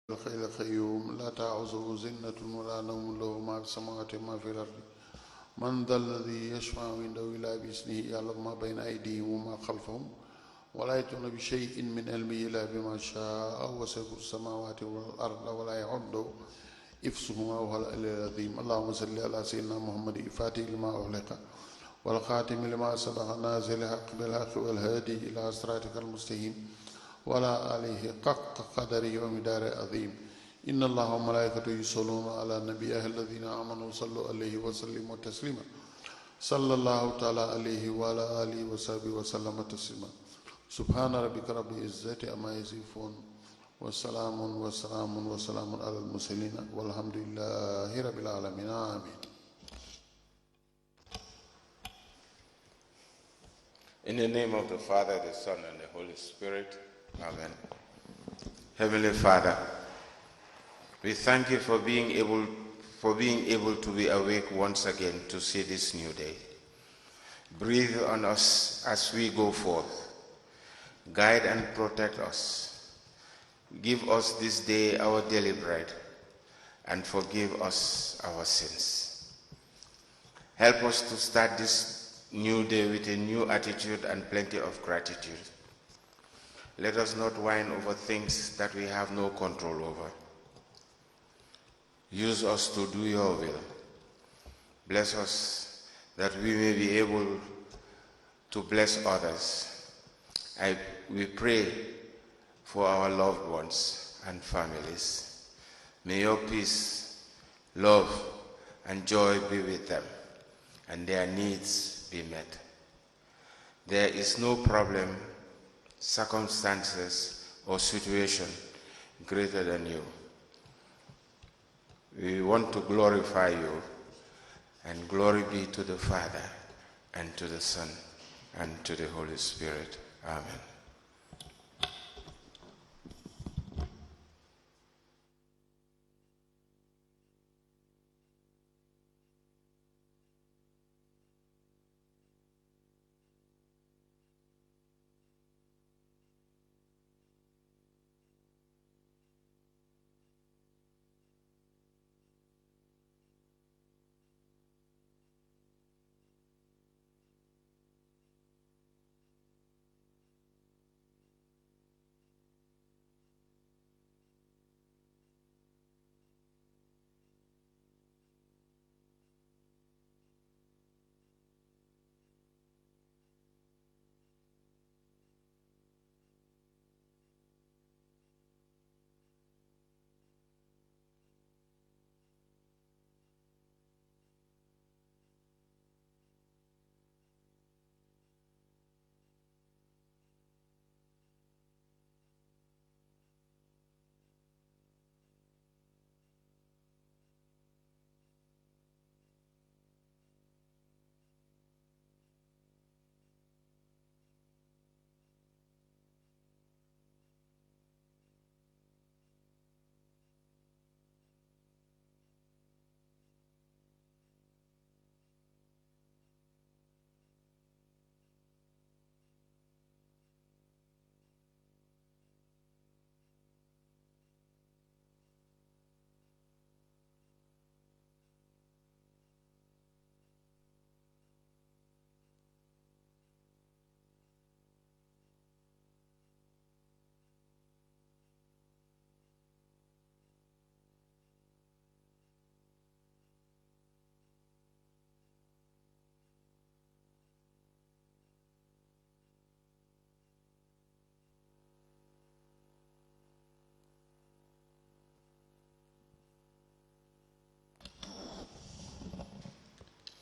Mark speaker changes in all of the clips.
Speaker 1: الحي القيوم لا تأخذه سنة ولا نوم له ما في السماوات وما في الأرض من ذا الذي يشفع عنده إلا بإذنه يعلم ما بين أيديهم وما خلفهم ولا يأتون بشيء من علمه إلا بما شاء وسع السماوات والأرض ولا يعد إفسهما وهو العلي العظيم اللهم صل على سيدنا محمد الفاتح لما أغلق والخاتم لما سبق نازل الحق بالحق والهادي إلى صراطك المستقيم وعلى آله حق قدره ومقداره عظيم إن الله وملائكته يصلون على النبي الذين آمنوا صلوا عليه وسلموا تسليما صلى الله تعالى عليه وعلى آله وصحبه وسلم تسليما سبحان ربك رب العزة عما يصفون وسلام على المرسلين والحمد لله رب العالمين آمين.
Speaker 2: In the name of the Father, the Son, and the Holy Spirit. Amen. Heavenly Father, we thank you for being able to be awake once again to see this new day. Breathe on us as we go forth. Guide and protect us. Give us this day our daily bread and forgive us our sins. Help us to start this new day with a new attitude and plenty of gratitude. Let us not whine over things that we have no control over. Use us to do your will. Bless us that we may be able to bless others. We pray for our loved ones and families. May your peace, love, and joy be with them, and their needs be met. There is no problem, circumstances, or situation greater than you. We want to glorify you, and glory be to the Father, and to the Son, and to the Holy Spirit. Amen.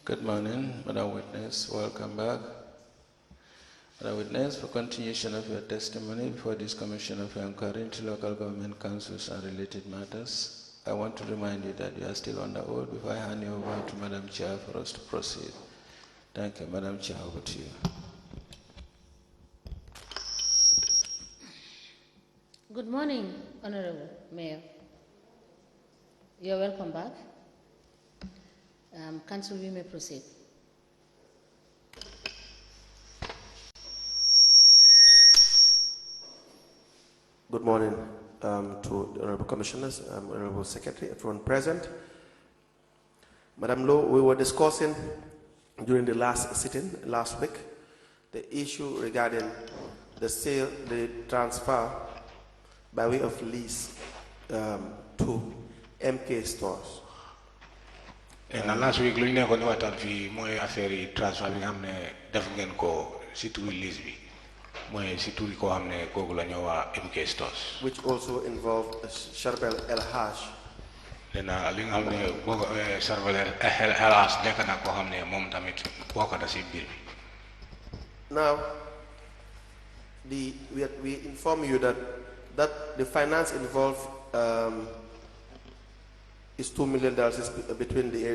Speaker 2: Good morning, Madam Witness. Welcome back. Madam Witness, for continuation of your testimony before this Commission of Inquiry into Local Government Councils and related matters, I want to remind you that you are still on the oath before I hand you over to Madam Chair for us to proceed. Thank you. Madam Chair, over to you.
Speaker 3: Good morning, Honorable Mayor. You're welcome back. Council, we may proceed.
Speaker 4: Good morning, to the Honorable Commissioners, Honorable Secretary, everyone present. Madam Lowe, we were discussing during the last sitting last week the issue regarding the sale, the transfer by way of lease to MK stores.
Speaker 5: And last week, lu ñu nekkoon waxtaan fii mooy affaire yi transfert bi nga xam ne def ngeen ko si turi lease bi mooy si turi koo xam ne kooku la ñoo waa MK stores.
Speaker 4: Which also involved Sharbel El Haj.
Speaker 5: Dena li nga xam ne boo ko Sharbel El Haj nekk na koo xam ne moom tamit bokk na si biir bi.
Speaker 4: Now, we inform you that the finance involved is $2 million between the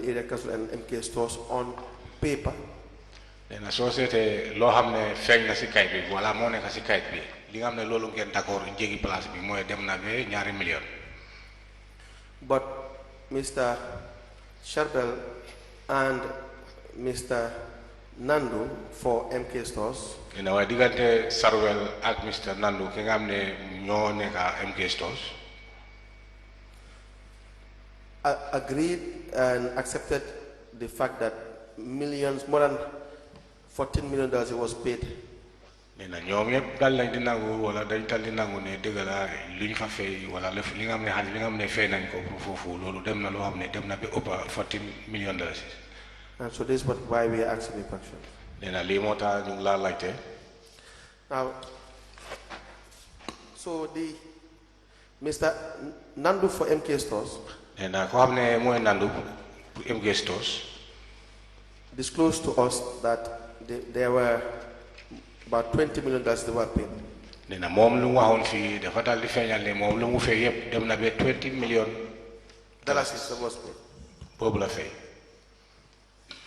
Speaker 4: area council and MK stores on paper.
Speaker 5: Dena soo seetee loo xam ne feeñ na si kayit bi wala moo nekk si kayit bi li nga xam ne loolu ngeen d'accord jéggi place bi mooy dem na ba $2 million.
Speaker 4: But Mr. Sharbel and Mr. Nandu for MK stores.
Speaker 5: Dena waaye diggante Sharbel ak Mr. Nandu ki nga xam ne ñoo nekk MK stores.
Speaker 4: Agreed and accepted the fact that millions, more than $14 million was paid.
Speaker 5: Nena ñoom yëpp dal lañ di nangu wala dañ dal di nangu ne dëgg la luñ fa fay wala li nga xam ne xaalis bi nga xam ne fay nañ ko pour foofu loolu dem na loo xam ne dem na ba ëpp $14 million.
Speaker 4: And so this is why we are asking the question.
Speaker 5: Nena lii moo tax ñu ngi laa laajte.
Speaker 4: Now, so the Mr. Nandu for MK stores.
Speaker 5: Nena koo xam ne mooy Nandu pour MK stores.
Speaker 4: Disclosed to us that there were about $20 million they were paid.
Speaker 5: Nena moom lu mu waxoon fii dafa dal di feeñal ne moom lu mu fay yëpp dem na ba $20 million.
Speaker 4: Dollars was paid.
Speaker 5: Boobu la fay.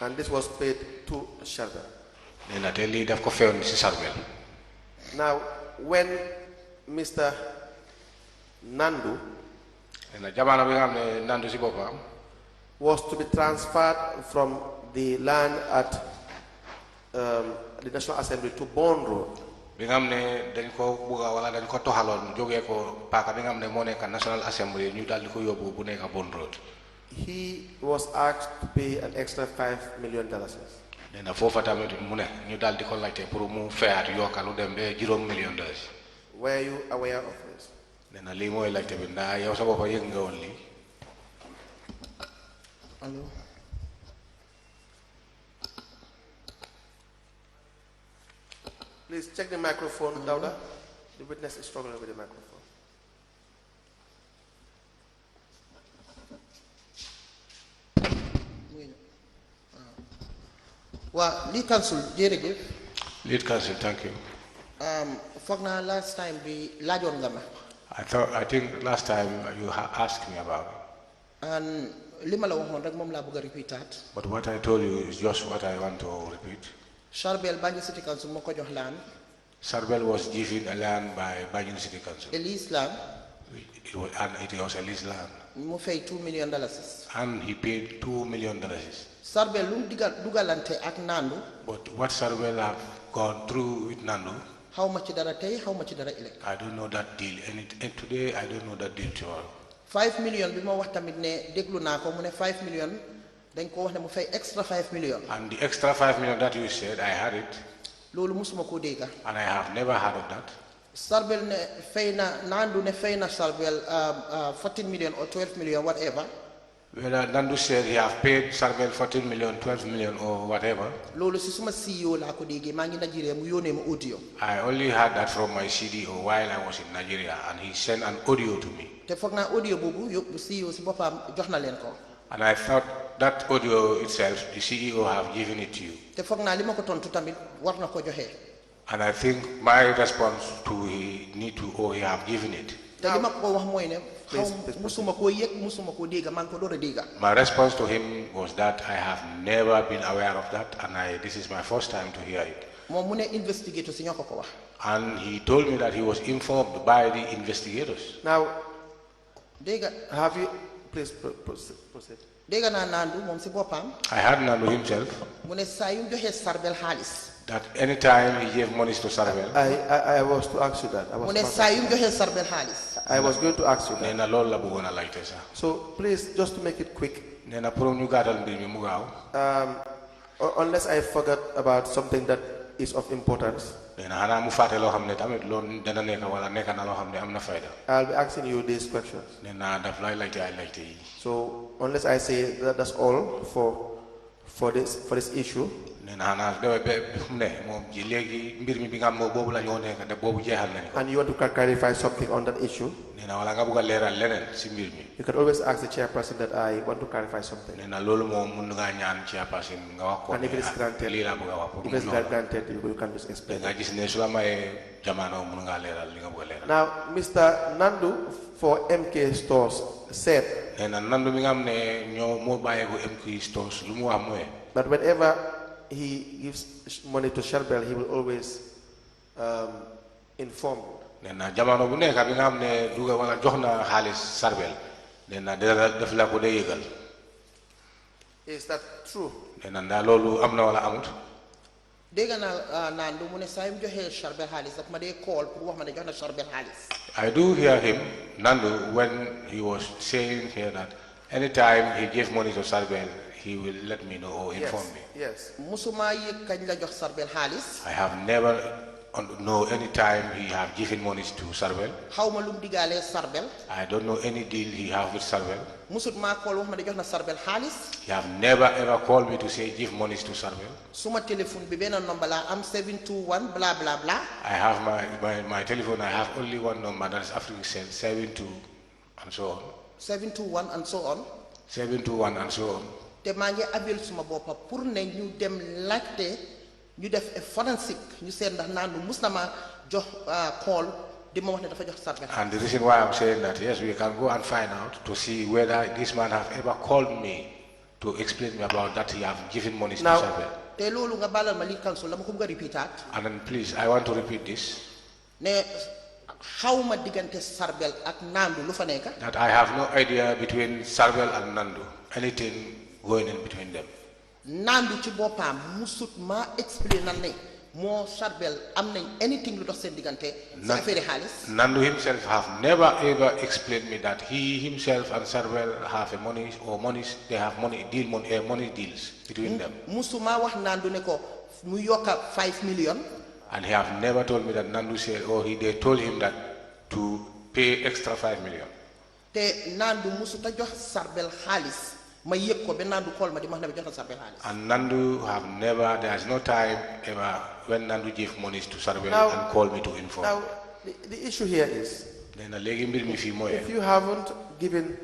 Speaker 4: And this was paid to Sharbel.
Speaker 5: Nena te lii daf ko feewoon si Sharbel.
Speaker 4: Now, when Mr. Nandu
Speaker 5: Nena jamono bi nga xam ne Nandu si boppam
Speaker 4: was to be transferred from the land at the National Assembly to Bond Road.
Speaker 5: Bi nga xam ne dañ ko bugga wala dañ ko toxaloon jógee ko paaka bi nga xam ne moo nekk National Assembly ñu daal di ko yóbbu bu nekk Bond Road.
Speaker 4: He was asked to pay an extra $5 million.
Speaker 5: Nena foofa tamit mu ne ñu daal di ko laajte pour mu fayaat yokkalu dem ba $1 million.
Speaker 4: Were you aware of this?
Speaker 5: Nena lii mooy laajte bi ndax yow sa boppa yëg nga woon lii.
Speaker 4: Hello. Please check the microphone, Dauda. The witness is struggling with the microphone.
Speaker 6: Well, lead council, jërëjëf.
Speaker 5: Lead council, thank you.
Speaker 6: Foog naa last time bi laajoon nga ma.
Speaker 5: I think last time you asked me about it.
Speaker 6: And li ma la waxoon rek moom laa bëgg a repeataat.
Speaker 5: But what I told you is just what I want to repeat.
Speaker 6: Sharbel Banjul City Council moo ko jox land.
Speaker 5: Sharbel was given a land by Banjul City Council.
Speaker 6: A lease land.
Speaker 5: It was a lease land.
Speaker 6: Mu fay $2 million.
Speaker 5: And he paid $2 million.
Speaker 6: Sharbel lu mu dugalante ak Nandu.
Speaker 5: But what Sharbel have gone through with Nandu,
Speaker 6: xaw ma ci dara tey xaw ma ci dara ëllëg.
Speaker 5: I don't know that deal. And today I don't know that deal tomorrow.
Speaker 6: $5 million bi ma wax tamit ne déglu naa ko mu ne $5 million dañ ko wax ne mu fay extra $5 million.
Speaker 5: And the extra $5 million that you said, I had it.
Speaker 6: loolu musuma koo dégga.
Speaker 5: And I have never heard of that.
Speaker 6: Sharbel ne fay na Nandu ne fay na Sharbel $14 million or $12 million whatever.
Speaker 5: Whether Nandu said he have paid Sharbel $14 million, $12 million or whatever.
Speaker 6: loolu si suma CEO laa ko déggee maa ngi Nigeria mu yónnee ma audio.
Speaker 5: I only heard that from my CDO while I was in Nigeria, and he sent an audio to me.
Speaker 6: te foog naa audio boobu yóbbu CEO si boppam jox na leen ko.
Speaker 5: And I thought that audio itself, the CEO have given it to you.
Speaker 6: te foog naa li ma ko tontu tamit war na ko joxe.
Speaker 5: And I think my response to he need to or he have given it.
Speaker 6: te li ma ko wax mooy ne xaw musuma koo yëg musuma koo dégga maa ngi ko door a dégga.
Speaker 5: My response to him was that I have never been aware of that, and this is my first time to hear it.
Speaker 6: moom mu ne investigator si ñoo ko wax.
Speaker 5: And he told me that he was informed by the investigators.
Speaker 4: Now,
Speaker 6: dégga
Speaker 4: have you, please proceed.
Speaker 6: dégga naa Nandu moom si boppam.
Speaker 5: I heard Nandu himself
Speaker 6: mu ne saa yu joxee Sharbel xaalis.
Speaker 5: that anytime he gave money to Sharbel,
Speaker 4: I was to ask you that.
Speaker 6: mu ne saa yu joxee Sharbel xaalis.
Speaker 4: I was going to ask you
Speaker 5: nee
Speaker 4: that.
Speaker 5: na loolu la bëggoon a laajte sax.
Speaker 4: So please, just to make it quick,
Speaker 5: nee na pour ñu gàttal mbir mi mu gaaw.
Speaker 4: unless I forgot about something that is of importance,
Speaker 5: nee na xanaa mu fàtte loo xam ne tamit loolu dana nekk wala nekk na loo xam ne am na fayda.
Speaker 4: I'll be asking you these questions.
Speaker 5: nee na daf lay laajte ay laajte yi.
Speaker 4: So unless I say that that's all for this issue,
Speaker 5: nee na xanaa fu mu ne moom ji léegi mbir mi bi nga xam ne boobu la ñoo nekk te boobu jeexal nañ ko.
Speaker 4: and you want to clarify something on that issue,
Speaker 5: nee na wala nga bëgg a leeral leneen si mbir mi.
Speaker 4: you can always ask the chairperson that I want to clarify something.
Speaker 5: nee na loolu moom mun ngaa ñaan chairperson nga wax ko.
Speaker 4: And if it is granted,
Speaker 5: lii laa bëgg a wax pour
Speaker 4: if
Speaker 5: mu
Speaker 4: it's
Speaker 5: loolu.
Speaker 4: granted, you can just explain.
Speaker 5: nga gis ne su la mayee jamono mun ngaa leeral li nga bëgg a leeral.
Speaker 4: Now, Mr. Nandu for MK Stores said
Speaker 5: nee na nandu mi nga xam ne ñoo moo bàyyeeku MK Stores lu mu wax mooy.
Speaker 4: that whenever he gives money to Sharbel, he will always inform you.
Speaker 5: nee na jamono bu nekk bi nga xam ne duga wala jox na xaalis Sarbel nee na def la ko dee yëgal.
Speaker 4: Is that true?
Speaker 5: nee na ndax loolu am na wala amut.
Speaker 6: dégg naa Nandu mu ne saa yu mu joxee Sharbel xaalis daf ma dee call pour wax ma ne jox na Sharbel xaalis.
Speaker 5: I do hear him, Nandu, when he was saying here that anytime he gave money to Sarbel, he will let me know or inform me.
Speaker 4: Yes.
Speaker 6: musuma yëg kañ la jox Sharbel xaalis.
Speaker 5: I have never know any time he have given money to Sarbel.
Speaker 6: xaw ma lu mu digaalee Sharbel.
Speaker 5: I don't know any deal he have with Sarbel.
Speaker 6: musut maa call wax ma ne jox na Sharbel xaalis.
Speaker 5: He have never ever called me to say give money to Sarbel.
Speaker 6: suma téléphone bi benn number la am 721 bla bla bla.
Speaker 5: I have my telephone, I have only one number, that is African Cell 72 and so on.
Speaker 6: 721 and so on.
Speaker 5: 721 and so on.
Speaker 6: te maa ngi abil suma boppa pour ne ñu dem laajte ñu def forensic ñu seet ndax Nandu mus na ma jox call di ma wax ne dafa jox Sharbel.
Speaker 5: And the reason why I'm saying that, yes, we can go and find out to see whether this man have ever called me to explain me about that he have given money to Sharbel.
Speaker 6: te loolu nga balal ma li council la ma ko bëgg a repeataat.
Speaker 5: And then please, I want to repeat this.
Speaker 6: ne xawma diggante Sharbel ak Nandu lu fa nekk.
Speaker 5: That I have no idea between Sarbel and Nandu, anything going in between them.
Speaker 6: Nandu ci boppam musut ma explain na ne moo Sharbel am nañ anything lu dox seen diggante ci affaire xaalis.
Speaker 5: Nandu himself have never ever explained me that he himself and Sarbel have a money or monies, they have money deals between them.
Speaker 6: musuma wax Nandu ne ko mu yokka 5 million.
Speaker 5: And he have never told me that Nandu said, or they told him that to pay extra 5 million.
Speaker 6: te Nandu musuta jox Sharbel xaalis ma yëg ko ba Nandu call ma di ma wax ne jox na Sharbel xaalis.
Speaker 5: And Nandu have never, there is no time ever when Nandu gave money to Sarbel and called me to inform.
Speaker 4: Now, the issue here is,
Speaker 5: if
Speaker 4: you haven't given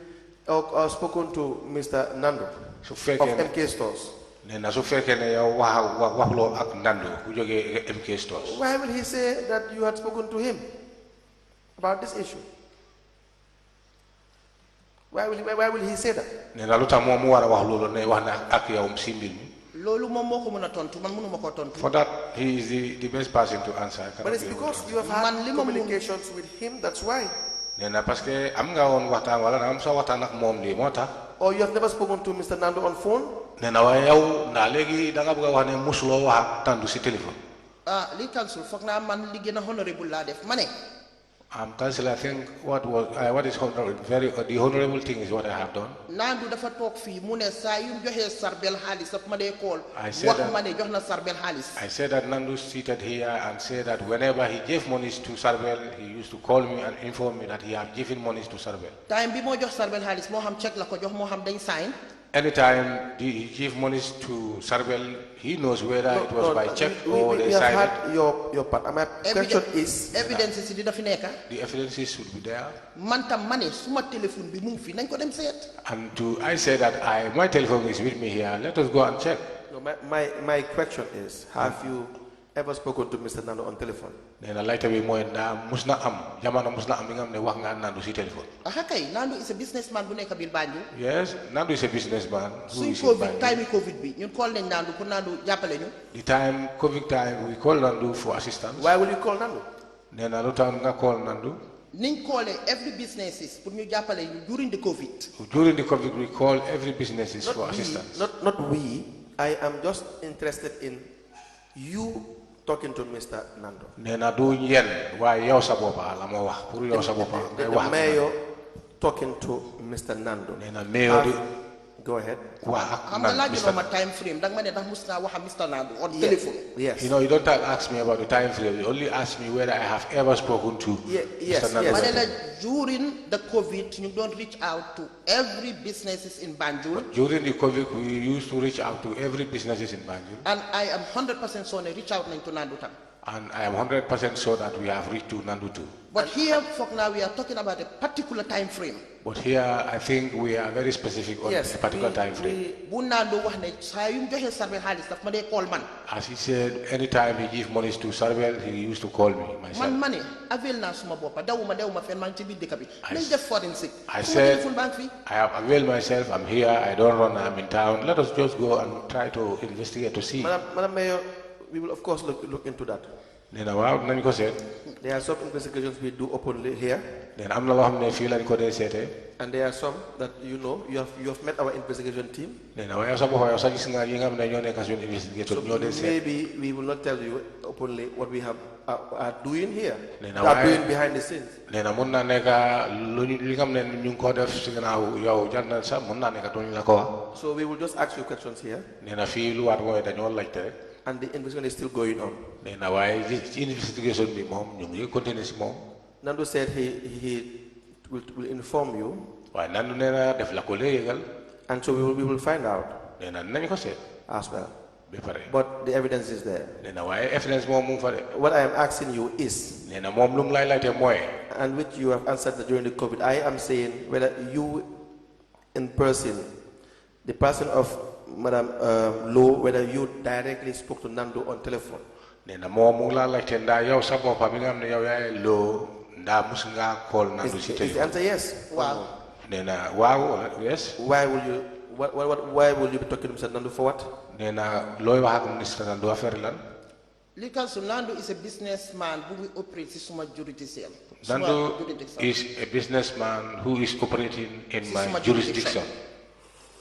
Speaker 4: or spoken to Mr. Nandu of MK Stores, why will he say that you had spoken to him about this issue? Why will he say that?
Speaker 6: loolu moom moo ko mën a tontu man mënuma koo tontu.
Speaker 5: For that, he is the best person to answer.
Speaker 4: But it's because you have had communications with him, that's why. Or you have never spoken to Mr. Nandu on phone?
Speaker 6: li council foog naa man li gën a honorable laa def ma ne.
Speaker 5: Council, I think what is the honorable thing is what I have done.
Speaker 6: Nandu dafa toog fii mu ne saa yu joxee Sharbel xaalis daf ma dee call.
Speaker 5: I said
Speaker 6: wax ma ne jox na Sharbel xaalis.
Speaker 5: I said that Nandu seated here and said that whenever he gave monies to Sarbel, he used to call me and inform me that he had given monies to Sarbel.
Speaker 6: time bi moo jox Sharbel xaalis moo xam check la ko jox moo xam dañ sign.
Speaker 5: Anytime he gave monies to Sarbel, he knows whether it was by check or they
Speaker 4: signed it. We have
Speaker 5: signed
Speaker 4: had your part. My question is...
Speaker 6: Evidence dina fi nekk.
Speaker 5: The evidences should be there.
Speaker 6: man tam ma ne suma téléphone bi mu ngi fi nañ ko dem seet.
Speaker 5: And I say that my telephone is with me here. Let us go and check.
Speaker 4: No, my question is, have you ever spoken to Mr. Nandu on telephone?
Speaker 5: Musna am bi nga ne wax nga Nandu si telephone.
Speaker 6: aha kay Nandu is a businessman bu nekk biir Banjul.
Speaker 5: Yes, Nandu is a businessman.
Speaker 6: suñ Covid time Covid bi ñun call nañ Nandu pour Nandu jàppale ñu.
Speaker 5: The time COVID time we call Nandu for assistance.
Speaker 4: Why will you call Nandu?
Speaker 5: Nena lu tax nga call Nandu?
Speaker 6: niñ callee every businesses pour ñu jàppale ñu during the Covid.
Speaker 5: During the COVID we call every businesses for assistance.
Speaker 4: Not we. I am just interested in you talking to Mr. Nando.
Speaker 5: Nena du yen waaye yow sa boppa la ma wax pour yow sa boppa ngay
Speaker 4: The
Speaker 5: wax
Speaker 4: mayor talking to Mr. Nando.
Speaker 5: Nena mayor di
Speaker 4: Go ahead.
Speaker 6: I'm not like my time frame. Dang man, that must now have Mr. Nando on telephone.
Speaker 4: Yes.
Speaker 5: You know, you don't ask me about the time frame. You only ask me whether I have ever spoken to Mr. Nando.
Speaker 6: But during the COVID, you don't reach out to every businesses in Banjul.
Speaker 5: But during the COVID, we used to reach out to every businesses in Banjul.
Speaker 6: And I am 100% sure they reach out to Nando tam.
Speaker 5: And I am 100% sure that we have reached to Nando too.
Speaker 6: But here, for now, we are talking about a particular time frame.
Speaker 5: But here, I think we are very specific on a particular time frame. As he said, anytime he gives money to Sarvel, he used to call me myself. I said, I have availed myself, I'm here, I don't run, I'm in town. Let us just go and try to investigate to see.
Speaker 4: Madam Mayor, we will of course look into that. There are some investigations we do openly here. And there are some that you know, you have met our investigation team. So maybe we will not tell you openly what we are doing here, are doing behind the scenes. So we will just ask you questions here. And the investigation is still going on. Nando said he will inform you. And so we will find out as well. But the evidence is there. What I am asking you is, and which you have answered during the COVID, I am saying whether you in person, the person of Madam Lowe, whether you directly spoke to Nando on telephone.
Speaker 5: Is the
Speaker 4: answer yes?
Speaker 6: Wow.
Speaker 5: Wow, yes.
Speaker 4: Why will you be talking to Mr. Nando for what?
Speaker 6: Because Nando is a businessman who operates in Suma jurisdiction.
Speaker 5: Nando is a businessman who is operating in my jurisdiction.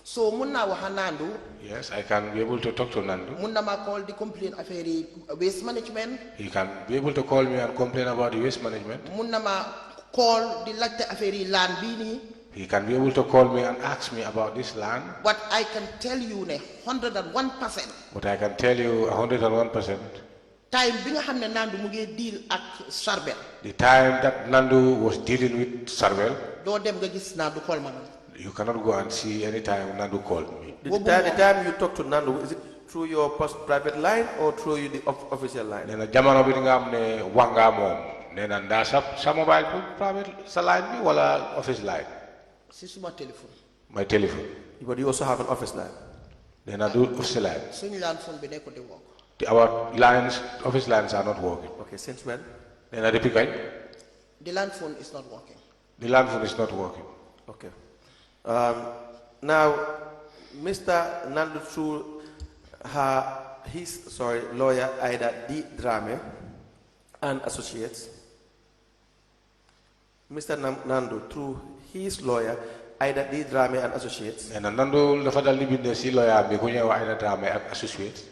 Speaker 6: So Munna Nando.
Speaker 5: Yes, I can be able to talk to Nando.
Speaker 6: Munna ma call the complaint of waste management.
Speaker 5: He can be able to call me and complain about the waste management.
Speaker 6: Munna ma call the affair land bini.
Speaker 5: He can be able to call me and ask me about this land.
Speaker 6: But I can tell you 101%.
Speaker 5: But I can tell you 101%.
Speaker 6: Time binga hamne Nando muge deal at Sarvel.
Speaker 5: The time that Nando was dealing with Sarvel.
Speaker 6: Do dem ga gis Nando call man.
Speaker 5: You cannot go and see any time Nando called me.
Speaker 4: The time you talk to Nando, is it through your private line or through the official line?
Speaker 5: Nena jamano bi nga amne wanga mom. Nena nda sa mobile private sa line bi wala office line.
Speaker 6: My telephone.
Speaker 5: My telephone.
Speaker 4: But you also have an office line.
Speaker 5: Then I do office line.
Speaker 6: Our
Speaker 5: lines, office lines are not working.
Speaker 4: Okay, since when?
Speaker 5: Then I repeat, right?
Speaker 6: The land phone is not working.
Speaker 5: The land phone is not working.
Speaker 4: Okay. Now, Mr. Nando through his lawyer Ida D. Drame and associates. Mr. Nando through his lawyer Ida D. Drame and associates.
Speaker 5: And Nando the father living the si lawyer Bekunya Ida Drame and associates.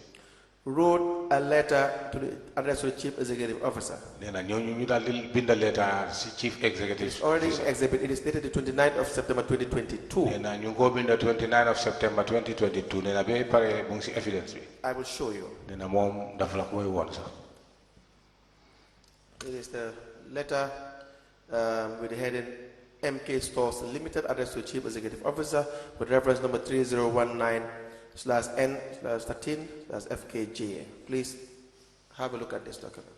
Speaker 4: Wrote a letter to the address of the Chief Executive Officer.
Speaker 5: Then you bind the letter to Chief Executive.
Speaker 4: It's already exhibit. It is dated the 29th of September 2022.
Speaker 5: And you go in the 29th of September 2022. Then I be pare bungsi evidence.
Speaker 4: I will show you.
Speaker 5: Then a mom the flak way once.
Speaker 4: It is the letter with the heading MK Stores Limited, address to Chief Executive Officer with reference number 3019/N/13/FKJ. Please have a look at this document.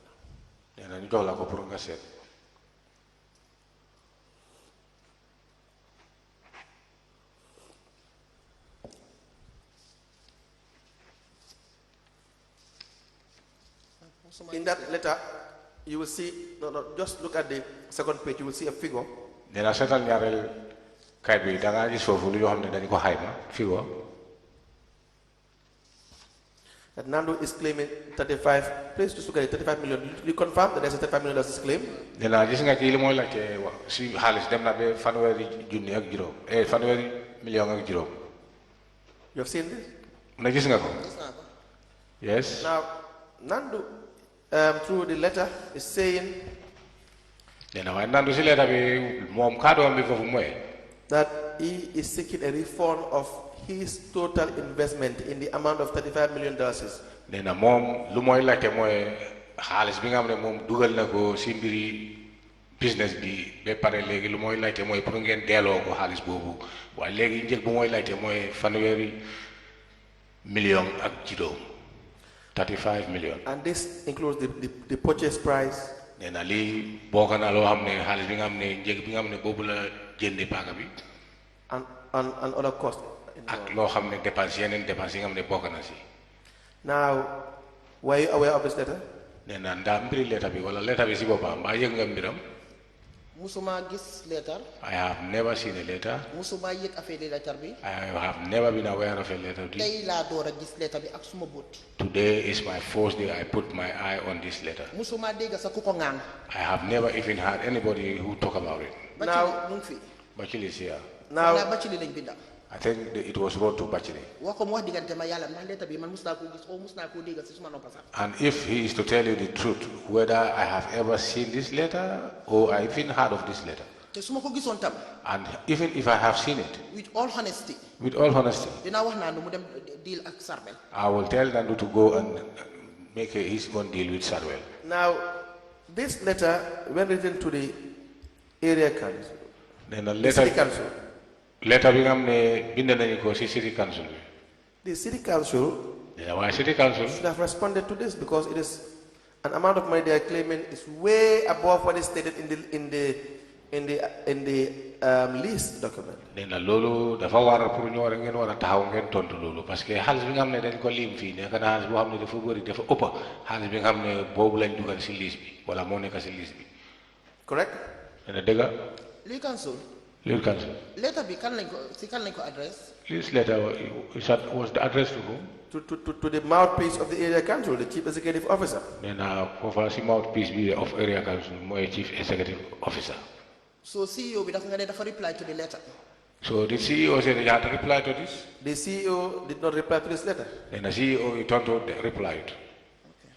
Speaker 4: In that letter, you will see, just look at the second page, you will see a figure. That Nando is claiming 35, please just look at it, 35 million. You confirm that there's a 35 million that's his claim?
Speaker 5: You
Speaker 4: have seen this?
Speaker 5: Yes.
Speaker 4: Now, Nando through the letter is saying that he is seeking a refund of his total investment in the amount of $35 million.
Speaker 5: Nena mom lu moy laajte mooy xaalis bi nga xam ne moom dugal na ko si mbiri business bi ba pare léegi lu mooy laajte mooy pour ngeen delloo ko xaalis boobu waaye léegi njëg bu mooy laajte mooy fanweeri million ak juróom 35 million.
Speaker 4: And this includes the purchase price.
Speaker 5: Nena lii bokk na loo xam ne xaalis bi nga xam ne njëg bi nga xam ne boobu la jëndee paaka bi.
Speaker 4: And other costs.
Speaker 5: ak loo xam ne dépense yeneen dépense yi nga xam ne bokk na si.
Speaker 4: Now, were you aware of this letter?
Speaker 5: Nena ndaa mbiri letter bi wala letter bi si boppam mbaa yëg nga mbiram.
Speaker 6: musuma gis letter.
Speaker 5: I have never seen a letter.
Speaker 6: musuma yëg affaire letter bi.
Speaker 5: I have never been aware of a letter.
Speaker 6: tey laa door a gis letter bi ak suma bët.
Speaker 5: Today is my first day I put my eye on this letter.
Speaker 6: musuma dégg sa ku ko ŋaan.
Speaker 5: I have never even heard anybody who talk about it.
Speaker 6: Now, mu ngi fi.
Speaker 5: Batchily is here.
Speaker 4: Now,
Speaker 6: Batchily lañ binda.
Speaker 5: I think it was wrote to Batchily.
Speaker 6: wax ko mu wax diggante ma yàlla ndax letter bi man mus naa koo gis mus naa koo dégg si suma noppa sax.
Speaker 5: And if he is to tell you the truth, whether I have ever seen this letter or I even heard of this letter.
Speaker 6: te su ma ko gisoon tam.
Speaker 5: And even if I have seen it.
Speaker 6: with all honesty. dinaa wax naa nu mu dem deal ak Sarbel.
Speaker 5: I will tell Nandu to go and make his own deal with Sarbel.
Speaker 4: Now, this letter, when written to the area council, the city council.
Speaker 5: Letter bi nga xam ne bind nañu ko ci city council bi.
Speaker 4: The city council
Speaker 5: should
Speaker 4: have responded to this because it is an amount of money they are claiming is way above what is stated in the lease document.
Speaker 5: Nee na loolu dafa war pour ñoo rek ngeen war a taxaw ngeen tontu loolu parce que xaalis bi nga xam ne dañ ko lim fii nekk na xaalis boo xam ne dafa bëri dafa ëpp xaalis bi nga xam ne boobu lañ dugal ci lease bi wala moo nekk ci lease bi.
Speaker 4: Correct?
Speaker 5: Nee na dëgg.
Speaker 6: Legal council. Letter bi kan lañ ko address.
Speaker 5: This letter was the address to whom?
Speaker 4: To the mouthpiece of the area council, the chief executive officer.
Speaker 5: Nee na foofa ci mouthpiece bi of area council mooy chief executive officer.
Speaker 6: So CEO bi dafa nga ne dafa reply to the letter.
Speaker 5: So the CEO said he had to reply to this?
Speaker 4: The CEO did not reply to this letter.
Speaker 5: Then the CEO replied.
Speaker 6: Okay.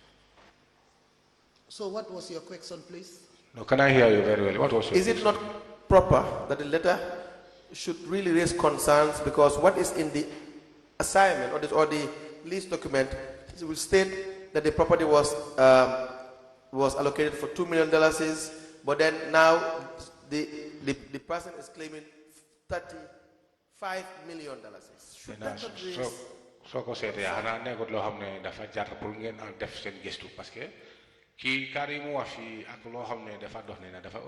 Speaker 6: So what was your question, please?
Speaker 5: No, can I hear you very well? What was your question?
Speaker 4: Is it not proper that the letter should really raise concerns because what is in the assignment or the lease document will state that the property was allocated for $2 million, but then now the person is claiming $35 million. Should that not raise?
Speaker 5: So ko seete xanaa nekkut loo xam ne dafa jar pour ngeen def seen gëstu parce que kii kaar yi mu wax fii ak loo xam ne dafa dox ne na dafa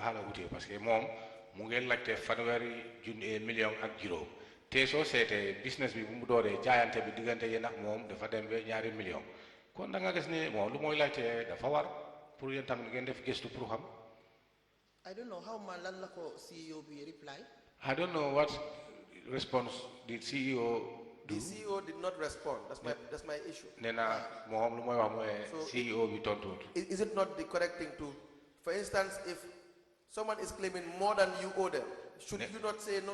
Speaker 5: xaala wutee parce que moom mu ngeen laajte fanweeri million ak juróom te soo seetee business bi bu mu dooree jaayante bi diggante yéen ak moom dafa dem ba $2 million kon da nga gis ne moom lu mooy laajte dafa war pour yéen tamit ngeen def gëstu pour xam.
Speaker 6: I don't know how ma lan la ko CEO bi reply.
Speaker 5: I don't know what response did CEO do.
Speaker 4: The CEO did not respond. That's my issue.
Speaker 5: Nena moom lu mooy wax mooy CEO bi tontu.
Speaker 4: Is it not the correct thing to, for instance, if someone is claiming more than you owe them, should you not say no,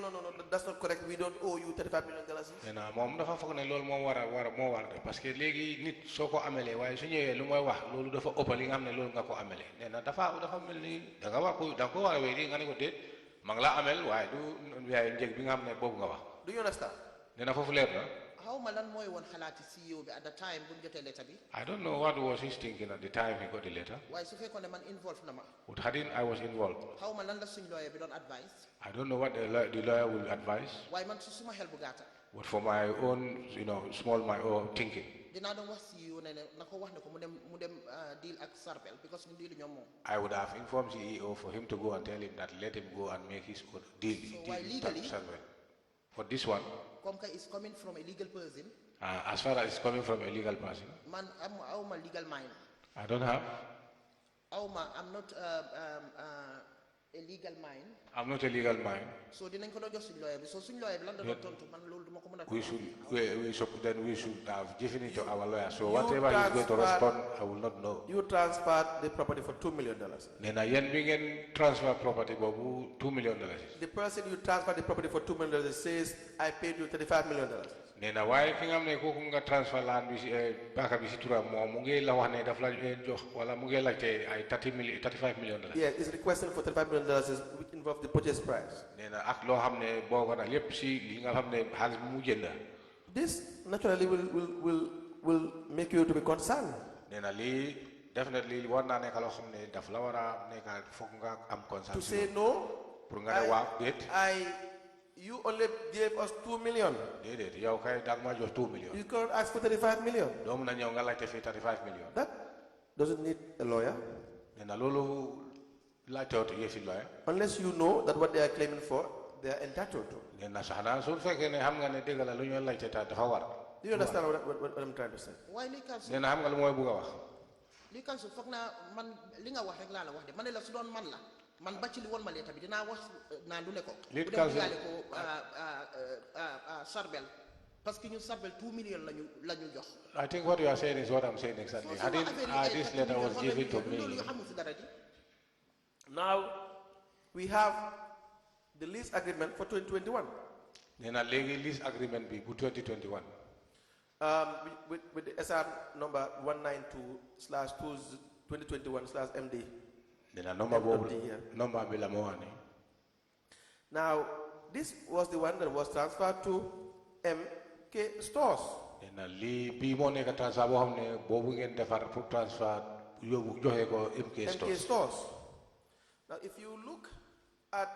Speaker 4: that's not correct, we don't owe you $35 million?
Speaker 5: Nena moom dafa foog ne loolu moo war parce que léegi nit soo ko amelee waaye su ñëwee lu mooy wax loolu dafa ëpp li nga xam ne loolu nga ko amelee nena dafa mel ni da nga ko war a wéy nga ne ko déet ma ngi la amel waaye du yaay njëg bi nga xam ne boobu nga wax.
Speaker 4: Do you understand?
Speaker 5: Nena foofu leer na.
Speaker 6: How ma lan mooy woon xalaati CEO bi at the time bu ñu jotee letter bi.
Speaker 5: I don't know what was his thinking at the time he got the letter.
Speaker 6: waaye su fekkoon ne man involved na ma.
Speaker 5: But hadn't I was involved.
Speaker 6: How ma lan la suñ lawyer bi doon advice.
Speaker 5: I don't know what the lawyer will advise.
Speaker 6: waaye man su suma xel bu gàtta.
Speaker 5: But for my own, my own thinking.
Speaker 6: dinaa doon wax CEO ne na ko wax ne ko mu dem deal ak Sarbel because ñu deal ñoom moom.
Speaker 5: I would have informed CEO for him to go and tell him that let him go and make his own deal.
Speaker 6: So why legally?
Speaker 5: For this one.
Speaker 6: Comme que it's coming from a legal person.
Speaker 5: As far as it's coming from a legal person.
Speaker 6: Man, I'm a legal mind.
Speaker 5: I don't have.
Speaker 6: I'm not a legal mind.
Speaker 5: I'm not a legal mind.
Speaker 6: So dinañ ko do jox suñu lawyer bi so suñu lawyer bi lan da do tontu man loolu duma ko mëna.
Speaker 5: We should have given it to our lawyer. So whatever he's going to respond, I will not know.
Speaker 4: You transferred the property for $2 million.
Speaker 5: Nena yen bi ngeen transfer property bobu $2 million.
Speaker 4: The person you transferred the property for $2 million says I paid you $35 million.
Speaker 5: nee na waaye ki nga xam ne kooku nga transfer land bi si paaka bi si turam moom mu ngi la wax ne daf la jox wala mu ngi laajte ay 35 million dollars.
Speaker 4: Yes, it's requesting for $35 million, which involves the purchase price.
Speaker 5: nee na ak loo xam ne boo na lépp si li nga xam ne xaalis bi mu jënd.
Speaker 4: This naturally will make you to be concerned.
Speaker 5: nee na lii definitely war naa nekk loo xam ne daf la war a nekk foog nga am concern.
Speaker 4: To say no,
Speaker 5: pour nga ne waaw déet.
Speaker 4: you only gave us $2 million.
Speaker 5: déedéet yow kay daal ma jox 2 million.
Speaker 4: You can't ask for $35 million.
Speaker 5: doo mun a ñëw nga laajte fii 35 million.
Speaker 4: That doesn't need a lawyer.
Speaker 5: nee na loolu laajtewut yëfi lawyer.
Speaker 4: Unless you know that what they are claiming for, they are entitled to.
Speaker 5: nee na sax naa su fekkee ne xam nga ne dégg la lu ñu laajte dafa war.
Speaker 4: Do you understand what I'm trying to say?
Speaker 6: waaye li council
Speaker 5: nee na xam nga lu mooy bugg a wax.
Speaker 6: li council foog naa man li nga wax rek laa la wax de ma ne la su doon man la man Batchily woon ma leeta bi dinaa wax naa lu ne ko.
Speaker 5: li
Speaker 6: bu dem yàlle ko Sarbel parce que ñun Sarbel 2 million lañu jox.
Speaker 5: I think what you are saying is what I'm saying exactly. This letter was given to me.
Speaker 6: loolu yoo xamul si dara di.
Speaker 4: Now we have the lease agreement for 2021.
Speaker 5: nee na léegi lease agreement bi bu 2021.
Speaker 4: With the SR number 192/2021/MD.
Speaker 5: nee na number boobu number bi la moo wax ni.
Speaker 4: Now this was the one that was transferred to MK Stores.
Speaker 5: nee na lii bii moo nekk transfert boo xam ne boobu ngeen defar pour transfert yóbbu joxe ko MK Stores.
Speaker 4: Now if you look at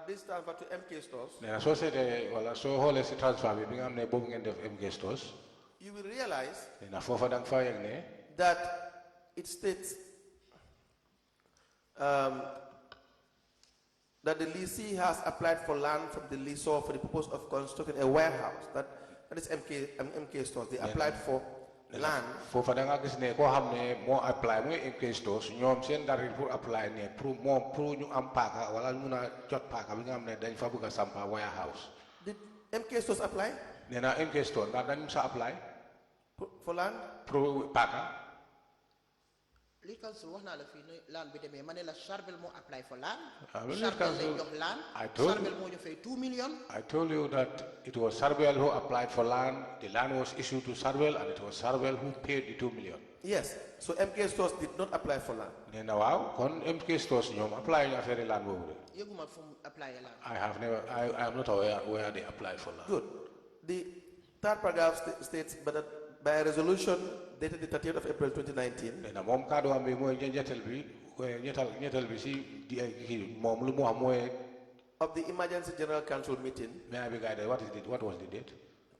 Speaker 4: this transfer to MK Stores,
Speaker 5: nee na soo seetee wala soo xoolee si transfert bi nga xam ne boobu ngeen def MK Stores.
Speaker 4: you will realize
Speaker 5: nee na foofa da nga fa yegg ne.
Speaker 4: that it states that the lessee has applied for land from the lessor for the purpose of constructing a warehouse. That is MK Stores. They applied for land.
Speaker 5: foofa da nga gis ne koo xam ne moo apply mooy MK Stores ñoom seen dara pour apply ne pour ñu am paaka wala mun a jot paaka bi nga xam ne dañ fa bëgg a sampa warehouse.
Speaker 4: Did MK Stores apply?
Speaker 5: nee na MK Stores ndax dañ sa apply.
Speaker 4: For land?
Speaker 5: pour paaka.
Speaker 6: li council wax naa la fii ne land bi demee ma ne la Sarbel moo apply for land.
Speaker 5: Sarbel
Speaker 6: lañ jox land. Sarbel moo ñu fay 2 million.
Speaker 5: I told you that it was Sarbel who applied for land. The land was issued to Sarbel, and it was Sarbel who paid the 2 million.
Speaker 4: Yes. So MK Stores did not apply for land.
Speaker 5: nee na waaw kon MK Stores ñoom apply ñu affaire land boobu de.
Speaker 6: yëguma fu mu apply land.
Speaker 5: I am not aware where they applied for land.
Speaker 4: Good. The third paragraph states, but that by a resolution dated the 30th of April 2019.
Speaker 5: nee na moom kaddu am bi mooy ñettal bi si kii moom lu mu wax mooy.
Speaker 4: Of the Emergency General Council meeting.
Speaker 5: mais bi gars yi what was the date.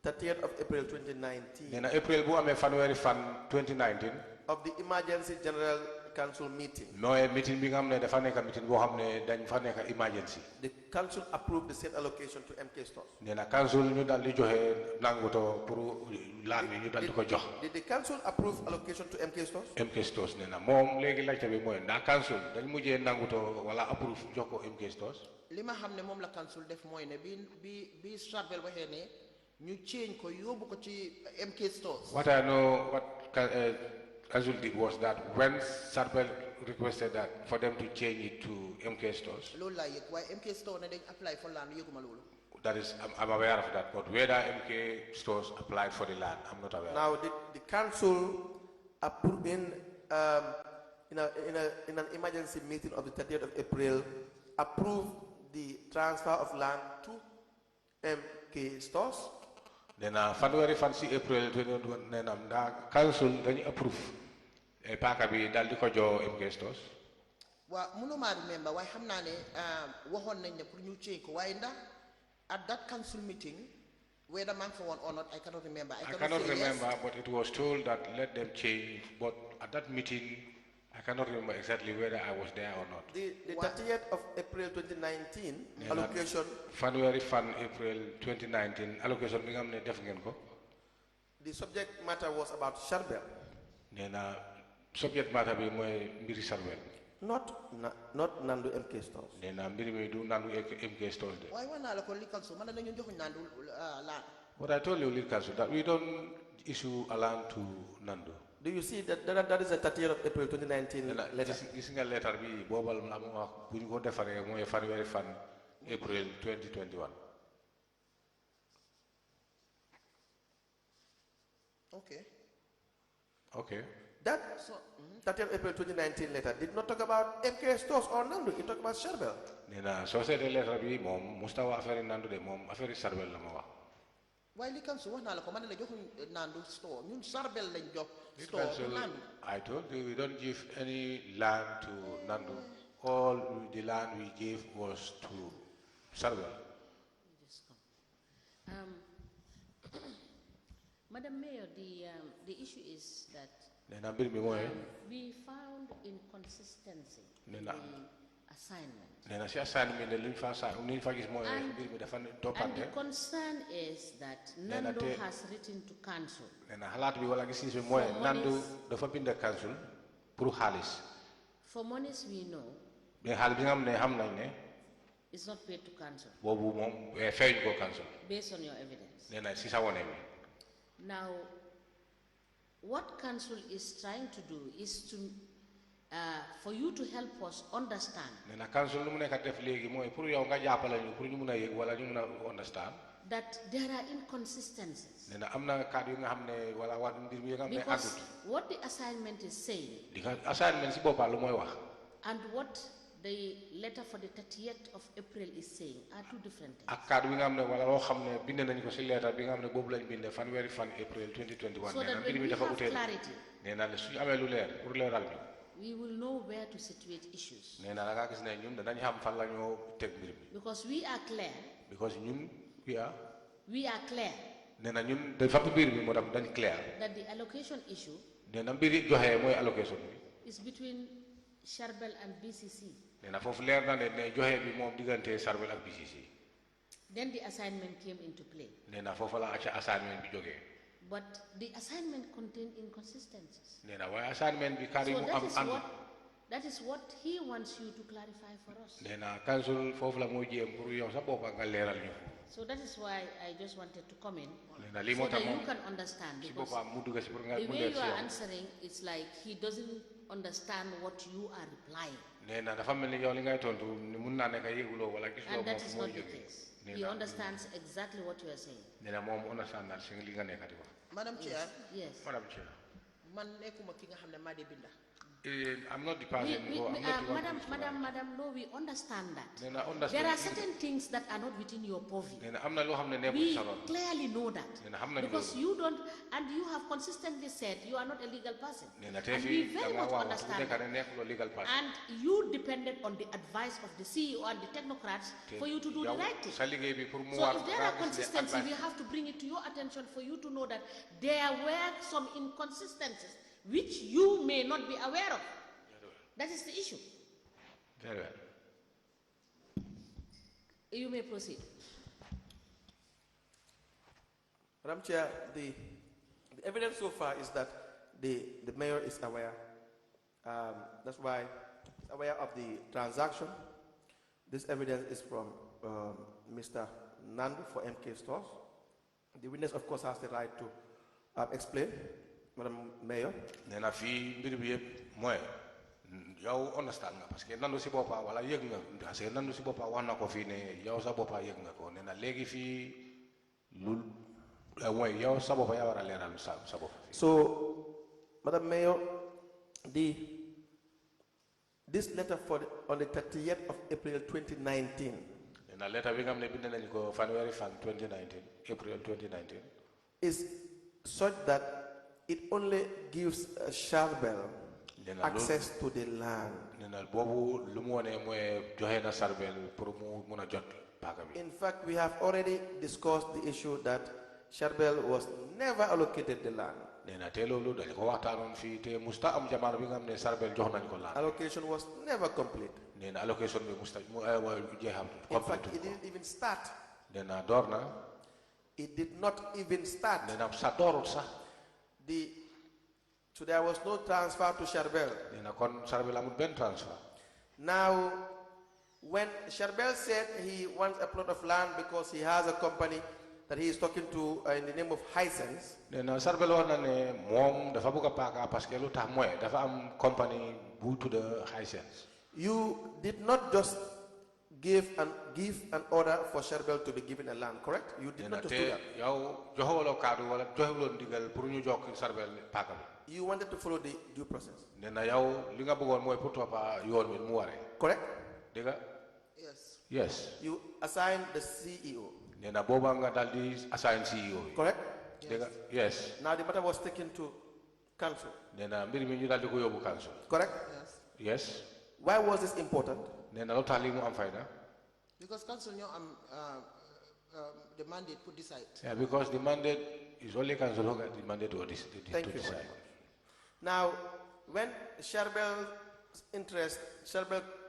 Speaker 4: 30th of April 2019.
Speaker 5: nee na April bu amee fanweeri fan 2019.
Speaker 4: Of the Emergency General Council meeting.
Speaker 5: mooy meeting bi nga xam ne dafa nekk meeting boo xam ne dañ fa nekk emergency.
Speaker 4: The council approved the said allocation to MK Stores.
Speaker 5: nee na council ñu dal di joxe nanguto pour land bi ñu dal di ko jox.
Speaker 4: Did the council approve allocation to MK Stores?
Speaker 5: MK Stores nee na moom léegi laajte bi mooy ndax council dañ mujjee nanguto wala approve jox ko MK Stores.
Speaker 6: li ma xam ne moom la council def mooy ne bi Sarbel waxee ne ñu change ko yóbbu ko ci MK Stores.
Speaker 5: What I know, what council did was that when Sarbel requested that for them to change it to MK Stores.
Speaker 6: loolu laa yëg waaye MK Stores ne dañ apply for land yëguma loolu.
Speaker 5: That is, I'm aware of that, but whether MK Stores applied for the land, I'm not aware.
Speaker 4: Now, the council approved in an emergency meeting of the 30th of April, approved the transfer of land to MK Stores.
Speaker 5: Then February fancy April 2021 then council dañu approve e paaka bi dal di ko jox MK Stores.
Speaker 6: waaw mënuma remember waaye xam naa ne waxoon nañ ne pour ñu change ko waaye ndax at that council meeting whether man for one or not I cannot remember.
Speaker 5: I cannot remember, yes. But it was told that let them change. But at that meeting, I cannot remember exactly whether I was there or not.
Speaker 4: The 30th of April 2019 allocation.
Speaker 5: January fan April 2019 allocation bi nga xam ne def ngeen ko.
Speaker 4: The subject matter was about Sarbel.
Speaker 5: Nee na subject matter bi mooy mbiri Sarbel.
Speaker 4: Not Nandu MK Stores.
Speaker 5: Nee na mbiri mi du Nandu MK Stores de.
Speaker 6: Waaye wax naa la ko li council man dañu joxuñ Nandu land.
Speaker 5: What I told you, Lead Council, that we don't issue a land to Nandu.
Speaker 4: Do you see that is the 30th of April 2019 letter?
Speaker 5: Gis nga letter bi boobal la mu wax bu ñu ko defaree mooy February fan April 2021.
Speaker 6: Okay.
Speaker 5: Okay.
Speaker 4: That 30th April 2019 letter did not talk about MK stores or Nandu. It talked about Sherbel.
Speaker 5: Nena société lettre bi mom Mustapha affaire Nandu de mom affaire Sarbel la ma wax.
Speaker 6: Why li council wax na la ko man la joxuñ Nandu store ñun Sarbel lañ jox store Nandu.
Speaker 5: I told you we don't give any land to Nandu. All the land we gave was to Sarbel.
Speaker 3: Just come. Madam Mayor, the issue is that we found inconsistency in the assignment. And the concern is that Nando has written to council for monies we know it's not paid to council based on your evidence. Now, what council is trying to do is to for you to help us understand that there are inconsistencies. Because what the assignment is saying and what the letter for the 30th of April is saying are two different things. So that when we have clarity, we will know where to situate issues. Because we are clear. We are clear that the allocation issue is between Sherbel and BCC. Then the assignment came into play. But the assignment contained inconsistencies. So that is what he wants you to clarify for us. So that is why I just wanted to come in so that you can understand. Because the way you are answering, it's like he doesn't understand what you are replying. And that is not the case. He understands exactly what you are saying.
Speaker 6: Madam Chair.
Speaker 3: Yes.
Speaker 5: Madam Chair.
Speaker 3: I'm not the person. Madam Lowe, we understand that. There are certain things that are not within your purview. We clearly know that. Because you don't, and you have consistently said you are not a legal person. And we very much understand that. And you depended on the advice of the CEO and the technocrats for you to do the right thing. So if there are consistencies, we have to bring it to your attention for you to know that there were some inconsistencies which you may not be aware of. That is the issue.
Speaker 5: Very well.
Speaker 3: You may proceed.
Speaker 4: Madam Chair, the evidence so far is that the mayor is aware. That's why he's aware of the transaction. This evidence is from Mr. Nandu for MK Stores. The witness, of course, has the right to explain. Madam Mayor.
Speaker 5: Nena fi mbir bi yeb moy yow understand nga parce que Nandu si bopa wala yeg nga parce que Nandu si bopa wax na ko fi ne yow sa bopa yeg nga ko nena legi fi lul moy yow sa bopa ya wara leral sa bopa.
Speaker 4: So Madam Mayor, this letter on the 30th of April 2019
Speaker 5: nena letter bi nga xamne bind nañ ko January 2019 April 2019
Speaker 4: is such that it only gives Sherbel access to the land. In fact, we have already discussed the issue that Sherbel was never allocated the land. Allocation was never complete. In fact, it didn't even start. It did not even start. So there was no transfer to Sherbel. Now, when Sherbel said he wants a plot of land because he has a company that he is talking to in the name of Hisense, you did not just give an order for Sherbel to be given a land, correct? You did not do that. You wanted to follow the due process. Correct?
Speaker 6: Yes.
Speaker 5: Yes.
Speaker 4: You assigned the CEO. Correct?
Speaker 5: Yes.
Speaker 4: Now the matter was taken to council. Correct?
Speaker 6: Yes.
Speaker 5: Yes.
Speaker 4: Why was this important?
Speaker 6: Because council the mandate put decide.
Speaker 5: Yeah, because the mandate is only council who got the mandate to decide.
Speaker 4: Thank you very much. Now, when Sherbel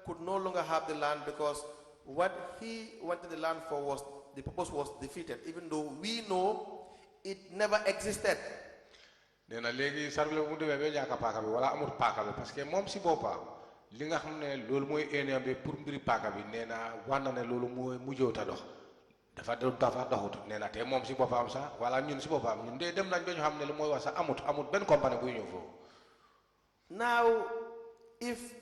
Speaker 4: could no longer have the land because what he wanted the land for was, the purpose was defeated, even though we know it never existed.
Speaker 5: Nena legi Sherbel mu demé be ñaka paaka bi wala amul paaka bi parce que mom ci bopam li nga xamné lool moy ene be pour mbiri paaka bi neena wana ne loolu moy mujjota dox dafa doxut neena té mom ci bopam sax wala ñun ci bopam ñun dé dem nañ ba ñu xamné lu moy wax sax amut ben compagnie bu ñëw fofu.
Speaker 4: Now if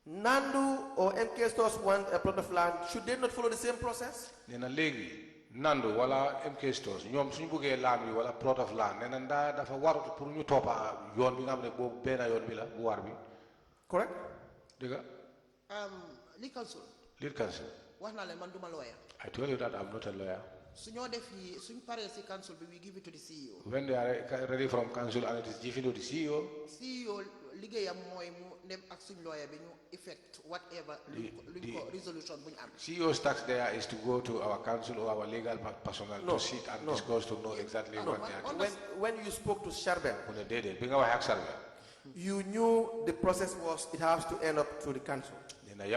Speaker 4: Nandu or MK Stores want a plot of land, should they not follow the same process?
Speaker 5: Neena legi Nandu wala MK Stores ñom suñu bëggé land yi wala plot of land neena nda dafa warut pour ñu topa yoon bi nga xamné bo ben yoon bi la bu war bi.
Speaker 4: Correct?
Speaker 5: Diga?
Speaker 6: Lead council.
Speaker 5: Lead council.
Speaker 6: Wax na leen man duma lawyer.
Speaker 5: I told you that I'm not a lawyer.
Speaker 6: Suñu def yi suñ paré ci council bi we give it to the CEO.
Speaker 5: When they are ready from council and it is given to the CEO.
Speaker 6: CEO liggéeyam mooy mu dem ak suñ lawyer bi ñu effect whatever luñ ko resolution bu ñu am.
Speaker 5: CEO's task there is to go to our council or our legal personnel to sit and discuss to know exactly what they are doing.
Speaker 4: When you spoke to Sherbel, you knew the process was, it has to end up to the council. You don't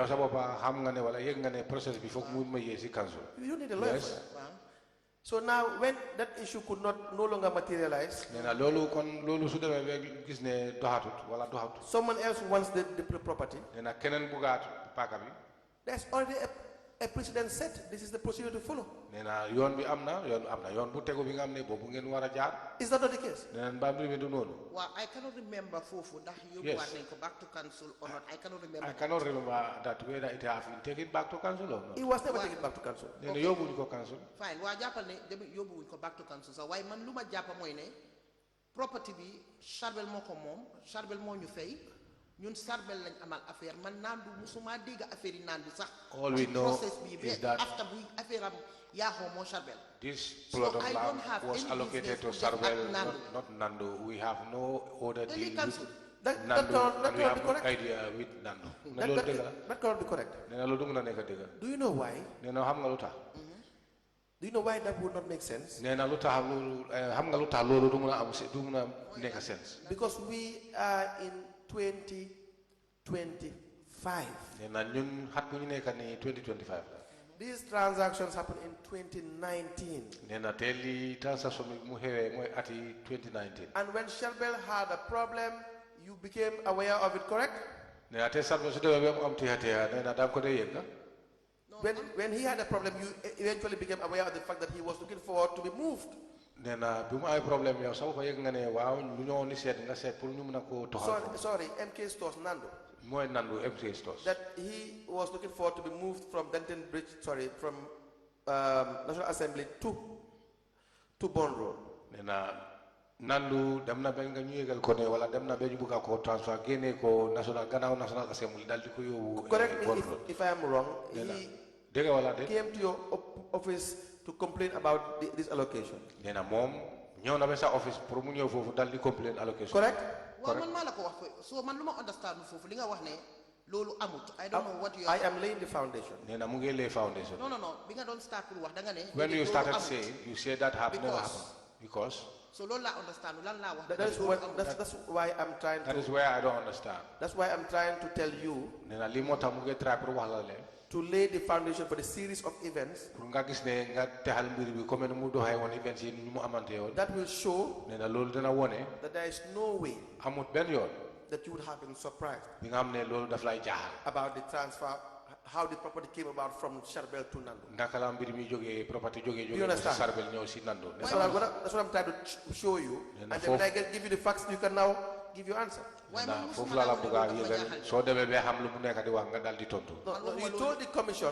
Speaker 4: need a lawyer. Yes. So now, when that issue could no longer materialize, someone else wants the property. There's already a precedent set. This is the procedure to follow. Is that not the case?
Speaker 6: Well, I cannot remember Fufu that you go back to council or not. I cannot remember.
Speaker 5: I cannot remember that whether it has been taken back to council or not.
Speaker 4: It was never taken back to council.
Speaker 6: Okay. Fine. Well, Japan you go back to council. So why man luma Japan moine property bi Sherbel moko mom, Sherbel mo ñu fay. ñun Sherbel lañ amal affaire man Nandu musuma dégg affaire yi Nandu sax.
Speaker 5: All we know is that
Speaker 6: after bu affaire am yaaxoo moo Sherbel.
Speaker 5: This plot of land was allocated to Sherbel, not Nandu. We have no other deal with Nandu, and we have no idea with Nandu.
Speaker 4: That cannot be correct. Do you know why? Do you know why that would not make sense? Because we are in 2025. These transactions happened in 2019. And when Sherbel had a problem, you became aware of it, correct? When he had a problem, you eventually became aware of the fact that he was looking forward to be moved. Sorry, MK Stores, Nando.
Speaker 5: MK Stores.
Speaker 4: That he was looking forward to be moved from Denton Bridge, from National Assembly to Bond Road.
Speaker 5: Nandu dem na ben nga ñu yégal ko ne wala dem na ben ñu bëgg ko transfer génné ko national assembly dal di ko yóbbu.
Speaker 4: Correct me if I am wrong. He came to your office to complain about this allocation.
Speaker 5: Nena mom ñëw na ba sa office pour mu ñëw fofu dal di complain allocation.
Speaker 4: Correct?
Speaker 6: Waaw man maa la ko wax so man luma understand fofu li nga wax ne lolu amut. I don't know what you
Speaker 4: I am laying the foundation.
Speaker 5: Nena mu ngi lay foundation.
Speaker 6: No bi nga doon start pour wax da nga ne.
Speaker 5: When you started saying, you said that never happened. Because
Speaker 6: so lolu la understand lan la wax.
Speaker 4: That's why I'm trying to.
Speaker 5: That is where I don't understand.
Speaker 4: That's why I'm trying to tell you.
Speaker 5: Nena li mo tax mu ngi try pour wax la le.
Speaker 4: To lay the foundation for the series of events that will show that there is no way that you would have been surprised about the transfer, how the property came about from Sherbel to Nandu. You understand? That's what I'm trying to show you. And then when I give you the facts, you can now give your answer. No, you told the commission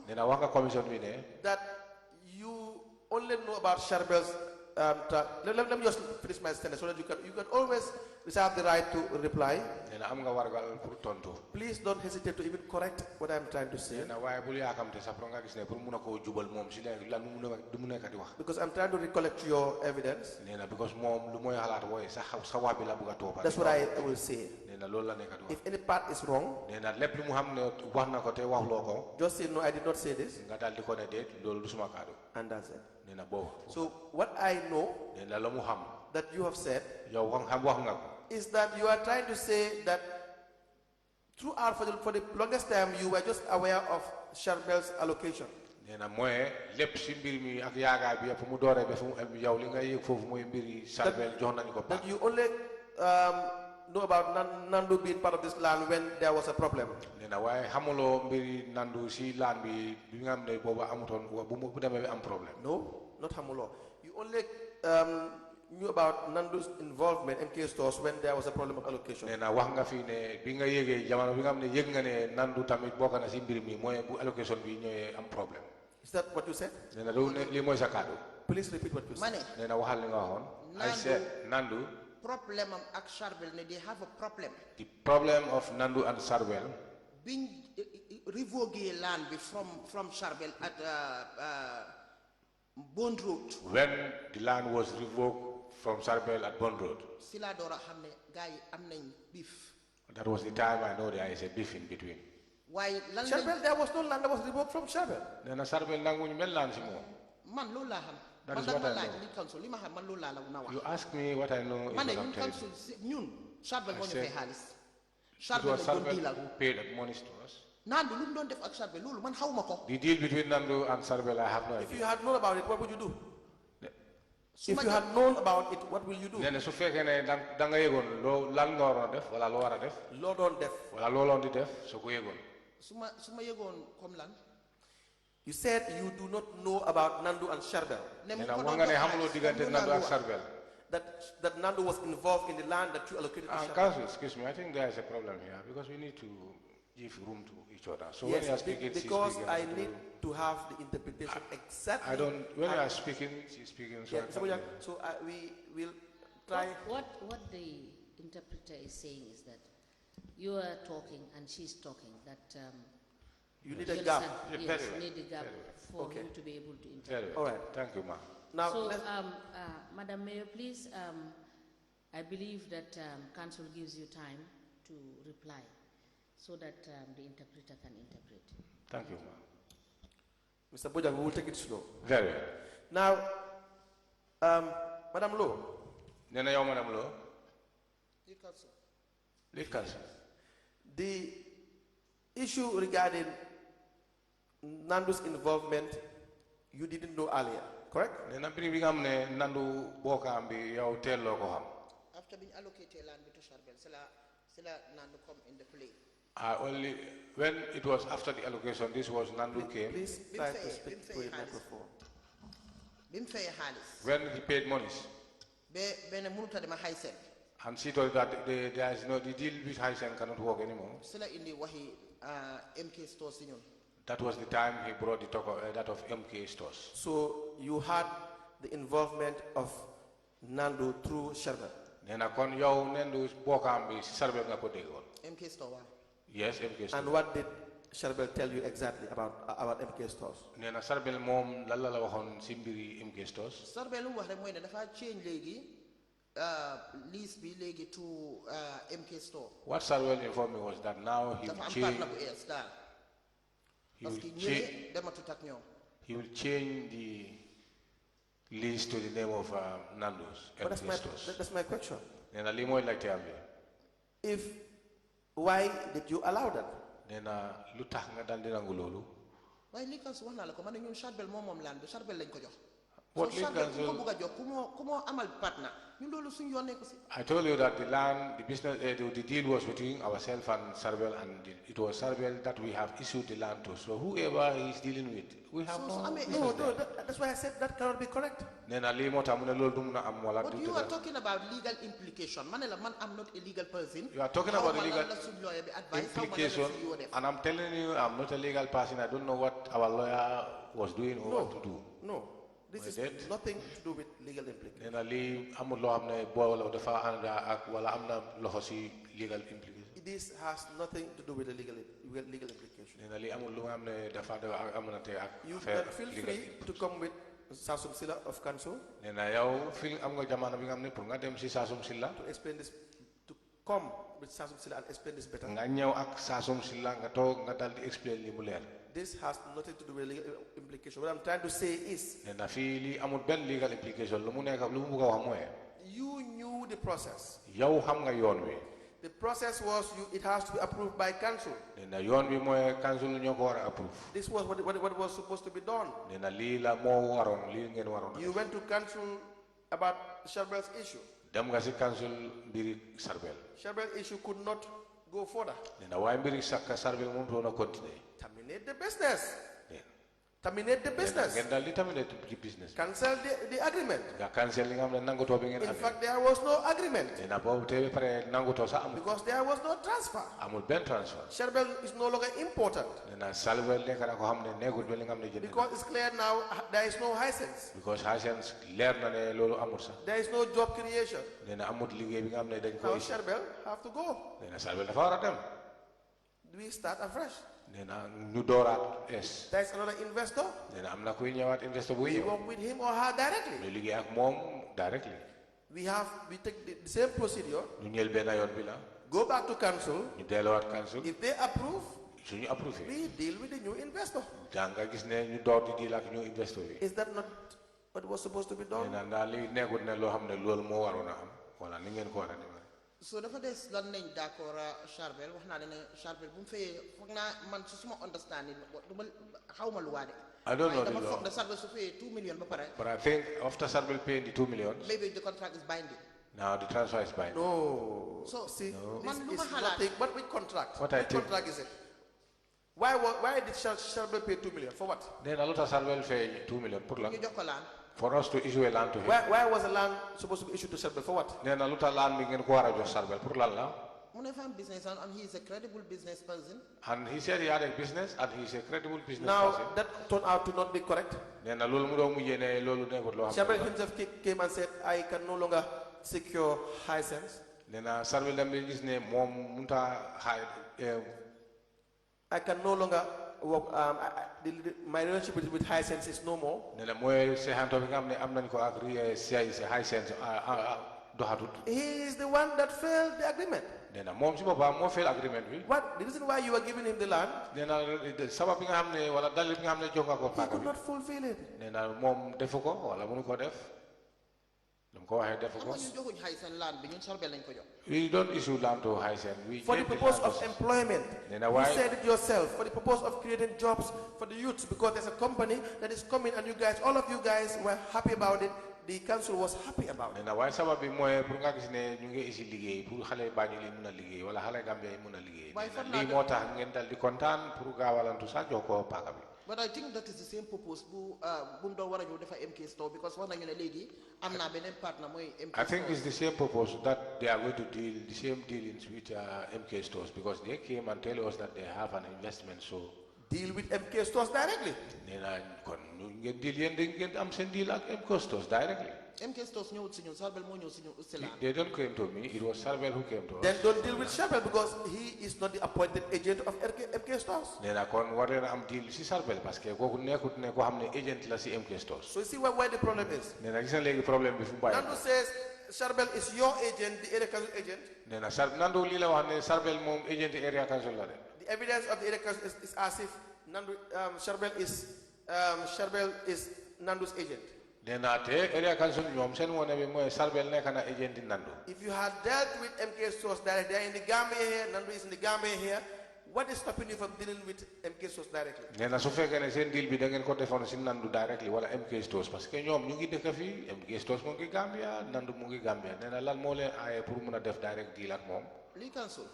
Speaker 5: nena wax nga commission bi ne
Speaker 4: that you only know about Charbel's let me just finish my sentence so that you can always reserve the right to reply.
Speaker 5: nena am nga wargal pour tontu.
Speaker 4: Please don't hesitate to even correct what I'm trying to say.
Speaker 5: nena waaye bul yaakamte sax pour nga gis ne pour mun a koo jubal moom si léegi lan mu nekk di wax.
Speaker 4: Because I'm trying to recollect your evidence.
Speaker 5: nena because moom lu mooy xalaat mooy sa wax bi la bëgg a toppal.
Speaker 4: That's what I will say.
Speaker 5: nena loolu la nekk di wax.
Speaker 4: If any part is wrong,
Speaker 5: nena lépp lu mu xam ne wax na ko te waxloo ko.
Speaker 4: just say no, I did not say this.
Speaker 5: nga daal di ko ne déet loolu du suma kaddu.
Speaker 4: And that's it.
Speaker 5: nena boobu.
Speaker 4: So what I know
Speaker 5: nena la mu xam.
Speaker 4: that you have said
Speaker 5: yow wax nga ko.
Speaker 4: is that you are trying to say that throughout for the longest time you were just aware of Charbel's allocation.
Speaker 5: nena mooy lépp si mbir mi ak yaakaar bi fu mu dooree ba fu mu yow li nga yëg foofu mooy mbiri Charbel jox nañu ko.
Speaker 4: That you only know about Nandu being part of this land when there was a problem.
Speaker 5: nena waaye xamuloo mbiri Nandu si land bi nga xam ne boobu amutoon bu demee am problème.
Speaker 4: No, not xamuloo. You only knew about Nandu's involvement in MK Stores when there was a problem of allocation.
Speaker 5: nena wax nga fii ne bi nga yëgee jamono bi nga xam ne yëg nga ne Nandu tamit bokk na si mbir mi mooy bu allocation bi ñëwee am problème.
Speaker 4: Is that what you said?
Speaker 5: nena loolu ne lii mooy sa kaddu.
Speaker 4: Please repeat what you said.
Speaker 5: nena waxal li nga waxoon. I said Nandu.
Speaker 6: Problem ak Charbel ne they have a problem.
Speaker 5: The problem of Nandu and Charbel.
Speaker 6: Being revoke land from Charbel at Bond Road.
Speaker 5: When the land was revoked from Charbel at Bond Road.
Speaker 6: Sila Dora hamne guy am nañ beef.
Speaker 5: That was the time I know there is a beef in between.
Speaker 6: Why land
Speaker 4: Charbel, there was no land that was revoked from Charbel.
Speaker 5: Nena Charbel nanguñu mel land si moom.
Speaker 6: Man loolu laa xam.
Speaker 5: That is what I know.
Speaker 6: Council li ma xam man loolu laa la wax.
Speaker 5: You ask me what I know is what I'm telling you.
Speaker 6: ñun Charbel moo ñu fay xaalis.
Speaker 5: It was Charbel who paid monies to us.
Speaker 6: Nandu lu mu doon def ak Charbel loolu man xawma ko.
Speaker 5: The deal between Nandu and Charbel, I have no idea.
Speaker 4: If you had known about it, what would you do? If you had known about it, what will you do?
Speaker 5: Nene su fekkee ne da nga yëgoon loo lan nga waroon def wala loo war a def.
Speaker 4: Loo doon def.
Speaker 5: wala loo loon di def soo ko yëgoon.
Speaker 6: su ma yëgoon comme lan.
Speaker 4: You said you do not know about Nandu and Charbel.
Speaker 5: Nena wax nga ne xamuloo diggante Nandu ak Charbel.
Speaker 4: That Nandu was involved in the land that you allocated to Charbel.
Speaker 5: Council, excuse me, I think there is a problem here because we need to give room to each other. So
Speaker 4: yes,
Speaker 5: when you are speaking,
Speaker 4: because
Speaker 5: she's speaking.
Speaker 4: I need to have the interpretation exactly.
Speaker 5: I don't. When you are speaking, she's speaking. So,
Speaker 4: yeah, so we will try.
Speaker 3: What the interpreter is saying is that you are talking and she's talking. That
Speaker 4: you need a gap.
Speaker 3: Yes, you need a gap for you to be able to interpret.
Speaker 4: All right.
Speaker 5: Thank you, ma.
Speaker 3: Now, so, Madam Mayor, please. I believe that Council gives you time to reply, so that the interpreter can interpret.
Speaker 5: Thank you, ma.
Speaker 4: Mr. Bojang, we will take it slow.
Speaker 5: Very well.
Speaker 4: Now, Madam Lowe.
Speaker 5: Nena yow Madam Lowe.
Speaker 6: Lead Council.
Speaker 4: The issue regarding Nandu's involvement, you didn't know earlier, correct?
Speaker 5: Nena bi nga xam ne Nandu bokkaam bi yow teeloo ko xam.
Speaker 6: After being allocated land to Charbel, sila Nandu come in the play.
Speaker 5: Only when it was after the allocation, this was Nandu came.
Speaker 4: Please try to speak to the microphone.
Speaker 5: When he paid monies. And she told that there is no the deal with Haisen cannot work anymore. That was the time he brought the talk of, that of MK stores.
Speaker 4: So you had the involvement of Nandu through Charbel.
Speaker 5: Nena kon yow Nandu bokam bi Charbel nga ko degon.
Speaker 6: MK store.
Speaker 5: Yes, MK stores.
Speaker 4: And what did Charbel tell you exactly about MK stores?
Speaker 5: Nena Charbel mom lan la waxon ci mbiri MK stores.
Speaker 6: Charbel lu wax rek moy ne dafa change legi lease bi legi to MK store.
Speaker 5: What Charbel informed me was that now he will change the lease to the name of Nando's.
Speaker 4: That's my question.
Speaker 5: Nena li moy like
Speaker 4: why did you allow that?
Speaker 5: Nena lu tax nga dal di nangu lolu.
Speaker 6: Why li kan wax na la ko man ñun Charbel mom land Charbel lañ ko jox.
Speaker 5: What lead council? I told you that the land, the business, the deal was between ourselves and Sarbel, and it was Sarbel that we have issued the land to. So whoever he is dealing with, we have
Speaker 4: that's why I said that cannot be correct.
Speaker 5: But you
Speaker 6: are talking about legal implication. I'm not a legal person.
Speaker 5: You are talking about legal implication, and I'm telling you, I'm not a legal person. I don't know what our lawyer was doing or what to do.
Speaker 4: No. This is nothing to do with legal implication. This has nothing to do with the legal implication. You can feel free to come with Sasum Silla of Council to explain this, to come with Sasum Silla and explain this better. This has nothing to do with legal implication. What I'm trying to say is, you knew the process. The process was it has to be approved by council. This was what was supposed to be done. You went to council about Sharbel's issue. Sharbel's issue could not go further. Terminate the business. Terminate the business. Cancel the agreement. In fact, there was no agreement. Because there was no transfer. Sharbel is no longer important. Because it's clear now there is no license. There is no job creation. Now Sharbel have to go. We start afresh. There is another investor. We work with him or her directly. We take the same procedure. Go back to council. If they approve, we deal with the new investor. Is that not what was supposed to be done?
Speaker 6: So dafa des lan nañ d'accord Charbel wax naa ne Charbel bu mu fayee foog naa man su suma understanding duma xawma lu waade
Speaker 5: I don't know
Speaker 6: dama
Speaker 5: the
Speaker 6: foog
Speaker 5: law.
Speaker 6: ne Charbel su fayee 2 million ba pare
Speaker 5: But I think after Sarbel paying the 2 million,
Speaker 6: maybe the contract is binding.
Speaker 5: now the transfer is binding.
Speaker 4: No.
Speaker 6: So
Speaker 4: See,
Speaker 6: man
Speaker 4: this
Speaker 6: lu
Speaker 4: is
Speaker 6: ma xalaat
Speaker 4: nothing. But which contract?
Speaker 5: What I
Speaker 4: Which
Speaker 5: think-
Speaker 4: contract is it? Why did Sharbel pay 2 million? For what?
Speaker 5: Then a lot of Sarbel pay 2 million per land.
Speaker 6: ñu jox ko laan
Speaker 5: For us to issue a land to him.
Speaker 4: Why was the land supposed to be issued to Sharbel? For what?
Speaker 5: Then a lot of land begin to Sarbel per land.
Speaker 6: mu ne fa am business and he is a credible business person.
Speaker 5: And he said he had a business and he's a credible business
Speaker 4: Now,
Speaker 5: person.
Speaker 4: that turned out to not be correct.
Speaker 5: Then a lolu mu do mu yene lolu nekut lo
Speaker 4: Sharbel
Speaker 5: xam.
Speaker 4: himself came and said, I can no longer secure license.
Speaker 5: Then Sarbel dem bi gis ne mom munta
Speaker 4: I can no longer work. My relationship with Hisense is no more.
Speaker 5: Then moy sehanto bi nga xam ne am nañ ko ak CIC high sense doxatut.
Speaker 4: He is the one that failed the agreement.
Speaker 5: Then mom si bopam mo fail agreement bi.
Speaker 4: What the reason why you were giving him the land?
Speaker 5: Then sabab bi nga xam ne wala dalil bi nga xam ne jox nga ko
Speaker 4: He
Speaker 5: paaka
Speaker 4: could
Speaker 5: bi.
Speaker 4: not fulfill it.
Speaker 5: Then mom defu ko wala mënu ko def. Dam ko waxe defu
Speaker 6: xam
Speaker 5: ko.
Speaker 6: nga ñun joxuñ xay seen laan bi ñun Charbel lañ ko jox.
Speaker 5: We don't issue land to high sense. We
Speaker 4: For the
Speaker 5: gave the
Speaker 4: purpose
Speaker 5: land
Speaker 4: of
Speaker 5: to-
Speaker 4: employment.
Speaker 5: Then
Speaker 4: You
Speaker 5: why-
Speaker 4: said it yourself. For the purpose of creating jobs for the youths, because there's a company that is coming and you guys, all of you guys were happy about it. The council was happy about it.
Speaker 5: Nena waaye sabab bi mooy pour nga gis ne ñu ngi isi liggéey pour xale Banjul yi mun a liggéey wala xale Gambia yi mun a liggéey.
Speaker 6: Waaye fan
Speaker 5: Lii
Speaker 6: laa
Speaker 5: moo tax ngeen dal di kontaan pour gaawalantu sax jox ko paaka bi.
Speaker 6: But I think that is the same purpose bu mu doon war a ñëw dafa MK store because wax nañu ne léegi am naa beneen partner mooy MK
Speaker 5: I think
Speaker 6: store.
Speaker 5: it's the same purpose that they are going to deal the same dealings with MK stores because they came and tell us that they have an investment so.
Speaker 4: Deal with MK stores directly.
Speaker 5: Nee naa kon ñu ngeen deal yéen da ngeen am seen deal ak MK stores directly.
Speaker 6: MK stores ñëwut si ñun Charbel moo ñëw si ñun Ustilaan.
Speaker 5: They don't come to me. It was Sarbel who came to us.
Speaker 4: Then don't deal with Sharbel because he is not the appointed agent of MK stores.
Speaker 5: Nee naa kon war leen a am deal si Sarbel parce que kooku nekkut ne ko xam ne agent la si MK stores.
Speaker 4: So you see where the problem is.
Speaker 5: Nee naa gis na léegi problème bi fu mu bàyyi.
Speaker 4: Nandu says Sharbel is your agent, the area council agent.
Speaker 5: Nee na Nandu lii la wax ne Sarbel moom agent area council la de.
Speaker 4: The evidence of the area council is as if Nandu, Sharbel is Nandu's agent.
Speaker 5: Nee naa te area council ñoom seen wone bi mooy Sarbel nekk na agent Nandu.
Speaker 4: If you had dealt with MK stores directly, they are in the Gambia here, Nandu is in the Gambia here, what is stopping you from dealing with MK Stores directly?
Speaker 5: Nena su fekkee ne seen deal bi da ngeen ko defoon si nandu directly wala MK Stores parce que ñoom ñu ngi dëkk fii MK Stores mu ngi Gambia nandu mu ngi Gambia nena lan moo leen aaye pour mun a def direct deal ak moom.
Speaker 6: Lead council.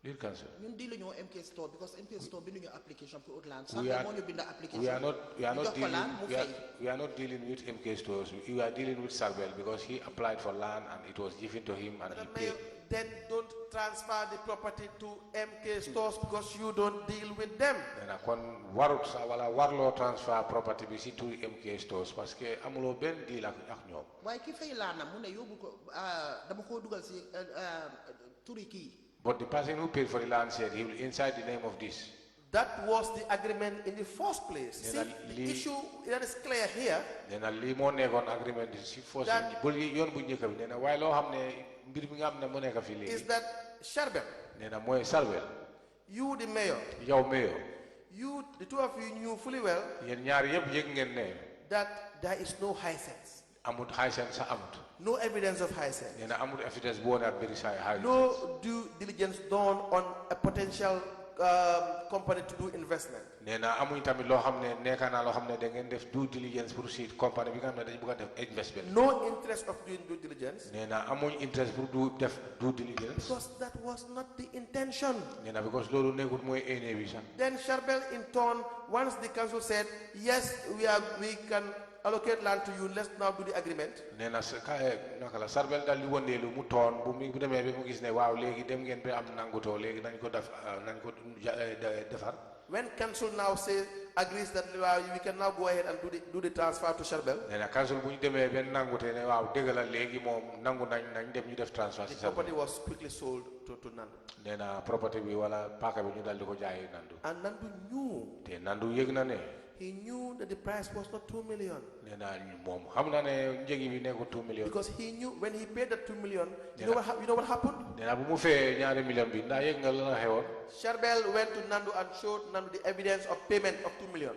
Speaker 5: Lead council.
Speaker 6: ñun deal ñu MK Store because MK Store binduñu application pour Outland.
Speaker 5: We are not dealing with MK Stores. We are dealing with Sarbel because he applied for land and it was given to him and he paid.
Speaker 4: Then don't transfer the property to MK Stores because you don't deal with them.
Speaker 5: Nena kon warut sa wala warlo transfer property bi si to MK Stores parce que amulo ben deal ak ñoom.
Speaker 6: Waaye ki fay laana mu ne yóbbu ko dama ko dugal si turi kii.
Speaker 5: But the person who paid for the land said he will inside the name of this.
Speaker 4: That was the agreement in the first place. See, the issue that is clear here.
Speaker 5: Nena li mo nekkoon agreement si first bu yoon bu njëkk bi nena waaye loo xam ne mbir mi nga xam ne mu nekk fii léegi.
Speaker 4: Is that Sharbel?
Speaker 5: Nena mooy Sarbel.
Speaker 4: You the mayor.
Speaker 5: Yow mayor.
Speaker 4: You the two of you knew fully well.
Speaker 5: Yéen ñaar yëpp yëg ngeen ne.
Speaker 4: That there is no high sense.
Speaker 5: Amut high sense sa amut.
Speaker 4: No evidence of high sense.
Speaker 5: Nena amut evidence bu wane ak very high sense.
Speaker 4: No due diligence done on a potential company to do investment.
Speaker 5: Nena amuñ tamit loo xam ne nekk naa loo xam ne da ngeen def due diligence pour si company bi nga xam ne dañu bëgg a def investment.
Speaker 4: No interest of doing due diligence.
Speaker 5: Nena amuñ interest pour def due diligence.
Speaker 4: Because that was not the intention.
Speaker 5: Nena because loolu nekkut mooy ene bi sax.
Speaker 4: Then Sharbel in turn, once the council said yes, we can allocate land to you, let's now do the agreement.
Speaker 5: Nena naka la Sarbel dal di wondeelu mu toon bu demee ba mu gis ne waaw léegi dem ngeen ba am nangutoo léegi nañ ko defar.
Speaker 4: When council now agrees that we can now go ahead and do the transfer to Sharbel.
Speaker 5: Nena council bu ñu demee ba nangute ne waaw dëgg la léegi moom nangu nañ dem ñu def transfer ci
Speaker 4: The property was quickly sold to Nandu.
Speaker 5: Nena property bi wala paaka bi ñu dal di ko jaay Nandu.
Speaker 4: And Nandu knew.
Speaker 5: Te Nandu yëg na ne.
Speaker 4: He knew that the price was not 2 million.
Speaker 5: Nena moom xam na ne njëgi bi nekkul 2 million.
Speaker 4: Because he knew when he paid that 2 million, you know what happened?
Speaker 5: Nena bu mu fee ñaari million bi ndax yëg nga la xewoon.
Speaker 4: Sharbel went to Nandu and showed Nandu the evidence of payment of 2 million.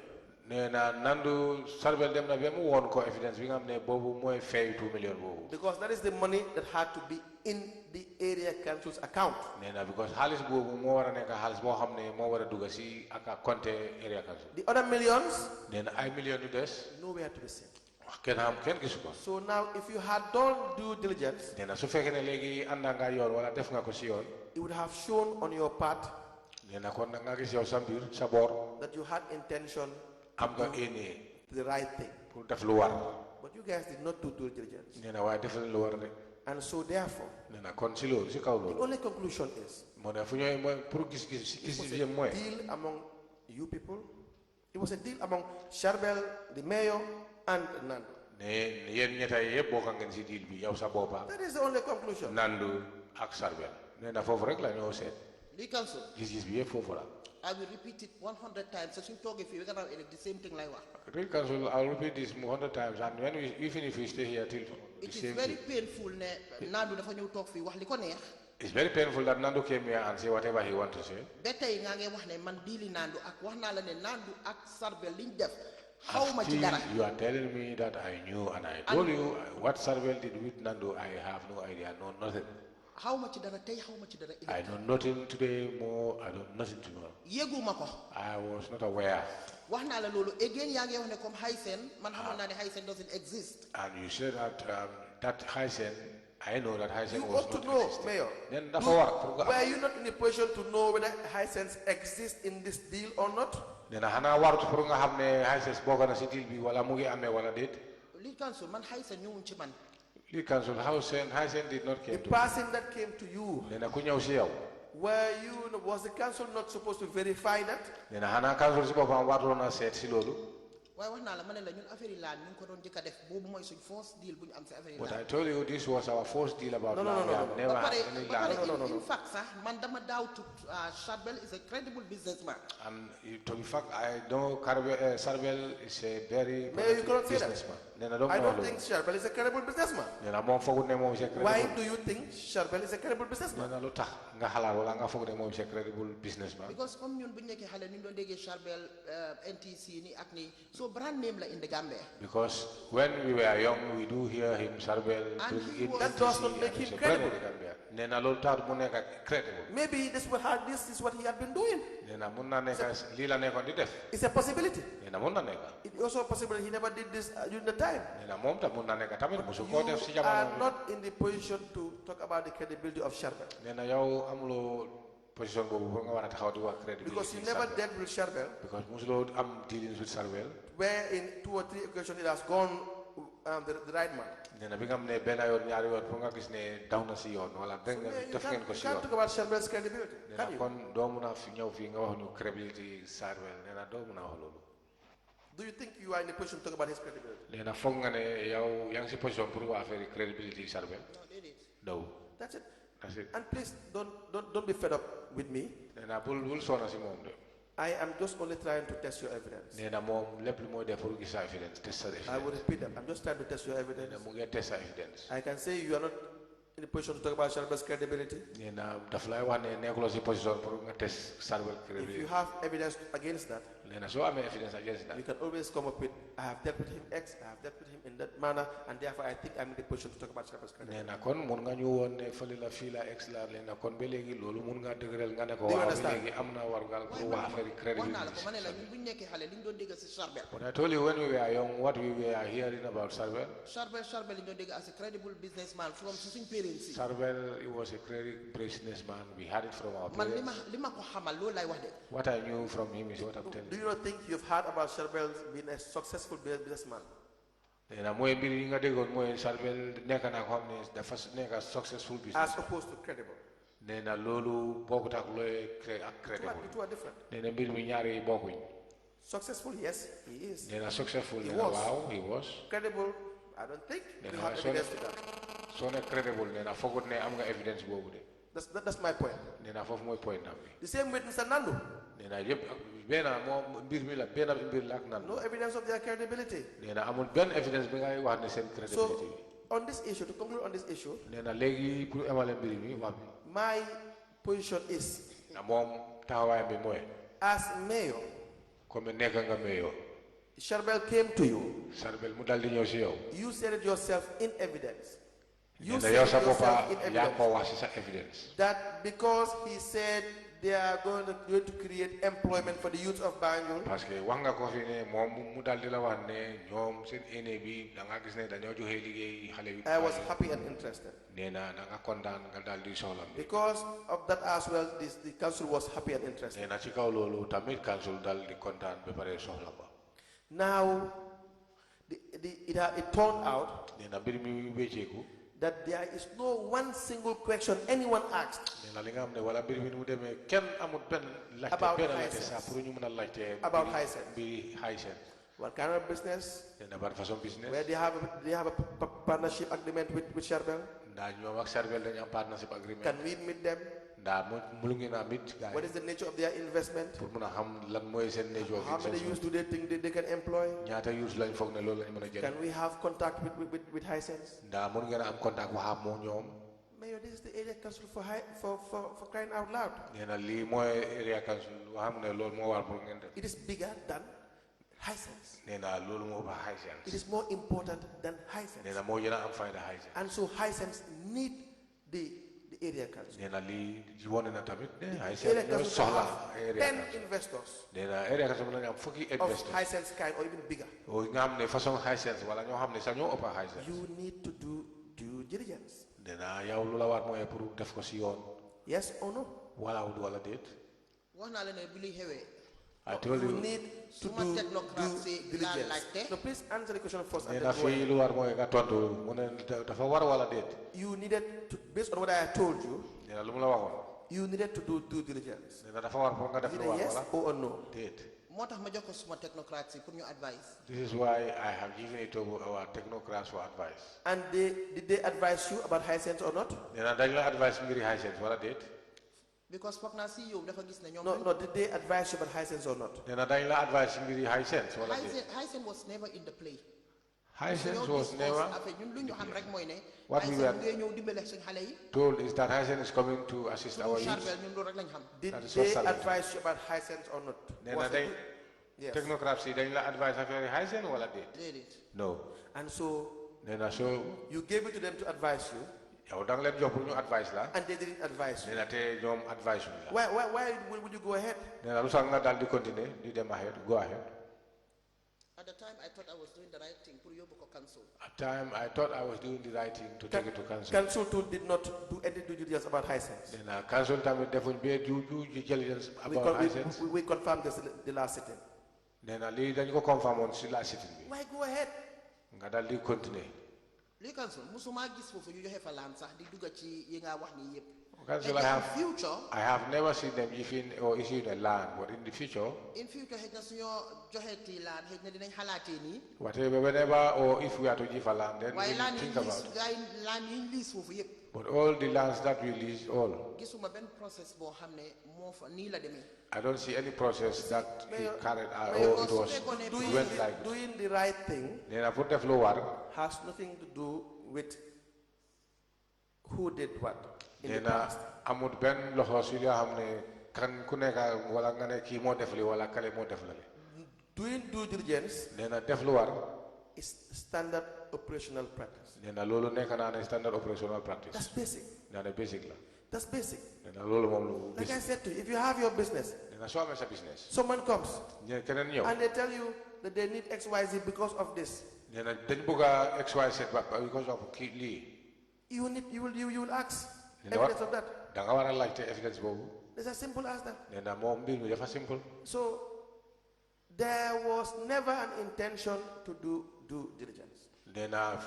Speaker 5: Nena Nandu Sarbel dem na ba mu woon ko evidence bi nga xam ne boobu mooy fay 2 million boobu.
Speaker 4: Because that is the money that had to be in the area council's account.
Speaker 5: Nena because xaalis boobu moo war a nekk xaalis boo xam ne moo war a dugg si ak compte area council.
Speaker 4: The other millions,
Speaker 5: Nena ay million yu des.
Speaker 4: nowhere to be seen.
Speaker 5: Kenn gisu ko.
Speaker 4: So now if you had done due diligence,
Speaker 5: Nena su fekkee ne léegi ànd nga yoon wala def nga ko si yoon.
Speaker 4: it would have shown on your part
Speaker 5: Nena kon nga gis yow sa mbir sa boor.
Speaker 4: that you had intention
Speaker 5: am nga ene
Speaker 4: the right thing.
Speaker 5: pour def lu war.
Speaker 4: But you guys did not do due diligence.
Speaker 5: Nena waaye defal lu war rek.
Speaker 4: And so therefore,
Speaker 5: Nena kon si loolu si kaw
Speaker 4: the
Speaker 5: loolu.
Speaker 4: only conclusion is
Speaker 5: moo ne fu ñooy mooy pour gis-gis
Speaker 4: it was
Speaker 5: bi
Speaker 4: a
Speaker 5: mooy.
Speaker 4: deal among you people. It was a deal among Sharbel, the mayor, and Nandu.
Speaker 5: ne yéen ñetta yëpp bokk ngeen si deal bi yow sa boppa.
Speaker 4: That is the only conclusion.
Speaker 5: Nandu ak Sarbel. Nena foofu rek la ñoo seet.
Speaker 6: Lead council.
Speaker 5: Gis-gis bi yëpp foofu la.
Speaker 6: I will repeat it 100 times. So suñ toogee fii we gonna the same thing like what?
Speaker 5: Real council, I'll repeat this 100 times, and when even if we stay here till the
Speaker 6: It is
Speaker 5: same
Speaker 6: very
Speaker 5: thing.
Speaker 6: painful ne Nandu dafa ñëw toog fii wax li ko neex.
Speaker 5: It's very painful that Nando came here and say whatever he want to say.
Speaker 6: ba tey nga ngi wax ne man diili Nandu ak wax naa la ne Nandu ak Sarbel liñ def xawma ci dara.
Speaker 5: You are telling me that I knew, and I told you what Sarbel did with Nando. I have no idea, no nothing.
Speaker 6: xawma ci dara tey xawma ci dara.
Speaker 5: I know nothing today more. I know nothing tomorrow.
Speaker 6: yëguma ko.
Speaker 5: I was not aware.
Speaker 6: wax naa la loolu again yaa ngi wax ne comme Hysen man xamoon naa ne Hysen doesn't exist.
Speaker 5: And you said that that Hysen, I know that Hysen
Speaker 4: You
Speaker 5: was
Speaker 4: ought to
Speaker 5: not
Speaker 4: know,
Speaker 5: existing.
Speaker 4: Mayor.
Speaker 5: Then dafa war.
Speaker 4: Were you not in a position to know whether Hisense exists in this deal or not?
Speaker 5: Nena xanaa warut pour nga xam ne Hysen bokk na si deal bi wala mu ngi amee wala déet.
Speaker 6: Lead council man Hysen ñëwuñ ci man.
Speaker 5: Lead council Hysen did not
Speaker 4: The
Speaker 5: came to.
Speaker 4: person that came to you,
Speaker 5: Nena ku ñëw si yow.
Speaker 4: was the council not supposed to verify that?
Speaker 5: Nena xanaa council si boppam waroon na seet si loolu.
Speaker 6: waaye wax naa la ma ne la ñun affaire yi laan ñu ngi ko doon jëkk a def boobu mooy suñ first deal bu ñu am si affaire yi
Speaker 5: But
Speaker 6: laan.
Speaker 5: I told you this was our first deal about
Speaker 4: No, no,
Speaker 5: land.
Speaker 4: no,
Speaker 5: We
Speaker 4: no,
Speaker 5: have never
Speaker 6: ba
Speaker 5: had
Speaker 6: pare
Speaker 5: any
Speaker 6: ba pare
Speaker 5: land.
Speaker 6: in fact sax man dama doubt Sharbel is a credible businessman.
Speaker 5: And to be fact, I know Sarbel is a very
Speaker 4: Mayor, you cannot say that.
Speaker 5: businessman. Nena don't
Speaker 4: I
Speaker 5: know
Speaker 4: don't think Sharbel is a credible businessman.
Speaker 5: Nena moom foogul ne moom is a
Speaker 4: Why
Speaker 5: credible.
Speaker 4: do you think Sharbel is a credible businessman?
Speaker 5: Nena lu tax nga xalaat wala nga foog ne moom is a credible businessman.
Speaker 6: because comme ñun bu ñu nekkee xale ni ñu doon déggee Sharbel NTC ni ak ni so So brand name la in the Gambia.
Speaker 5: Because when we were young, we do hear him Sarbel bring in
Speaker 4: that does not make him credible.
Speaker 5: Nena lol tar mu nekk credible.
Speaker 4: Maybe this is what he had been doing.
Speaker 5: Nena mun na nekk li la nekkoon di def.
Speaker 4: It's a possibility.
Speaker 5: Nena mun na nekk.
Speaker 4: It's also a possibility he never did this during the time.
Speaker 5: Nena moom tam mun na nekk tamit musu
Speaker 4: You
Speaker 5: ko def si jamono.
Speaker 4: are not in the position to talk about the credibility of Charbel.
Speaker 5: Nena yow amuloo position boobu pour nga war a taxaw di wax credibility.
Speaker 4: Because you never dealt with Charbel.
Speaker 5: Because musuloo am dealings with Sarbel.
Speaker 4: Where in 2 or 3 occasions it has gone the right man.
Speaker 5: Nena bi nga xam ne benn yoon ñaari yoon pour nga gis ne daw na si yoon wala dégg nga def ngeen ko
Speaker 4: You
Speaker 5: si
Speaker 4: can't
Speaker 5: yoon.
Speaker 4: talk about Charbel's credibility. Can
Speaker 5: Nena
Speaker 4: you?
Speaker 5: kon doo mun a fi ñëw fii nga wax ñu credibility Sarbel nena doo mun a wax loolu.
Speaker 4: Do you think you are in a position to talk about his credibility?
Speaker 5: Nena foog nga ne yow yaa ngi si position pour wax affaire credibility Sarbel. No.
Speaker 4: That's it.
Speaker 5: That's it.
Speaker 4: And please don't be fed up with me.
Speaker 5: Nena bul soona si moom de.
Speaker 4: I am just only trying to test your evidence.
Speaker 5: Nena moom lépp lu mooy def pour gis sa evidence test sa
Speaker 4: I will repeat that. I'm just trying to test your evidence.
Speaker 5: Nena mu ngi test sa evidence.
Speaker 4: I can say you are not in a position to talk about Charbel's credibility.
Speaker 5: Nena daf lay wax ne nekkuloo si position pour nga test Sarbel
Speaker 4: If
Speaker 5: credibility.
Speaker 4: you have evidence against that,
Speaker 5: Nena soo amee evidence against that.
Speaker 4: you can always come up with, I have dealt with him X, I have dealt with him in that manner, and therefore I think I'm in the position to talk about Charbel's credibility.
Speaker 5: Nena kon mun nga ñu woon ne fële la fii la ex la nena kon ba léegi loolu mun nga dëgëral nga ne ko
Speaker 4: Do you
Speaker 5: waaw ba
Speaker 4: understand?
Speaker 5: léegi am na wargal pour wax affaire
Speaker 6: wax naa la
Speaker 5: credibility.
Speaker 6: ko ma ne la ñun bu ñu nekkee xale li ñu doon dégg si Charbel.
Speaker 5: When I told you when we were young what we were hearing about Sarbel,
Speaker 6: Charbel li ñu doon dégg as a credible businessman from suñ parents yi.
Speaker 5: Sarbel he was a great businessman. We had it from our
Speaker 6: Man
Speaker 5: parents.
Speaker 6: li ma ko xamal loolu lay wax de.
Speaker 5: What I knew from him is what I'm telling
Speaker 4: Do
Speaker 5: you.
Speaker 4: you not think you've heard about Charbel being a successful businessman?
Speaker 5: Nena mooy mbir yi nga déggoon mooy Sarbel nekk na ko xam ne dafa nekk successful business.
Speaker 4: As opposed to credible.
Speaker 5: Nena loolu bokkut ak looy ak credible.
Speaker 4: The two are different.
Speaker 5: Nena mbir mi ñaari bokkuñ.
Speaker 4: Successful, yes, he is.
Speaker 5: Nena successful.
Speaker 4: He
Speaker 5: Nena
Speaker 4: was.
Speaker 5: waaw he was.
Speaker 4: Credible, I don't think
Speaker 5: Then
Speaker 4: you have
Speaker 5: I saw
Speaker 4: evidence
Speaker 5: that-
Speaker 4: to that.
Speaker 5: soo ne credible nena foogut ne am nga evidence boobu de.
Speaker 4: That's my point.
Speaker 5: Nena foofu mooy point am bi.
Speaker 4: The same with Mr. Nando.
Speaker 5: Nena yëpp benn moom mbir mi la benn mbir la ak nan.
Speaker 4: No evidence of their credibility.
Speaker 5: Nena amul benn evidence bi ngay wax ne seen credibility.
Speaker 4: So, on this issue, to conclude on this issue,
Speaker 5: Nena léegi pour emale mbir mi wax bi.
Speaker 4: my position is,
Speaker 5: na moom taxawaayam bi mooy.
Speaker 4: as mayor,
Speaker 5: comme nekk nga mayor.
Speaker 4: Charbel came to you.
Speaker 5: Sarbel mu dal di ñëw si yow.
Speaker 4: You said it yourself in evidence. You
Speaker 5: Nena
Speaker 4: said
Speaker 5: yow
Speaker 4: it
Speaker 5: sa boppa
Speaker 4: yourself in
Speaker 5: yaa
Speaker 4: evidence.
Speaker 5: ko wax si sa evidence.
Speaker 4: That because he said they are going to create employment for the youth of Banjul,
Speaker 5: parce que wax nga ko fi ne moom mu dal di la wax ne ñoom seen aîné bi da nga gis ne dañoo joxe liggéey xale yu.
Speaker 4: I was happy and interested.
Speaker 5: Nena da nga kontaan nga dal di soxla mbir.
Speaker 4: Because of that as well, the council was happy and interested.
Speaker 5: Nena ci kaw loolu tamit council dal di kontaan ba pare soxla ko.
Speaker 4: Now, it turned out
Speaker 5: Nena mbir mi wécceeku.
Speaker 4: that there is no one single question anyone asked
Speaker 5: Nena li nga xam ne wala mbir mi nu mu demee kenn amul benn laajte
Speaker 4: About
Speaker 5: benn laajte
Speaker 4: Hisense.
Speaker 5: sax pour ñu mën a laajte.
Speaker 4: About Hisense.
Speaker 5: mbiri Hisense.
Speaker 4: what kind of business,
Speaker 5: Nena ban façon business.
Speaker 4: where they have a partnership agreement with Charbel.
Speaker 5: Ndaa ñoom ak Sarbel dañu am partnership agreement.
Speaker 4: Can we meet them?
Speaker 5: Ndaa mu ngeen a mit gars
Speaker 4: What
Speaker 5: yi
Speaker 4: is the nature of their investment?
Speaker 5: pour mun a xam lan mooy seen nature of
Speaker 4: How many youths
Speaker 5: investment.
Speaker 4: do they think they can employ?
Speaker 5: ñaata youth lañ foog ne loolu lañ mën a jël.
Speaker 4: Can we have contact with Hisense?
Speaker 5: Ndaa mun ngeen a am contact waxaam moo ñoom.
Speaker 4: Mayor, this is the area council for crying out loud.
Speaker 5: nee na lii mooy area council waxam ne loolu moo war pour ngeen def.
Speaker 4: It is bigger than Hisense.
Speaker 5: nee na loolu moo ba Hisense.
Speaker 4: It is more important than
Speaker 5: nee
Speaker 4: Hisense.
Speaker 5: na moo gën a am fayda Hisense.
Speaker 4: And so Hisense need the area council.
Speaker 5: nee na lii wone na tamit ne
Speaker 4: Area
Speaker 5: Hisense ñoo
Speaker 4: council
Speaker 5: soxla
Speaker 4: have
Speaker 5: area
Speaker 4: 10
Speaker 5: council.
Speaker 4: investors
Speaker 5: nee na area council mën nañu am fukki
Speaker 4: of
Speaker 5: investors.
Speaker 4: Hisense kind or even bigger.
Speaker 5: oo nga xam ne façon Hisense wala ñoo xam ne sax ñoo ëpp Hisense.
Speaker 4: You need to do due diligence.
Speaker 5: nee na yow lu la war mooy pour def ko si yoon.
Speaker 4: Yes or no?
Speaker 5: wala déet.
Speaker 6: wax naa la ne bu liy xewee.
Speaker 5: I told
Speaker 4: You
Speaker 5: you.
Speaker 4: need to
Speaker 6: Suma
Speaker 4: do
Speaker 6: technocracy
Speaker 4: due
Speaker 6: laa
Speaker 4: diligence.
Speaker 6: laajte.
Speaker 4: No, please answer the question first.
Speaker 5: nee
Speaker 4: And
Speaker 5: na
Speaker 4: then go
Speaker 5: fii
Speaker 4: ahead.
Speaker 5: lu war mooy nga tontu mu ne dafa war wala déet.
Speaker 4: You needed to, based on what I told you,
Speaker 5: nee na lu mu la waxoon.
Speaker 4: you needed to do due diligence.
Speaker 5: nee na dafa war pour nga def
Speaker 4: Is it
Speaker 5: lu
Speaker 4: a
Speaker 5: war
Speaker 4: yes
Speaker 5: wala
Speaker 4: or a no?
Speaker 5: déet.
Speaker 6: moo tax ma jox ko suma technocrates yi pour ñu advice.
Speaker 5: This is why I have given it to our technocrats for advice.
Speaker 4: And did they advise you about Hisense or not?
Speaker 5: nee na dañ la advice mbiri Hisense wala déet.
Speaker 6: because foog naa CEO dafa gis ne ñoom.
Speaker 4: No, did they advise you about Hisense or not?
Speaker 5: nee na dañ la advice mbiri Hisense wala déet.
Speaker 6: Hisense was never in the play.
Speaker 5: Hisense was never
Speaker 6: ñun lu ñu xam rek mooy ne.
Speaker 5: What we
Speaker 6: Hisense
Speaker 5: were-
Speaker 6: mu ngi ñëw dimbale suñu xale yi.
Speaker 5: told is that Hisense is coming to assist our
Speaker 6: Suñu
Speaker 5: youth.
Speaker 6: Charbel ñun loolu rek lañ xam.
Speaker 4: Did
Speaker 5: That is what
Speaker 4: they
Speaker 5: Salvador.
Speaker 4: advise you about Hisense or not?
Speaker 5: nee na
Speaker 4: Was
Speaker 5: dañ
Speaker 4: it- Yes.
Speaker 5: Technocrats dañ la advice affaire Hysen wala déet? No.
Speaker 4: And so
Speaker 5: so
Speaker 4: you gave it to them to advise you.
Speaker 5: yow dang leen jox pour ñu advice la.
Speaker 4: And they didn't advise you.
Speaker 5: te ñoom advice la.
Speaker 4: Why would you go ahead?
Speaker 5: lu sax nga dal di continuer di dem ahead, go ahead.
Speaker 6: At the time, I thought I was doing the right thing.
Speaker 5: At time, I thought I was doing the right thing to take it to council.
Speaker 4: Council too did not do any due diligence about Hisense.
Speaker 5: Then council time definitely due diligence about Hisense.
Speaker 4: We confirmed this the last sitting.
Speaker 5: Then Ali then go confirm on the last sitting.
Speaker 4: Why go ahead?
Speaker 5: Ngadali continue.
Speaker 6: Li council musuma gis fofu ñu joxe fa lan sax di dugga ci yi nga wax ni yépp.
Speaker 5: Council, I have never seen them issuing or issuing a land, but in the future, whatever, whenever, or if we are to give a land, then we think about it. But all the lands that we lease, all. I don't see any process that he carried out, or it was went like
Speaker 4: doing the right thing.
Speaker 5: Then I put the floor
Speaker 4: has nothing to do with who did what. Amut ben loxo ci li xamne kan ku nekk wala nga ne ki mo def li wala kale mo def la doing due diligence neena def lu war is standard operational practice neena lolu nekk na ne standard operational practice that's basic neena basic la that's basic neena lolu mom lu like I said to you, if you have your business neena so amé sa business someone comes kenen ñew and they tell you that they need XYZ because of this neena dañ bëgga XYZ because of ki li you will ask evidence of that. It's as simple as that. So there was never an intention to do due diligence. Not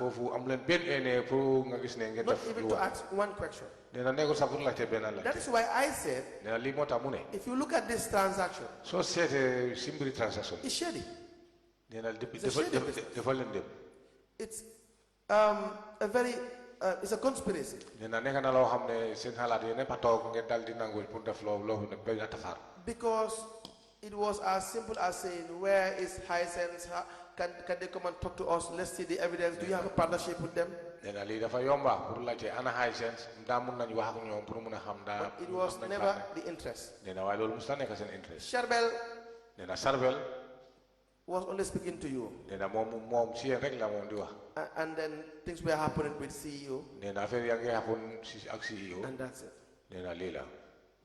Speaker 4: even to ask one question. That is why I said, if you look at this transaction, it's shady. It's a very it's a conspiracy. Because it was as simple as saying, where is Hisense? Can they come and talk to us? Let's see the evidence. Do you have a partnership with them? But it was never the interest. Sharbel was only speaking to you. And then things were happening with CEO. And that's it.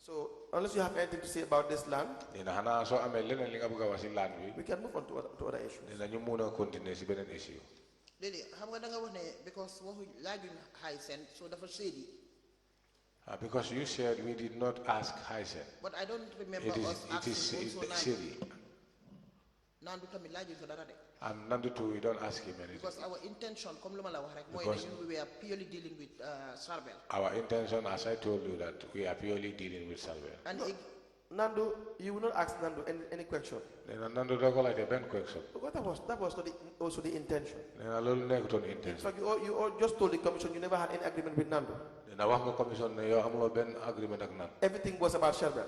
Speaker 4: So, unless you have anything to say about this land, we can move on to other issues.
Speaker 6: Lily, because so the shady.
Speaker 5: Because you said we did not ask Hisense.
Speaker 6: But I don't remember
Speaker 5: it is shady. And Nandu too, we don't ask him anything.
Speaker 6: Because our intention, we were purely dealing with Sarbel.
Speaker 5: Our intention, as I told you, that we are purely dealing with Sarbel.
Speaker 6: And
Speaker 4: Nandu, you will not ask Nandu any question.
Speaker 5: Nandu don't go like a Ben question.
Speaker 4: But that was not also the intention.
Speaker 5: In
Speaker 4: fact, you all just told the commission you never had any agreement with Nandu. Everything was about Sharbel.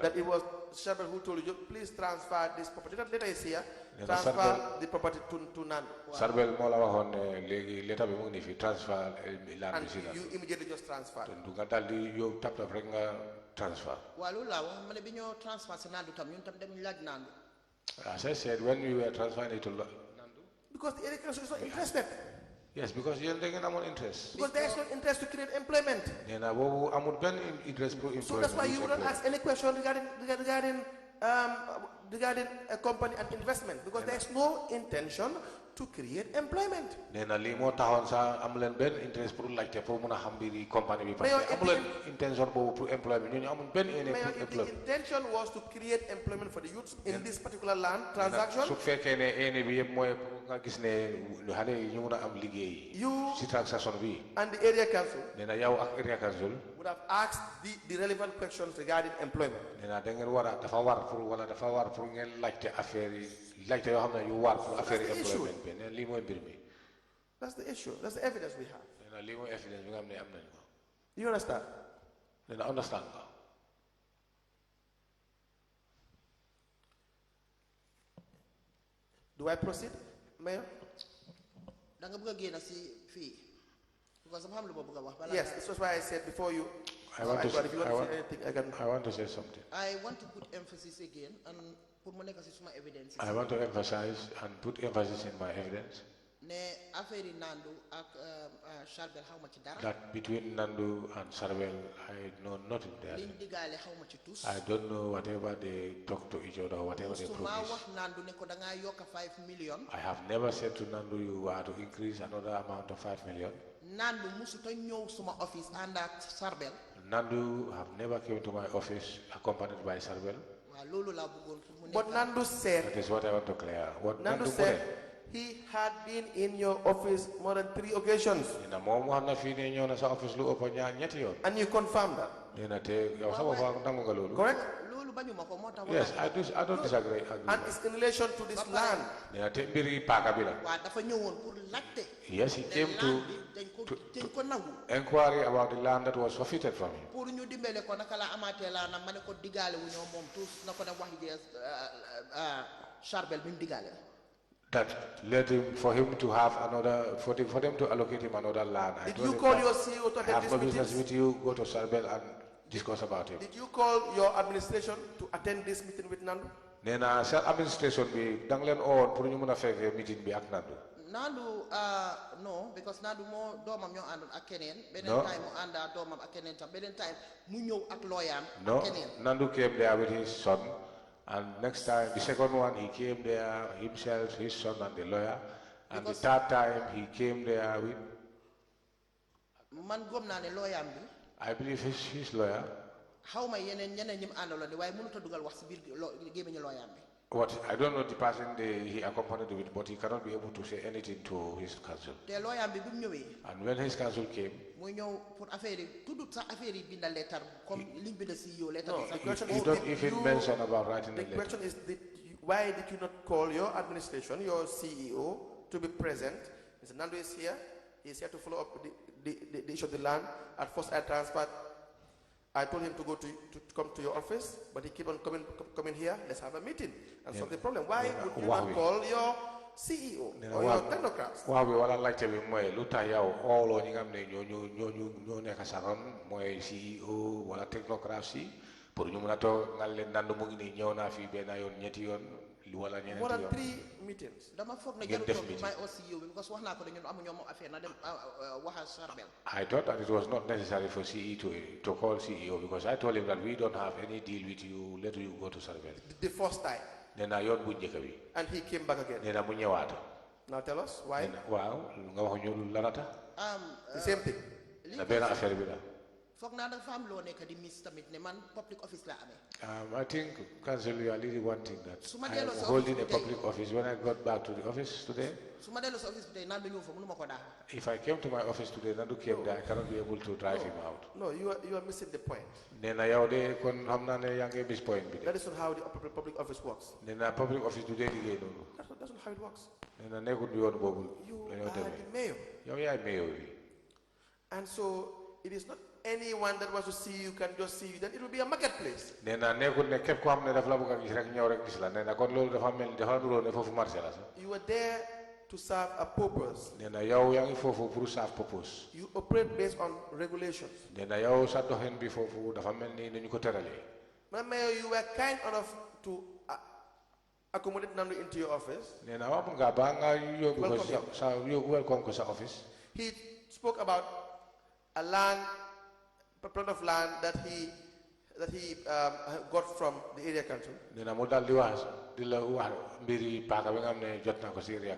Speaker 4: That it was Sharbel who told you, please transfer this property. That letter is here. Transfer the property to Nandu.
Speaker 5: Sharbel mola wahon letter be mungi fi transfer land.
Speaker 4: And you immediately just transfer.
Speaker 5: You tap transfer. As I said, when we were transferring it to Nandu,
Speaker 4: because the area council is not interested.
Speaker 5: Yes, because you don't have interest.
Speaker 4: Because there is no interest to create employment. So that's why you wouldn't ask any question regarding a company and investment, because there is no intention to create employment.
Speaker 5: The
Speaker 4: intention was to create employment for the youths in this particular land transaction. You and the area council would have asked the relevant questions regarding employment. That's the issue. That's the issue. That's the evidence we have. You understand?
Speaker 5: I understand.
Speaker 4: Do I proceed, Mayor? Yes, this was why I said before you.
Speaker 5: I want to say
Speaker 4: anything,
Speaker 5: I want to say something.
Speaker 6: I want to put emphasis again and put my evidence.
Speaker 5: I want to emphasize and put emphasis in my evidence that between Nandu and Sarvel, I know nothing there. I don't know whatever they talk to each other or whatever they promise. I have never said to Nandu you are to increase another amount of 5 million. Nandu have never came to my office accompanied by Sarvel.
Speaker 4: But Nandu said,
Speaker 5: that is what I want to clear. What
Speaker 4: Nandu said he had been in your office more than 3 occasions. And you confirmed that. Correct?
Speaker 5: Yes, I don't disagree.
Speaker 4: And it's in relation to this land.
Speaker 5: Yes, he came to inquiry about the land that was forfeited from him. That led him for him to have another, for them to allocate him another land.
Speaker 4: Did you call your CEO to attend this meeting?
Speaker 5: With you, go to Sarbel and discuss about him.
Speaker 4: Did you call your administration to attend this meeting with Nandu?
Speaker 5: Nena self administration be danglen on pour ñu mëna fekk meeting bi ak Nandu.
Speaker 6: Nandu no, because Nandu mo domam ñoo andon ak keneen benen time mo anda domam ak keneen tam benen time mu ñew ak loyam ak keneen.
Speaker 5: Nandu came there with his son, and next time the second one he came there himself, his son and the lawyer, and because the third time he came there with
Speaker 6: man gom na ne loyam bi
Speaker 5: I believe his lawyer.
Speaker 6: How my ñeneen ñim andalon di way mënu ta dugal wax ci bir gémeñu loyam bi.
Speaker 5: What I don't know the person he accompanied with, but he cannot be able to say anything to his counsel.
Speaker 6: And
Speaker 5: when his counsel came,
Speaker 6: he
Speaker 5: don't even mention about writing the letter.
Speaker 4: The question is, why did you not call your administration, your CEO, to be present? Mr. Nandu is here. He is here to follow up the issue of the land. At first, I told him to come to your office, but he keep on coming here. Let's have a meeting and solve the problem. Why would you not call your CEO or your technocrats?
Speaker 5: Wow, we wala like to be more luta yao all on yingam ne nyo nekasaron moy CEO wala technocrats si pour ñu mëna to ngal leen nandu mu ngi ni ñew na fi ben yoon ñetti yoon wala ñeneen
Speaker 4: more than 3 meetings.
Speaker 6: Dama fogg na jël to my CEO because wax na ko ñun amu ñom affaire na dem waxa Sarbel.
Speaker 5: I thought that it was not necessary for CEO to call CEO because I told him that we don't have any deal with you, let you go to Sarbel.
Speaker 4: The first time. And he came back again. Now tell us why. The same thing.
Speaker 5: I think, Council, you are really wanting that. I am holding a public office. When I got back to the office today, if I came to my office today, Nandu came there, I cannot be able to drive him out.
Speaker 4: No, you are missing the point.
Speaker 5: That
Speaker 4: is not how the public office works.
Speaker 5: Public office today,
Speaker 4: that's not how it works.
Speaker 5: You
Speaker 4: are the mayor. And so it is not anyone that wants to see you can just see you. Then it will be a marketplace. You were there to serve a purpose. You operate based on regulations. Madam Mayor, you were kind enough to accommodate Nandu into your office.
Speaker 5: Welcome to office.
Speaker 4: He spoke about a plot of land that he got from the area council.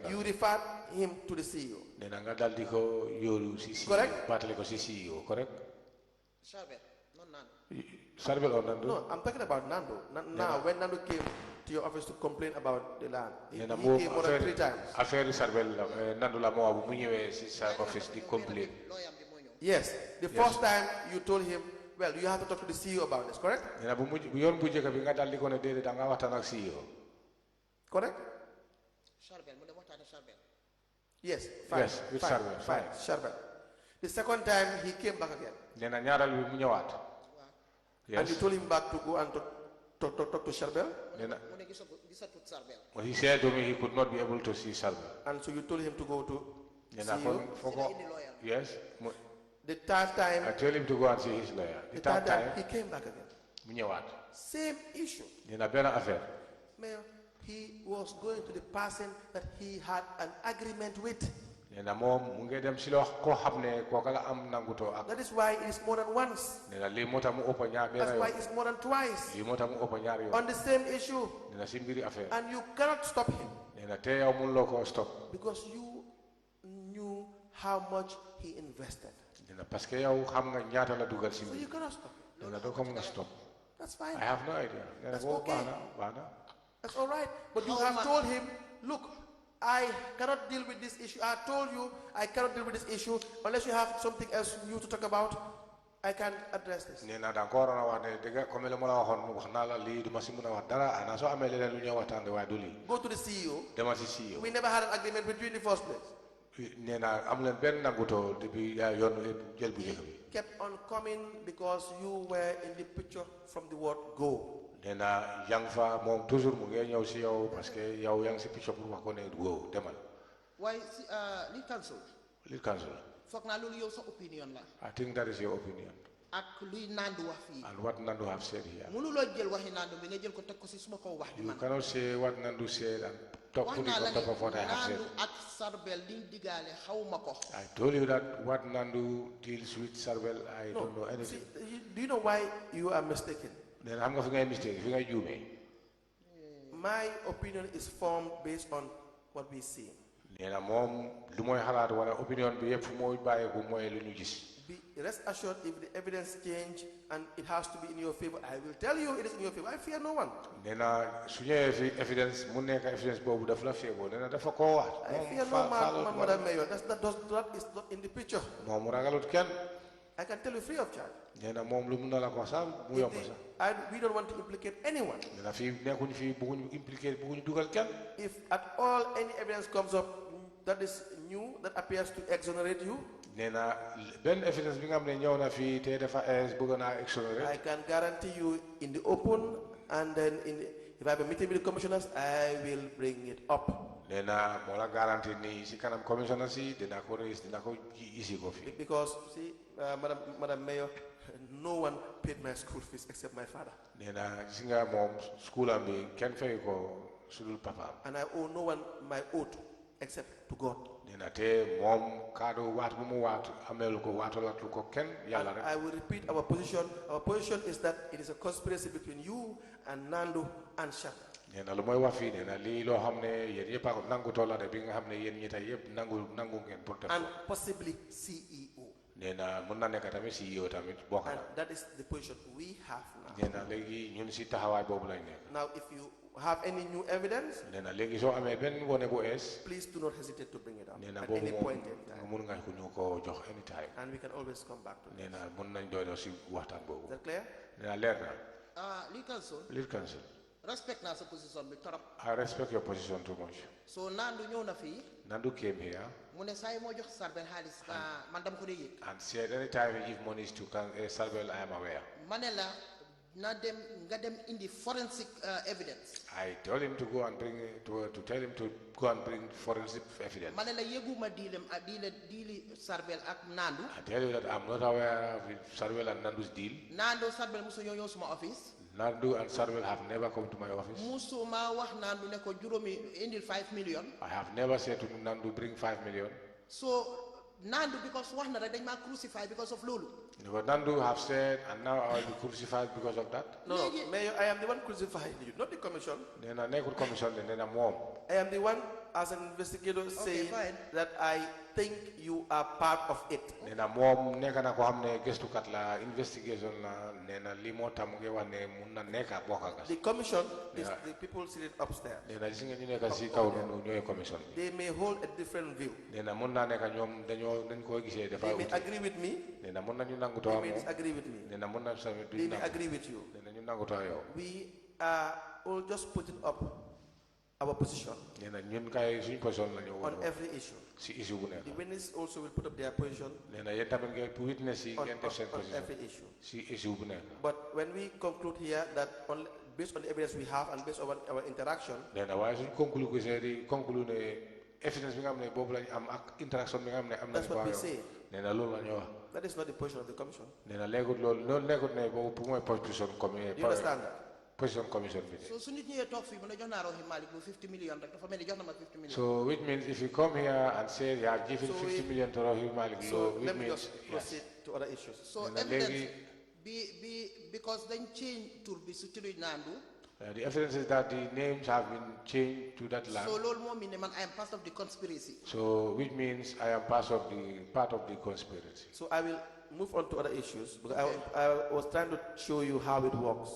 Speaker 4: You referred him to the CEO.
Speaker 5: Correct?
Speaker 6: Sarbel,
Speaker 5: not Nandu.
Speaker 4: No, I'm talking about Nandu. Now, when Nandu came to your office to complain about the land, he came more than 3 times. Yes, the first time you told him, well, you have to talk to the CEO about this, correct? Correct? Yes, fine.
Speaker 5: Yes, with
Speaker 4: fine. Sarbel. The second time he came back again.
Speaker 5: Yes.
Speaker 4: And you told him back to go and talk to Sarbel?
Speaker 5: He said to me he could not be able to see Sarbel.
Speaker 4: And so you told him to go to
Speaker 5: Yes.
Speaker 4: The third time,
Speaker 5: I tell him to go and see his lawyer.
Speaker 4: The third time, he came back again. Same issue. Mayor, he was going to the person that he had an agreement with. That is why it is more than once. That's why it's more than twice. On the same issue. And you cannot stop him. Because you knew how much he invested. So you cannot stop. That's fine.
Speaker 5: I have no idea.
Speaker 4: That's okay. That's all right. But you have told him, look, I cannot deal with this issue. I told you I cannot deal with this issue unless you have something else new to talk about. I can address this. Go to the CEO. We never had an agreement with you in the first place. He kept on coming because you were in the picture from the word go.
Speaker 6: Why lead council?
Speaker 5: Lead council.
Speaker 6: Opinion la.
Speaker 5: I think that is your opinion. And what Nandu have said here. You cannot say what Nandu said and put it on top of what I have said. I told you that what Nandu deals with Sarbel, I don't know anything.
Speaker 4: See, do you know why you are mistaken?
Speaker 5: Then I'm going to make a mistake.
Speaker 4: My opinion is formed based on what we see. Rest assured, if the evidence change and it has to be in your favor, I will tell you it is in your favor. I fear no one. I fear no man, Madam Mayor. That is not in the picture. I can tell you free of charge. We don't want to implicate anyone. If at all any evidence comes up that is new, that appears to exonerate you, I can guarantee you in the open, and then if I have a meeting with the commissioners, I will bring it up. Because, see, Madam Mayor, no one paid my school fees except my father. And I owe no one my oath except to God. And I will repeat our position. Our position is that it is a conspiracy between you and Nandu and Shaka. And possibly CEO. And that is the position we have now. Now, if you have any new evidence, please do not hesitate to bring it up at any point in time. And we can always come back to it. Is that clear?
Speaker 5: Lead counsel.
Speaker 6: Respect na sa position bi torop.
Speaker 5: I respect your position too much.
Speaker 6: So Nandu ñëw na fi.
Speaker 5: Nandu came here.
Speaker 6: Mu ne say mo jox Sarbel xaalis man dam ko dey yek.
Speaker 5: And said anytime you give money to Sarbel, I am aware.
Speaker 6: Manela na dem nga dem indi forensic evidence.
Speaker 5: I told him to go and bring to tell him to go and bring forensic evidence.
Speaker 6: Manela yeguma deali Sarbel ak Nandu.
Speaker 5: I tell you that I'm not aware of Sarbel and Nandu's deal.
Speaker 6: Nandu Sarbel musu ñëw suma office.
Speaker 5: Nandu and Sarbel have never come to my office.
Speaker 6: Musu ma wax Nandu ne ko juromi indil 5 million.
Speaker 5: I have never said to Nandu bring 5 million.
Speaker 6: So Nandu, because wax na rek dañ ma crucify because of lolu.
Speaker 5: But Nandu have said, and now I will be crucified because of that.
Speaker 4: No, Mayor, I am the one crucifying you, not the commission.
Speaker 5: Then I never commission, then I'm warm.
Speaker 4: I am the one, as an investigator, saying that I think you are part of it.
Speaker 5: Then I'm warm. Neka na ko hamne gestu katla investigation na nena limo tamuge wa ne munna neka boka.
Speaker 4: The commission is the people seated upstairs.
Speaker 5: Nena jisinga ni neka si kau no commission.
Speaker 4: They may hold a different view.
Speaker 5: Nena munna neka nyom danyo den ko gise defa.
Speaker 4: They may agree with me.
Speaker 5: Nena munna ñu nangu
Speaker 4: They may disagree with me.
Speaker 5: Nena munna
Speaker 4: They may agree with you.
Speaker 5: Nena ñu nangu to yo.
Speaker 4: We are all just putting up our position
Speaker 5: nena ñun kay suñu position la ñu
Speaker 4: on every issue.
Speaker 5: Si issue bu nekk.
Speaker 4: The witness also will put up their position.
Speaker 5: Nena yeen tamit ngeen witness yi ngeen def seen
Speaker 4: on
Speaker 5: position.
Speaker 4: every issue.
Speaker 5: Si issue bu nekk.
Speaker 4: But when we conclude here that based on the evidence we have and based on our interaction,
Speaker 5: nena waaye suñu conclude ko c'est di conclude ne evidence bi nga xam ne boobu lañ am ak interaction bi nga xam ne am nañ ko ak yow nee na loolu la ñu wax.
Speaker 4: That is not the position of the commission.
Speaker 5: nee na léegi loolu nekkut ne boobu pour mooy position commission.
Speaker 4: You understand that?
Speaker 5: Position commission bi.
Speaker 6: So su nit ñëwee toog fii mu ne jox naa Rohey Malick Lowe 50 million rek dafa mel ni jox na ma 50 million.
Speaker 5: So which means if you come here and say you are giving 50 million to Rohey Malick Lowe, which
Speaker 4: let me
Speaker 5: means
Speaker 4: just proceed to other issues.
Speaker 6: So evidence because dañ change tur bi su turi Nandu.
Speaker 5: The evidence is that the names have been changed to that land.
Speaker 6: So loolu moo mean ne man I am part of the conspiracy.
Speaker 5: So which means I am part of the conspiracy.
Speaker 4: So I will move on to other issues because I was trying to show you how it works.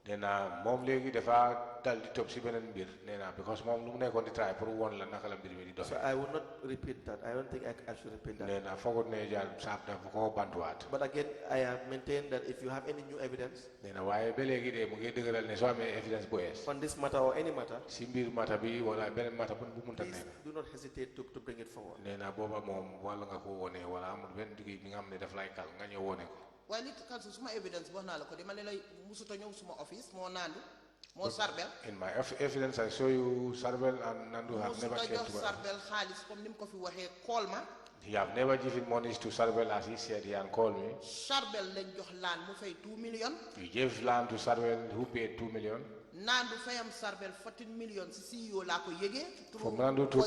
Speaker 5: Then mom léegi dafa dal di topp si beneen mbir nee na because moom lu mu nekkoon di try pour won la naka la mbir mi di doxee.
Speaker 4: So I will not repeat that. I don't think I should repeat that.
Speaker 5: nee na foogoon ne jaar saab dafa ko bantuwaat.
Speaker 4: But again, I have maintained that if you have any new evidence
Speaker 5: nee na waaye ba léegi de mu ngi dëgëral ne soo amee evidence bu ees.
Speaker 4: on this matter or any matter,
Speaker 5: si mbir matter bi wala beneen matter bu munta
Speaker 4: please
Speaker 5: nekk.
Speaker 4: do not hesitate to bring it forward.
Speaker 5: nee na booba moom wala nga ko wone wala amul benn digg bi nga xam ne daf lay kal nga ñëw wone ko.
Speaker 6: waaye nit council suma evidence wax naa la ko dama ne lay musuta ñëw suma office moo naandu moo Sarbel.
Speaker 5: In my evidence I show you Sarbel and Nandu have never came to
Speaker 6: Sarbel xaalis comme ni mu ko fi waxee call ma.
Speaker 5: He have never given monies to Sarbel as he said he had called me.
Speaker 6: Sarbel lañ jox land mu fay 2 million.
Speaker 5: He gave land to Sarbel who paid 2 million.
Speaker 6: Nandu fayam Sarbel 14 million si CEO laa ko yëgee.
Speaker 5: For Nandu to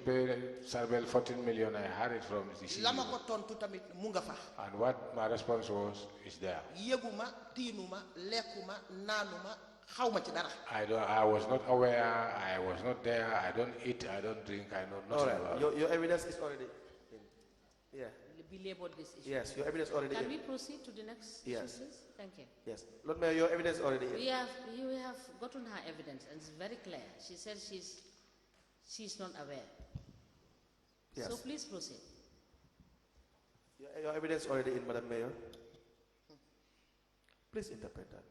Speaker 5: pay Sarbel 14 million, I heard it from the CEO.
Speaker 6: la ma ko tontu tamit mu nga fa.
Speaker 5: And what my response was is there.
Speaker 6: yëguma tiinuma lekkuma naanuma xawma ci dara.
Speaker 5: I was not aware, I was not there, I don't eat, I don't drink, I know nothing about it.
Speaker 4: Your evidence is already in. Yeah.
Speaker 3: Be labeled this issue.
Speaker 4: Yes, your evidence already
Speaker 3: Can
Speaker 4: in.
Speaker 3: we proceed to the next issue, please? Thank you.
Speaker 4: Yes. Lord Mayor, your evidence already in.
Speaker 3: We have gotten her evidence, and it's very clear. She said she's not aware.
Speaker 4: Yes.
Speaker 3: So please proceed.
Speaker 4: Your evidence already in, Madam Mayor. Please interpret that.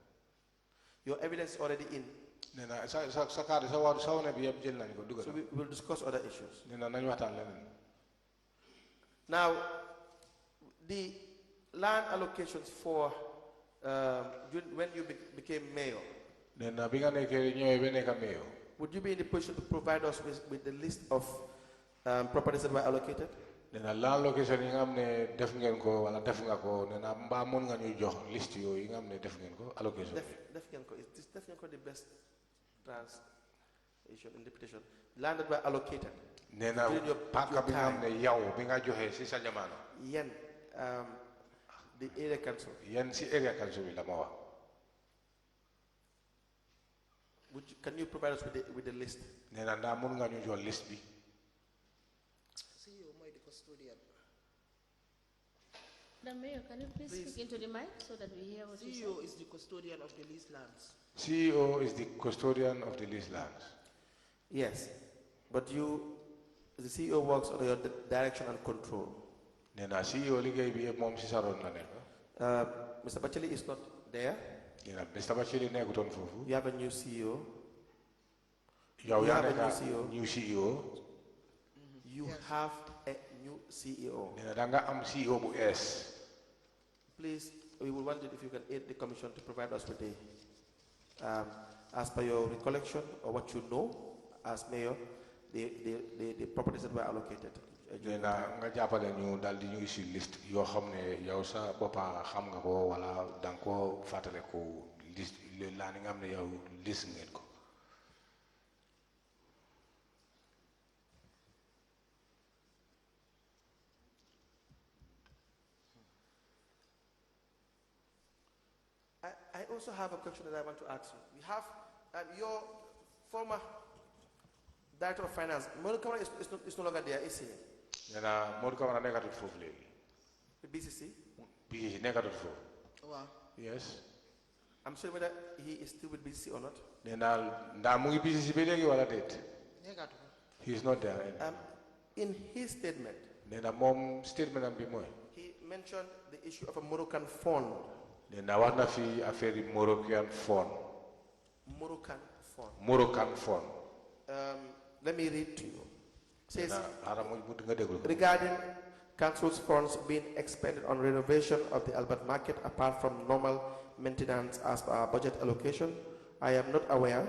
Speaker 4: Your evidence already in. So we will discuss other issues. Now, the land allocations for when you became mayor, would you be in the position to provide us with the list of properties that were allocated?
Speaker 5: Land location yi nga xam ne def ngeen ko wala def nga ko nee na mbaa mën nga ñuy jox liste yooyu yi nga xam ne def ngeen ko allocation.
Speaker 4: Def ngeen ko. Is def ngeen ko the best translation interpretation? Land that were allocated.
Speaker 5: nee na pàkk bi nga xam ne yow bi nga joxe si sa jamono.
Speaker 4: Yen the area council.
Speaker 5: Yen si area council bi la ma wax.
Speaker 4: Can you provide us with the list?
Speaker 5: nee na ndax mën nga ñu jox liste bi.
Speaker 6: CEO mooy the custodian.
Speaker 3: The Mayor, can you please speak into the mic so that we hear what you say?
Speaker 6: CEO is the custodian of the leased lands.
Speaker 5: CEO is the custodian of the leased lands.
Speaker 4: Yes, but the CEO works under your direction and control.
Speaker 5: nee na CEO liggéey bi yëpp moom si sa ron la nekk.
Speaker 4: Mr. Batchily is not there.
Speaker 5: nee na Mr. Batchily nekkutoon foofu.
Speaker 4: You have a new CEO.
Speaker 5: yow yaa
Speaker 4: have a
Speaker 5: nekk
Speaker 4: new CEO.
Speaker 5: new CEO.
Speaker 4: You have a new CEO.
Speaker 5: nee na da nga am CEO bu ees.
Speaker 4: Please, we will want it if you can aid the commission to provide us with the, as per your recollection or what you know as mayor, the properties that were allocated.
Speaker 5: nee na nga jàppale ñu daal di ñu issue liste yoo xam ne yow sa boppa xam nga ko wala da nga ko fàttale ko liste laa ni nga xam ne yow liste ngeen ko.
Speaker 4: I also have a question that I want to ask you. We have your former director of finance, Modou Camara is no longer there, is he?
Speaker 5: nee na Modou Camara nekkatul foofu léegi.
Speaker 4: The BCC?
Speaker 5: BCC nekkatul foofu.
Speaker 6: Wow.
Speaker 5: Yes.
Speaker 4: I'm sure whether he is still with BCC or not.
Speaker 5: nee na ndax mu ngi BCC bi léegi wala déet.
Speaker 6: Nekkatu ko.
Speaker 5: He is not there anymore.
Speaker 4: In his statement,
Speaker 5: nee na moom statement am bi mooy.
Speaker 4: he mentioned the issue of a Moroccan fund.
Speaker 5: nee na wax na fi affaire yi Moroccan fund.
Speaker 4: Moroccan fund.
Speaker 5: Moroccan fund.
Speaker 4: Let me read to you. It says,
Speaker 5: regarding
Speaker 4: regarding council's funds being expended on renovation of the Albert Market apart from normal maintenance as per our budget allocation, I am not aware.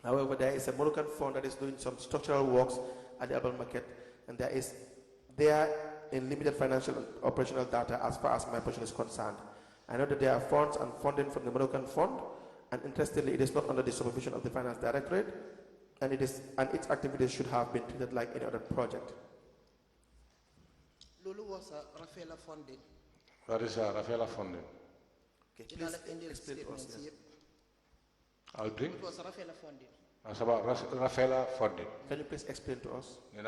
Speaker 4: However, there is a Moroccan fund that is doing some structural works at the urban market, and they are in limited financial and operational data as far as my position is concerned. I know that there are funds and funding from the Moroccan Fund, and interestingly, it is not under the supervision of the Finance Directorate, and its activities should have been treated like any other project.
Speaker 6: Lulu was a Rafaela funding.
Speaker 5: What is Rafaela funding?
Speaker 4: Okay, please explain to us. Yes.
Speaker 5: I'll bring.
Speaker 6: It was Rafaela funding.
Speaker 5: It's about Rafaela funding.
Speaker 4: Can you please explain to us
Speaker 5: The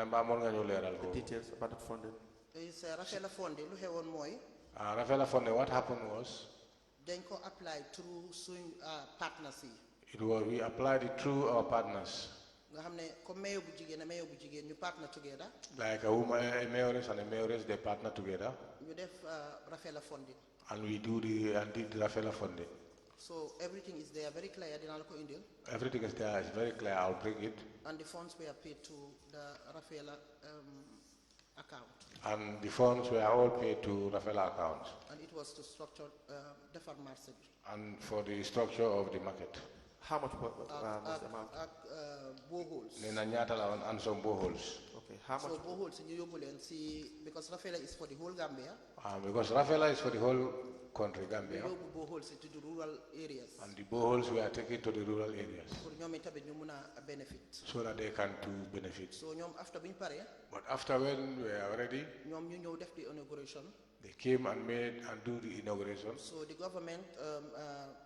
Speaker 4: details about that funding?
Speaker 6: It's Rafaela funding. Lu xewon moy
Speaker 5: Rafaela funding, what happened was
Speaker 6: dañ ko apply through suñ partners yi.
Speaker 5: we applied it through our partners.
Speaker 6: Nga xamne comme mayor bu jigen ñu partner together.
Speaker 5: Like a mayoress and a mayoress, they partner together.
Speaker 6: You def Rafaela funding.
Speaker 5: And we did Rafaela funding.
Speaker 6: So everything is there, very clear.
Speaker 5: Everything is there, it's very clear. I'll bring it.
Speaker 6: And the funds were paid to the Rafaela account.
Speaker 5: And the funds were all paid to Rafaela account.
Speaker 6: And it was to structure the pharmacy.
Speaker 5: And for the structure of the market.
Speaker 4: How much was the amount?
Speaker 6: Boreholes.
Speaker 5: And some boreholes.
Speaker 4: Okay, how much?
Speaker 6: So boreholes in Yobulen, see, because Rafaela is for the whole Gambia.
Speaker 5: Because Rafaela is for the whole country, Gambia.
Speaker 6: Boreholes to the rural areas.
Speaker 5: And the boreholes were taken to the rural areas.
Speaker 6: Benefit.
Speaker 5: So that they can do benefit.
Speaker 6: So after being pare.
Speaker 5: But after when we are ready,
Speaker 6: the inauguration.
Speaker 5: They came and do the inauguration.
Speaker 6: So the government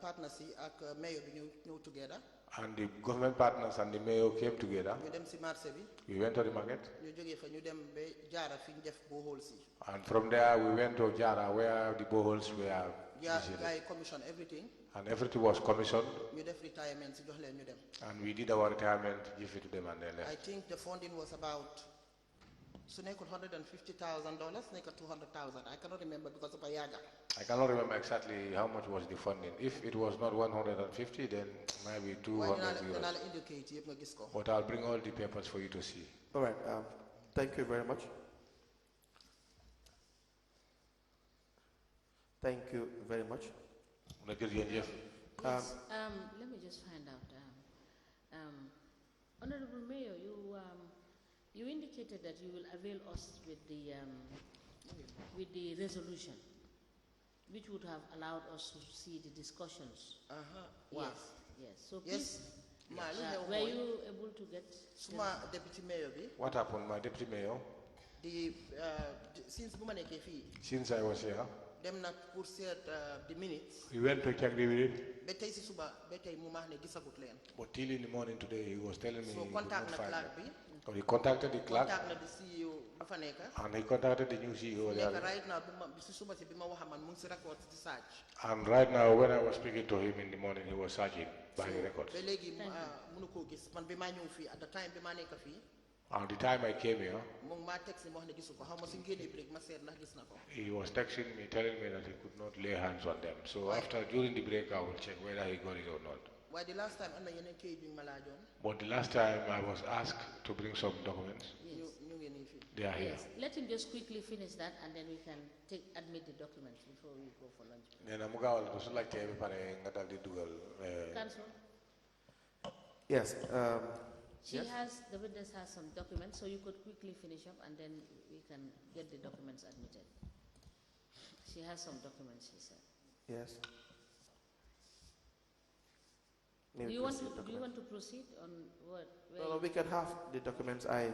Speaker 6: partnership and mayor new together.
Speaker 5: And the government partners and the mayor came together. We went to the market. And from there we went to Jara where the boreholes were.
Speaker 6: I commissioned everything.
Speaker 5: And everything was commissioned.
Speaker 6: Retirement.
Speaker 5: And we did our retirement, give it to them, and they left.
Speaker 6: I think the funding was about $150,000, $200,000. I cannot remember because of Ayaga.
Speaker 5: I cannot remember exactly how much was the funding. If it was not 150, then maybe 200 euros. But I'll bring all the papers for you to see.
Speaker 4: All right. Thank you very much. Thank you very much.
Speaker 3: Yes, let me just find out. Honorable Mayor, you indicated that you will avail us with the resolution, which would have allowed us to see the discussions.
Speaker 6: Wow.
Speaker 3: Yes. So
Speaker 6: yes.
Speaker 3: please, were you able to get?
Speaker 6: Suma deputy mayor.
Speaker 5: What happened, my deputy mayor? Since I was here.
Speaker 6: Them not pour the minutes.
Speaker 5: We went to check the minutes. But till in the morning today, he was telling me.
Speaker 6: So contact the clerk.
Speaker 5: So he contacted the clerk.
Speaker 6: Contacted the CEO.
Speaker 5: And he contacted the new CEO.
Speaker 6: Right now,
Speaker 5: and right now, when I was speaking to him in the morning, he was searching by the records.
Speaker 6: At the time,
Speaker 5: and the time I came here, he was texting me, telling me that he could not lay hands on them. So during the break, I will check whether he got it or not.
Speaker 6: Why the last time
Speaker 5: But the last time I was asked to bring some documents.
Speaker 3: Yes.
Speaker 5: They are here.
Speaker 3: Yes. Let him just quickly finish that, and then we can admit the documents before we go for lunch. Council?
Speaker 4: Yes.
Speaker 3: The witness has some documents, so you could quickly finish up, and then we can get the documents admitted. She has some documents, she said.
Speaker 4: Yes.
Speaker 3: Do you want to proceed on what?
Speaker 4: No, we can have the documents. Okay.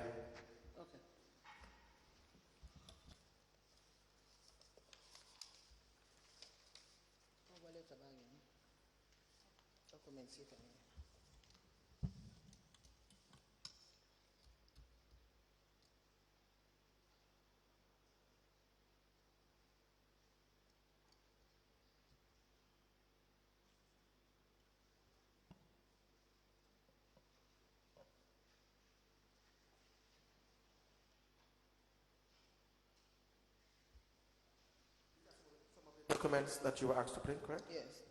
Speaker 4: Documents that you were asked to bring, correct?
Speaker 6: Yes.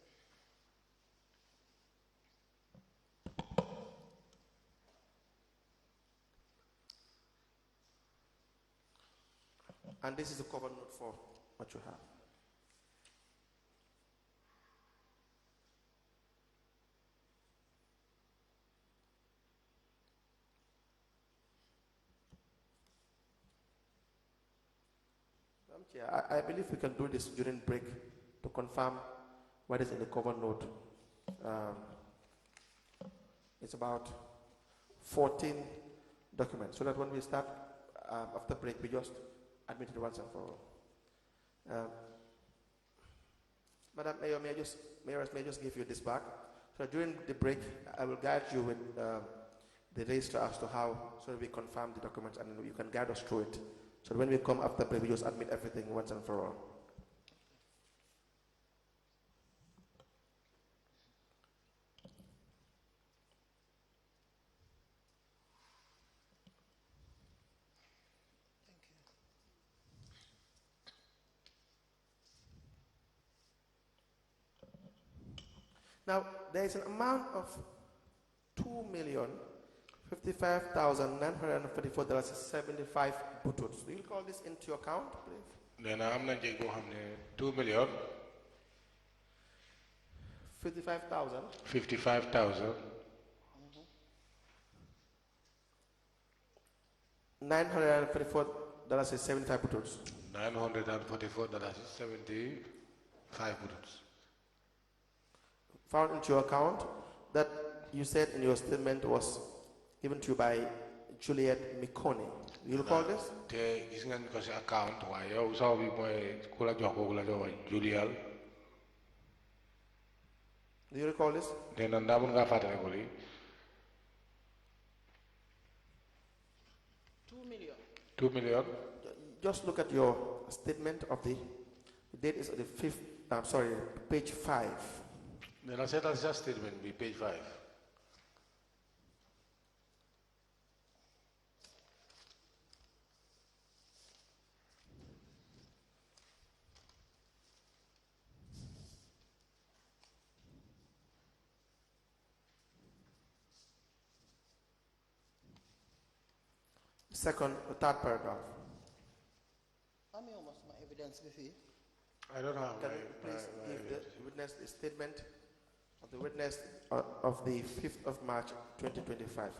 Speaker 4: And this is the cover note for what you have. Madam Chair, I believe we can do this during break to confirm what is in the cover note. It's about 14 documents, so that when we start after break, we just admit it once and for all. Madam Mayor, Mayoress, may I just give you this back? So during the break, I will guide you with the register as to how, so we confirm the documents and you can guide us through it. So when we come after break, we just admit everything once and for all. Now, there is an amount of $2,055,944.75 bututs. Do you call this into your account, please?
Speaker 5: Then I'm not going to 2 million.
Speaker 4: 55,000.
Speaker 5: 55,000.
Speaker 4: $944.75 bututs.
Speaker 5: $944.75 bututs.
Speaker 4: Found into your account that you said in your statement was given to you by Juliet Mikoni. You recall this?
Speaker 5: This is account. Why you saw me Juliet?
Speaker 4: Do you recall this?
Speaker 5: Then I'm not going to
Speaker 6: 2 million.
Speaker 5: 2 million.
Speaker 4: Just look at your statement of the date is the 5th. I'm sorry, page 5.
Speaker 5: Then I said that's just statement, be page 5.
Speaker 4: Second, the third paragraph.
Speaker 6: How many almost my evidence with you?
Speaker 5: I don't have.
Speaker 4: Can you please give the witness the statement of the witness of the 5th of March 2025?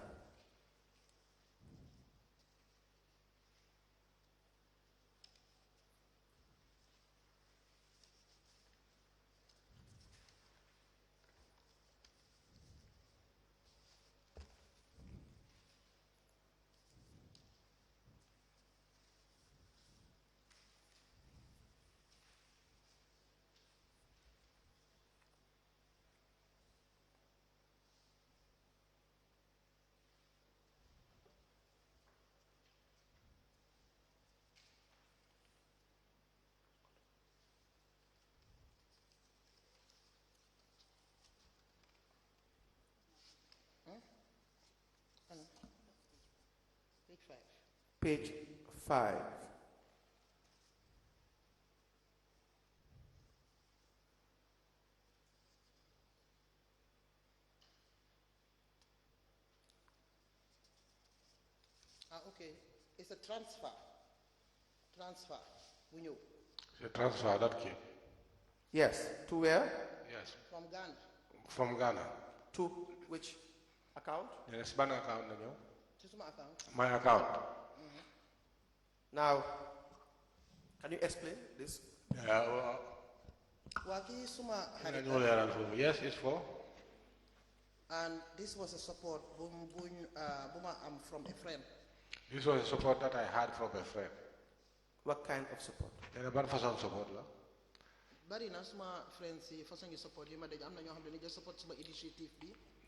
Speaker 6: Page 5.
Speaker 4: Page 5.
Speaker 6: Okay. It's a transfer. We knew.
Speaker 5: It's a transfer, that key.
Speaker 4: Yes. To where?
Speaker 5: Yes.
Speaker 6: From Ghana.
Speaker 5: From Ghana.
Speaker 4: To which account?
Speaker 5: Yes, bank account.
Speaker 6: To my account.
Speaker 5: My account.
Speaker 4: Now, can you explain this?
Speaker 5: Yes, it's for.
Speaker 6: And this was a support from a friend.
Speaker 5: This was a support that I had from a friend.
Speaker 4: What kind of support?
Speaker 5: A bad person support.
Speaker 6: But in my friends, for some support, I'm not just support my initiative.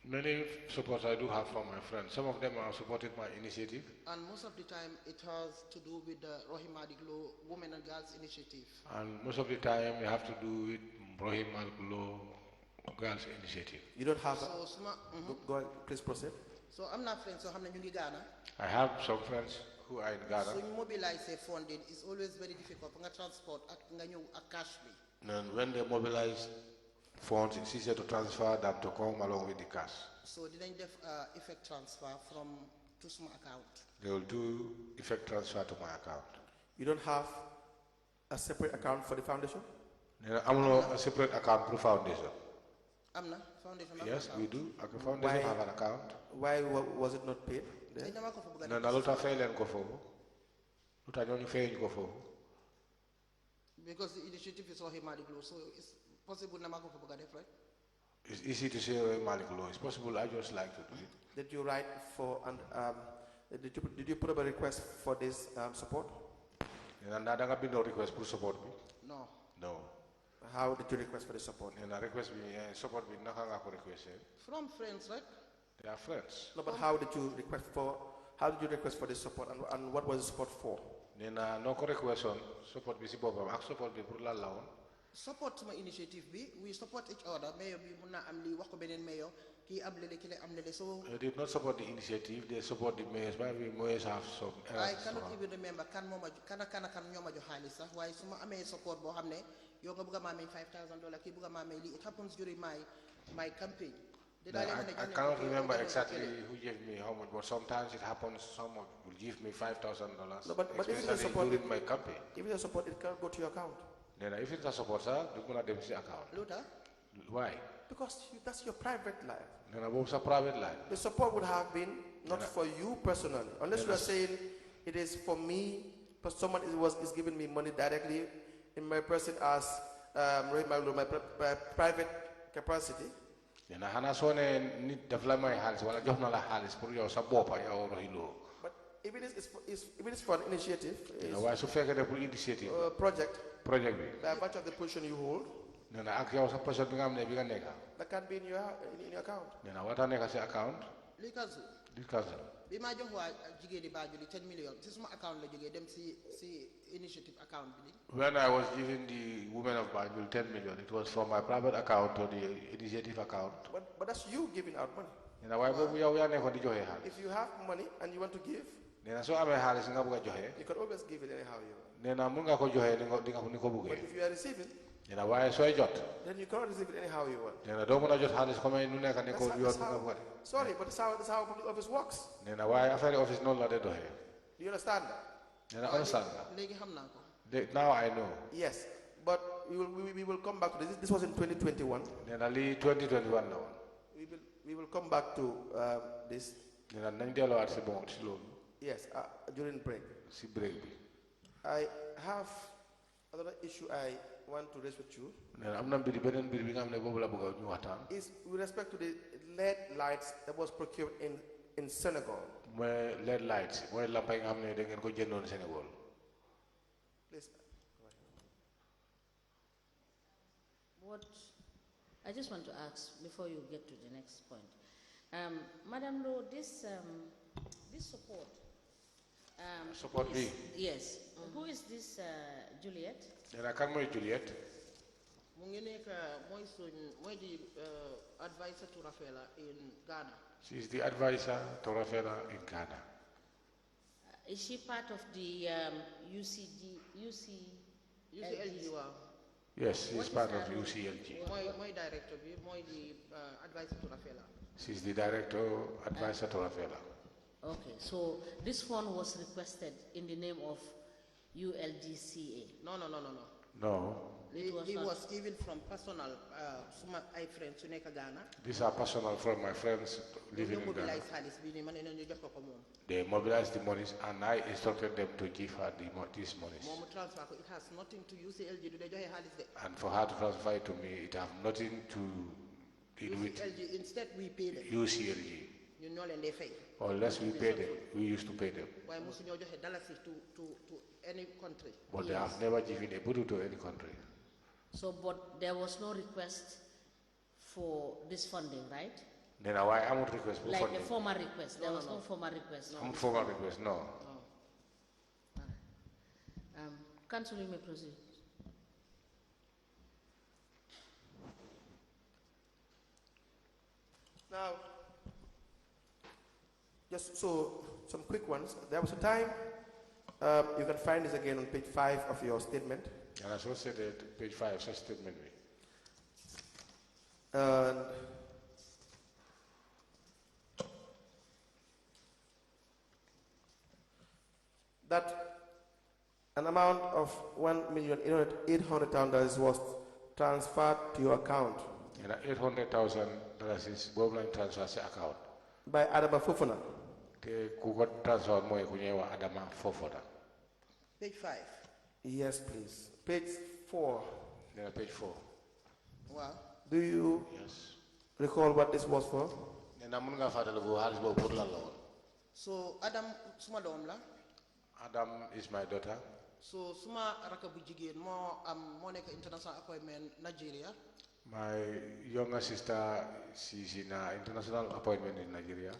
Speaker 5: Many supports I do have from my friends. Some of them have supported my initiative.
Speaker 6: And most of the time it has to do with the Rohey Malick Lowe Women and Girls Initiative.
Speaker 5: And most of the time you have to do with Rohey Malick Lowe Girls Initiative.
Speaker 4: You don't have go ahead, please proceed.
Speaker 6: So I'm not friends, so I'm in Ghana.
Speaker 5: I have some friends who are in Ghana.
Speaker 6: So you mobilize a funding, it's always very difficult for transport a cash me.
Speaker 5: And when they mobilize funds, it's easier to transfer than to come along with the cash.
Speaker 6: So didn't they effect transfer from to my account?
Speaker 5: They will do effect transfer to my account.
Speaker 4: You don't have a separate account for the foundation?
Speaker 5: I'm not a separate account for the foundation.
Speaker 6: I'm not foundation.
Speaker 5: Yes, we do. A foundation have an account.
Speaker 4: Why was it not paid?
Speaker 5: No, na luta fail and go for. Luta don't fail go for.
Speaker 6: Because the initiative is Rohey Malick Lowe, so it's possible Namako Fobogadef, right?
Speaker 5: It's easy to say Rohey Malick Lowe. It's possible. I just like to do it.
Speaker 4: Did you write for and did you put up a request for this support?
Speaker 5: And I don't have no request for support me.
Speaker 6: No.
Speaker 5: No.
Speaker 4: How did you request for the support?
Speaker 5: And I request me support me. Nakanga request.
Speaker 6: From friends, right?
Speaker 5: They are friends.
Speaker 4: No, but how did you request for? How did you request for this support, and what was the support for?
Speaker 5: Then no request on support me. Support me for la lawn.
Speaker 6: Support my initiative bi. We support each other. Mayor bi muna amli wako benen mayor. Ki ablele kile amlele. So
Speaker 5: They did not support the initiative. They support the mayors. But we mayors have some.
Speaker 6: I cannot even remember kan nyoma jo halisa. Why suma ame support bo hamne. Yo nga buga mame $5,000. Ki buga mame li. It happens during my campaign.
Speaker 5: I cannot remember exactly who gave me how much, but sometimes it happens. Someone will give me $5,000.
Speaker 4: No, but if it's a support
Speaker 5: during my campaign.
Speaker 4: If it's a support, it can't go to your account.
Speaker 5: Then if it's a support, sir, you cannot dem si account.
Speaker 6: Luther?
Speaker 5: Why?
Speaker 4: Because that's your private life.
Speaker 5: Then about a private line.
Speaker 4: The support would have been not for you personally, unless you are saying it is for me. But someone is giving me money directly in my person as my private capacity.
Speaker 5: Then I saw ni develop my hands. Wala joh na la hands for your sabopa ya Rohey Lowe.
Speaker 4: But if it is for an initiative,
Speaker 5: Why so fake the initiative?
Speaker 4: project,
Speaker 5: By
Speaker 4: virtue of the position you hold,
Speaker 5: then I ak yow sa person bi nga am ne bi nga nekk.
Speaker 4: that can be in your account.
Speaker 5: Then I wata nekk si account.
Speaker 6: Likazu.
Speaker 5: Because
Speaker 6: Bi ma jox wa jigéen di Banjul 10 million ci suma account la jógee dem si initiative account bi.
Speaker 5: when I was giving the women of Banjul 10 million, it was from my private account to the initiative account.
Speaker 4: But that's you giving out money.
Speaker 5: Then why we are nekk di joxe xaalis.
Speaker 4: If you have money and you want to give,
Speaker 5: Then so amee xaalis nga bëgg a joxe.
Speaker 4: you can always give it anyhow you want.
Speaker 5: Nee na mun nga ko joxe ni ko
Speaker 4: But
Speaker 5: bëggee.
Speaker 4: if you are receiving,
Speaker 5: Nee na waaye sooy jot.
Speaker 4: then you cannot receive it anyhow you want.
Speaker 5: Nee na doo mën a jot xaalis comme nu nekk ni ko yoon nga bëgg.
Speaker 4: Sorry, but that's how public office works.
Speaker 5: Nee na waaye affaire office noonu la dee doxee.
Speaker 4: Do you understand that?
Speaker 5: Nee na understand nga.
Speaker 6: Léegi xam naa ko.
Speaker 5: Now I know.
Speaker 4: Yes, but we will come back to this. This was in 2021.
Speaker 5: Nee na lii 2021 la woon.
Speaker 4: We will come back to this.
Speaker 5: Nee na nañ delluwaat si loolu.
Speaker 4: Yes, during break.
Speaker 5: Si break bi.
Speaker 4: I have another issue I want to raise with you.
Speaker 5: Nee na am na beneen mbir bi nga xam ne boobu la bëgg ñu waxtaan.
Speaker 4: Is with respect to the LED lights that was procured in Senegal.
Speaker 5: Mooy LED lights mooy lampa yi nga xam ne da ngeen ko jëndoon Sénégal.
Speaker 4: Please.
Speaker 3: What I just want to ask before you get to the next point, Madam Lowe, this support.
Speaker 5: Support me.
Speaker 3: Yes. Who is this Juliet?
Speaker 5: Nee na kan mooy Juliet.
Speaker 6: Mu ngi nekk mooy di advisor to Rafela in Ghana.
Speaker 5: She is the advisor to Rafela in Ghana.
Speaker 3: Is she part of the
Speaker 6: UCLG waaw.
Speaker 5: Yes, she is part of UCLG.
Speaker 6: mooy director bi mooy di advisor to Rafela.
Speaker 5: She is the director, advisor to Rafela.
Speaker 3: Okay, so this fund was requested in the name of ULGCA.
Speaker 6: No.
Speaker 5: No,
Speaker 6: It was even from personal suma ay friends su nekk Ghana.
Speaker 5: these are personal from my friends living in Ghana.
Speaker 6: mobilize xaalis bi ni ma ne ñu jox ko moom.
Speaker 5: They mobilized the monies and I instructed them to give her these monies.
Speaker 6: Moom transfer ko, it has nothing to UCLG du dee joxe xaalis de.
Speaker 5: And for her to transfer it to me, it has nothing to do with
Speaker 6: UCLG, instead we pay them.
Speaker 5: UCLG.
Speaker 6: ñun ñoo leen dee fay.
Speaker 5: Or less we pay them, we used to pay them.
Speaker 6: waaye mosu ñoo joxe dalasi to any country.
Speaker 5: But they have never given a budu to any country.
Speaker 3: So, but there was no request for this funding, right?
Speaker 5: Then why I won't request for
Speaker 3: Like
Speaker 5: funding.
Speaker 3: a formal request. There was no formal request.
Speaker 5: I'm formal request, no.
Speaker 3: Council, you may proceed.
Speaker 4: Now, just so some quick ones. There was a time, you can find this again on page 5 of your statement.
Speaker 5: And as I said at page 5, such statement.
Speaker 4: And that an amount of $1,800,000 was transferred to your account.
Speaker 5: And $800,000 is government transfer account.
Speaker 4: By Adama Fofana.
Speaker 5: Ke kuko transfer moy kunyewa Adama Fofana.
Speaker 6: Page 5.
Speaker 4: Yes, please. Page 4.
Speaker 5: Yeah, page 4.
Speaker 6: Wow.
Speaker 4: Do you recall what this was for?
Speaker 6: So Adam suma dom la.
Speaker 5: Adam is my daughter.
Speaker 6: So suma raka bu jigen mo international appointment Nigeria.
Speaker 5: My younger sister, she's in an international appointment in Nigeria.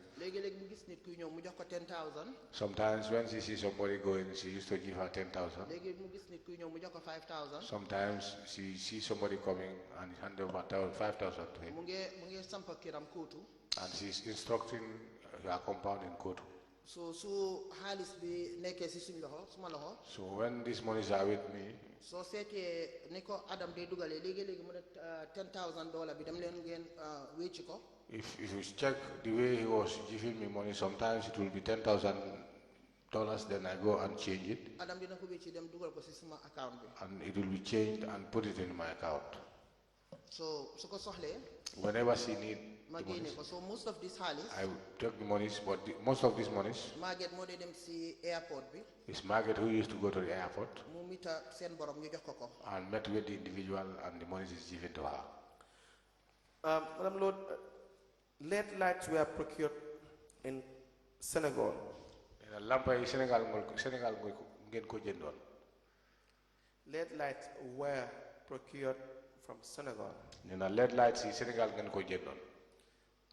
Speaker 5: Sometimes when she sees somebody going, she used to give her 10,000. Sometimes she sees somebody coming and hand over 5,000 to him. And she's instructing her compound in Kotu.
Speaker 6: So
Speaker 5: when these monies are with me,
Speaker 6: so neko Adam de dugale legi mo $10,000 bi dem len ngeen wécci ko.
Speaker 5: If you check the way he was giving me money, sometimes it will be $10,000, then I go and change it.
Speaker 6: Adam dina ko wécci dem dugal ko ci sama account bi.
Speaker 5: And it will be changed and put it in my account.
Speaker 6: So su ko soxlé
Speaker 5: whenever she need the monies,
Speaker 6: so most of these halis
Speaker 5: I will take the monies, but most of these monies
Speaker 6: Margaret mo de dem ci airport bi.
Speaker 5: It's Margaret who used to go to the airport
Speaker 6: mu mita sen borom ñu jox ko
Speaker 5: and met with the individual, and the money is given to her.
Speaker 4: Madam Lord, LED lights were procured in Senegal.
Speaker 5: Lampa Senegal ngeen ko jëndoon.
Speaker 4: LED lights were procured from Senegal.
Speaker 5: LED lights in Senegal ngeen ko jëndoon.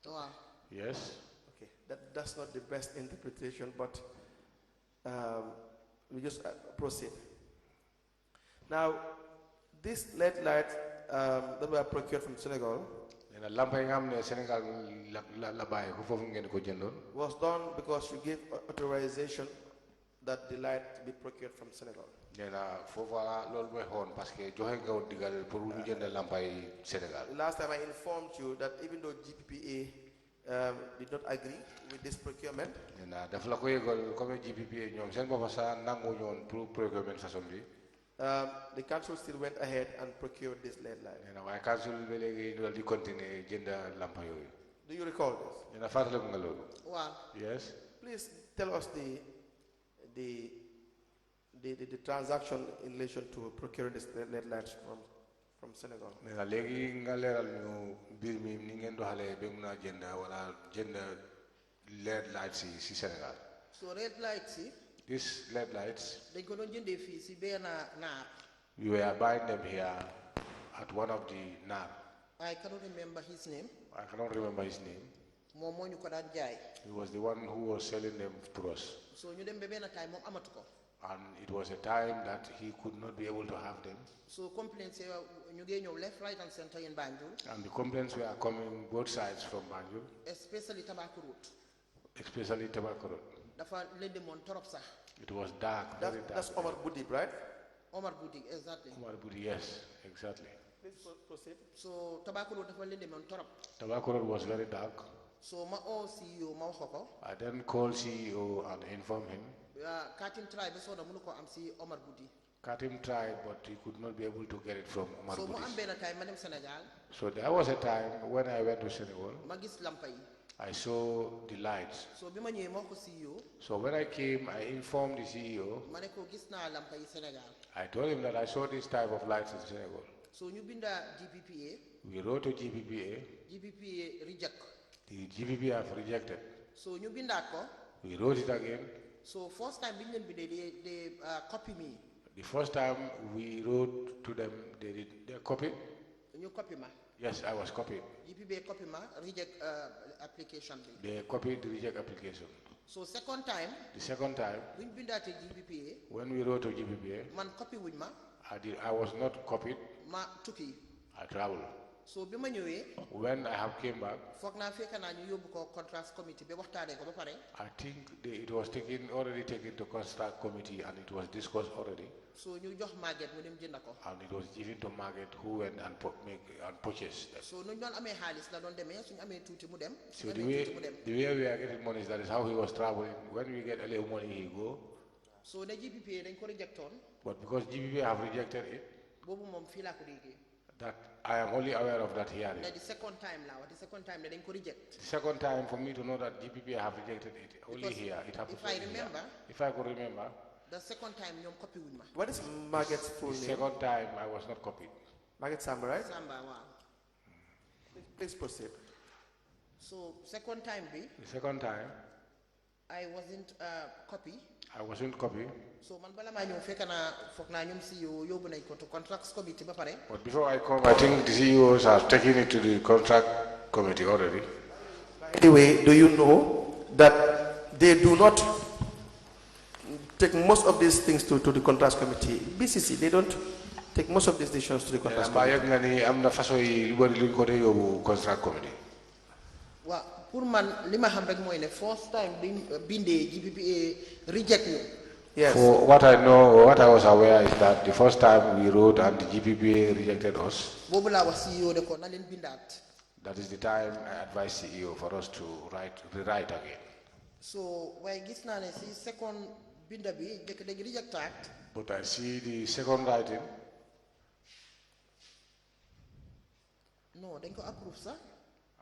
Speaker 6: Wow.
Speaker 5: Yes.
Speaker 4: Okay, that's not the best interpretation, but we just proceed. Now, these LED lights that were procured from Senegal was done because you gave authorization that the light be procured from Senegal. Last time I informed you that even though GPPA did not agree with this procurement, the council still went ahead and procured this LED light. Do you recall this?
Speaker 6: Wow.
Speaker 5: Yes.
Speaker 4: Please tell us the transaction in relation to procuring this LED lights from Senegal.
Speaker 5: LED lights in Senegal.
Speaker 6: So red lights,
Speaker 5: These LED lights,
Speaker 6: we
Speaker 5: were buying them here at one of the NAR.
Speaker 6: I cannot remember his name.
Speaker 5: I cannot remember his name. He was the one who was selling them to us.
Speaker 6: So you dem bebe na time mom amatu ko.
Speaker 5: And it was a time that he could not be able to have them.
Speaker 6: So complaints you get left, right, and center in Banjul.
Speaker 5: And the complaints were coming both sides from Banjul.
Speaker 6: Especially Tobacco Road.
Speaker 5: Especially Tobacco Road. It was dark, very dark.
Speaker 4: That's Omar Budi, right?
Speaker 6: Omar Budi, exactly.
Speaker 5: Omar Budi, yes, exactly.
Speaker 4: Please proceed.
Speaker 6: So Tobacco Road
Speaker 5: Tobacco Road was very dark.
Speaker 6: So my CEO
Speaker 5: I then called CEO and informed him.
Speaker 6: Katim tried, so the Munuko am see Omar Budi.
Speaker 5: Katim tried, but he could not be able to get it from Omar
Speaker 6: So
Speaker 5: Budi. So there was a time when I went to Senegal. I saw the lights. So when I came, I informed the CEO. I told him that I saw this type of lights in Senegal.
Speaker 6: So you been the GPPA.
Speaker 5: We wrote to GPPA.
Speaker 6: GPPA reject.
Speaker 5: The GPPA have rejected.
Speaker 6: So you been that ko.
Speaker 5: We wrote it again.
Speaker 6: So first time they copy me.
Speaker 5: The first time we wrote to them, they copied.
Speaker 6: You copy ma.
Speaker 5: Yes, I was copied.
Speaker 6: GPPA copy ma reject application.
Speaker 5: They copied the reject application.
Speaker 6: So second time.
Speaker 5: The second time.
Speaker 6: When been that GPPA.
Speaker 5: When we wrote to GPPA.
Speaker 6: Man copy with ma.
Speaker 5: I was not copied.
Speaker 6: Ma tuki.
Speaker 5: I traveled.
Speaker 6: So bima ñëwé
Speaker 5: when I have came back,
Speaker 6: fokk na fekk na ñu yobbu ko contract committee be waxtaane ko ba paré.
Speaker 5: I think it was already taken to contract committee and it was discussed already.
Speaker 6: So ñu jox Margaret mu dem jënd ko.
Speaker 5: And it was given to Margaret who went and purchased that.
Speaker 6: So ñu doon amé xaalis la doon démé suñu amé tuuti mu dem.
Speaker 5: So the way we are getting money, that is how he was traveling. When we get a little money, he go.
Speaker 6: So the GPPA dañ ko reject on.
Speaker 5: But because GPPA have rejected it,
Speaker 6: bobu mom fi la ko déggé.
Speaker 5: That I am only aware of that hearing.
Speaker 6: The second time now, the second time they didn't reject.
Speaker 5: The second time for me to know that GPPA have rejected it, only because here. It happened
Speaker 6: if I remember,
Speaker 5: if I could remember,
Speaker 6: the second time ñoom copy wuñ ma.
Speaker 4: What is Margaret's full name?
Speaker 5: The second time I was not copied.
Speaker 4: Margaret Samba, right?
Speaker 6: Samba, wow.
Speaker 4: Please proceed.
Speaker 6: So second time bi.
Speaker 5: The second time
Speaker 6: I wasn't copy.
Speaker 5: I wasn't copied.
Speaker 6: So man bala ma ñëw fekk na foog naa ñoom CEO yóbbu nañ ko to contracts committee ba pare.
Speaker 5: But before I come, I think the CEOs have taken it to the contract committee already.
Speaker 4: Anyway, do you know that they do not take most of these things to the contracts committee? BCC, they don't take most of these decisions to the contracts committee.
Speaker 5: I'm the first one contract committee.
Speaker 6: Well, pour man li ma xam rek mooy ne first time bindee GPPA reject you.
Speaker 4: Yes.
Speaker 5: For what I know, what I was aware is that the first time we wrote and the GPPA rejected us.
Speaker 6: Boobu laa wax CEO de ko na leen bindaat.
Speaker 5: That is the time I advised CEO for us to rewrite again.
Speaker 6: So waaye gis naa ne si second binda bi dañ rejectaat.
Speaker 5: But I see the second writing.
Speaker 6: No, dañ ko approve sax.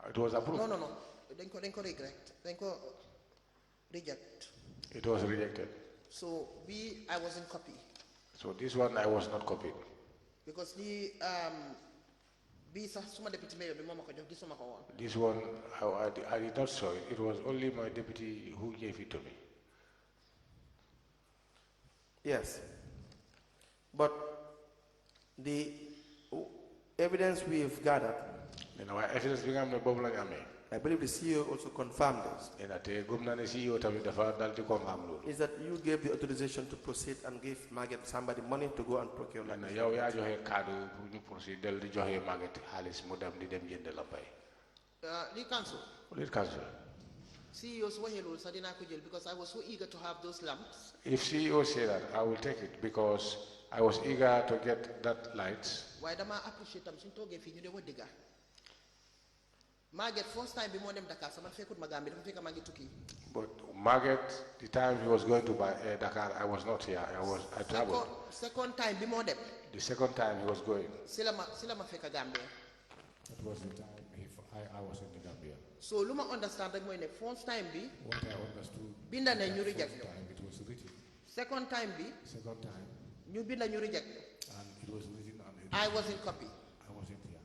Speaker 5: It was approved.
Speaker 6: No. Dañ ko regret. Dañ ko reject.
Speaker 5: It was rejected.
Speaker 6: So I wasn't copy.
Speaker 5: So this one I was not copied.
Speaker 6: Because sax suma deputy mayor bi moo ma ko jox gisuma ko woon.
Speaker 5: This one I did not saw it. It was only my deputy who gave it to me.
Speaker 4: Yes. But the evidence we've gathered, I believe the CEO also confirmed this, is that you gave the authorization to proceed and give Margaret somebody money to go and procure land.
Speaker 6: Lead council. CEOs were here because I was so eager to have those lamps.
Speaker 5: If CEO say that, I will take it because I was eager to get that light.
Speaker 6: Why do I appreciate them? Margaret, first time before them Dakar, someone could Magambi, don't take a Maggie Tuki.
Speaker 5: But Margaret, the time he was going to buy Dakar, I was not here. I traveled.
Speaker 6: Second time before them.
Speaker 5: The second time he was going.
Speaker 6: Silama Feka Gambia.
Speaker 5: That was the time I was in the Gambia.
Speaker 6: So Luma understand that when the first time be
Speaker 5: what I understood.
Speaker 6: Binda na you reject.
Speaker 5: It was written.
Speaker 6: Second time be you binda you reject.
Speaker 5: And it was written on it.
Speaker 6: I was in copy.
Speaker 5: I wasn't here.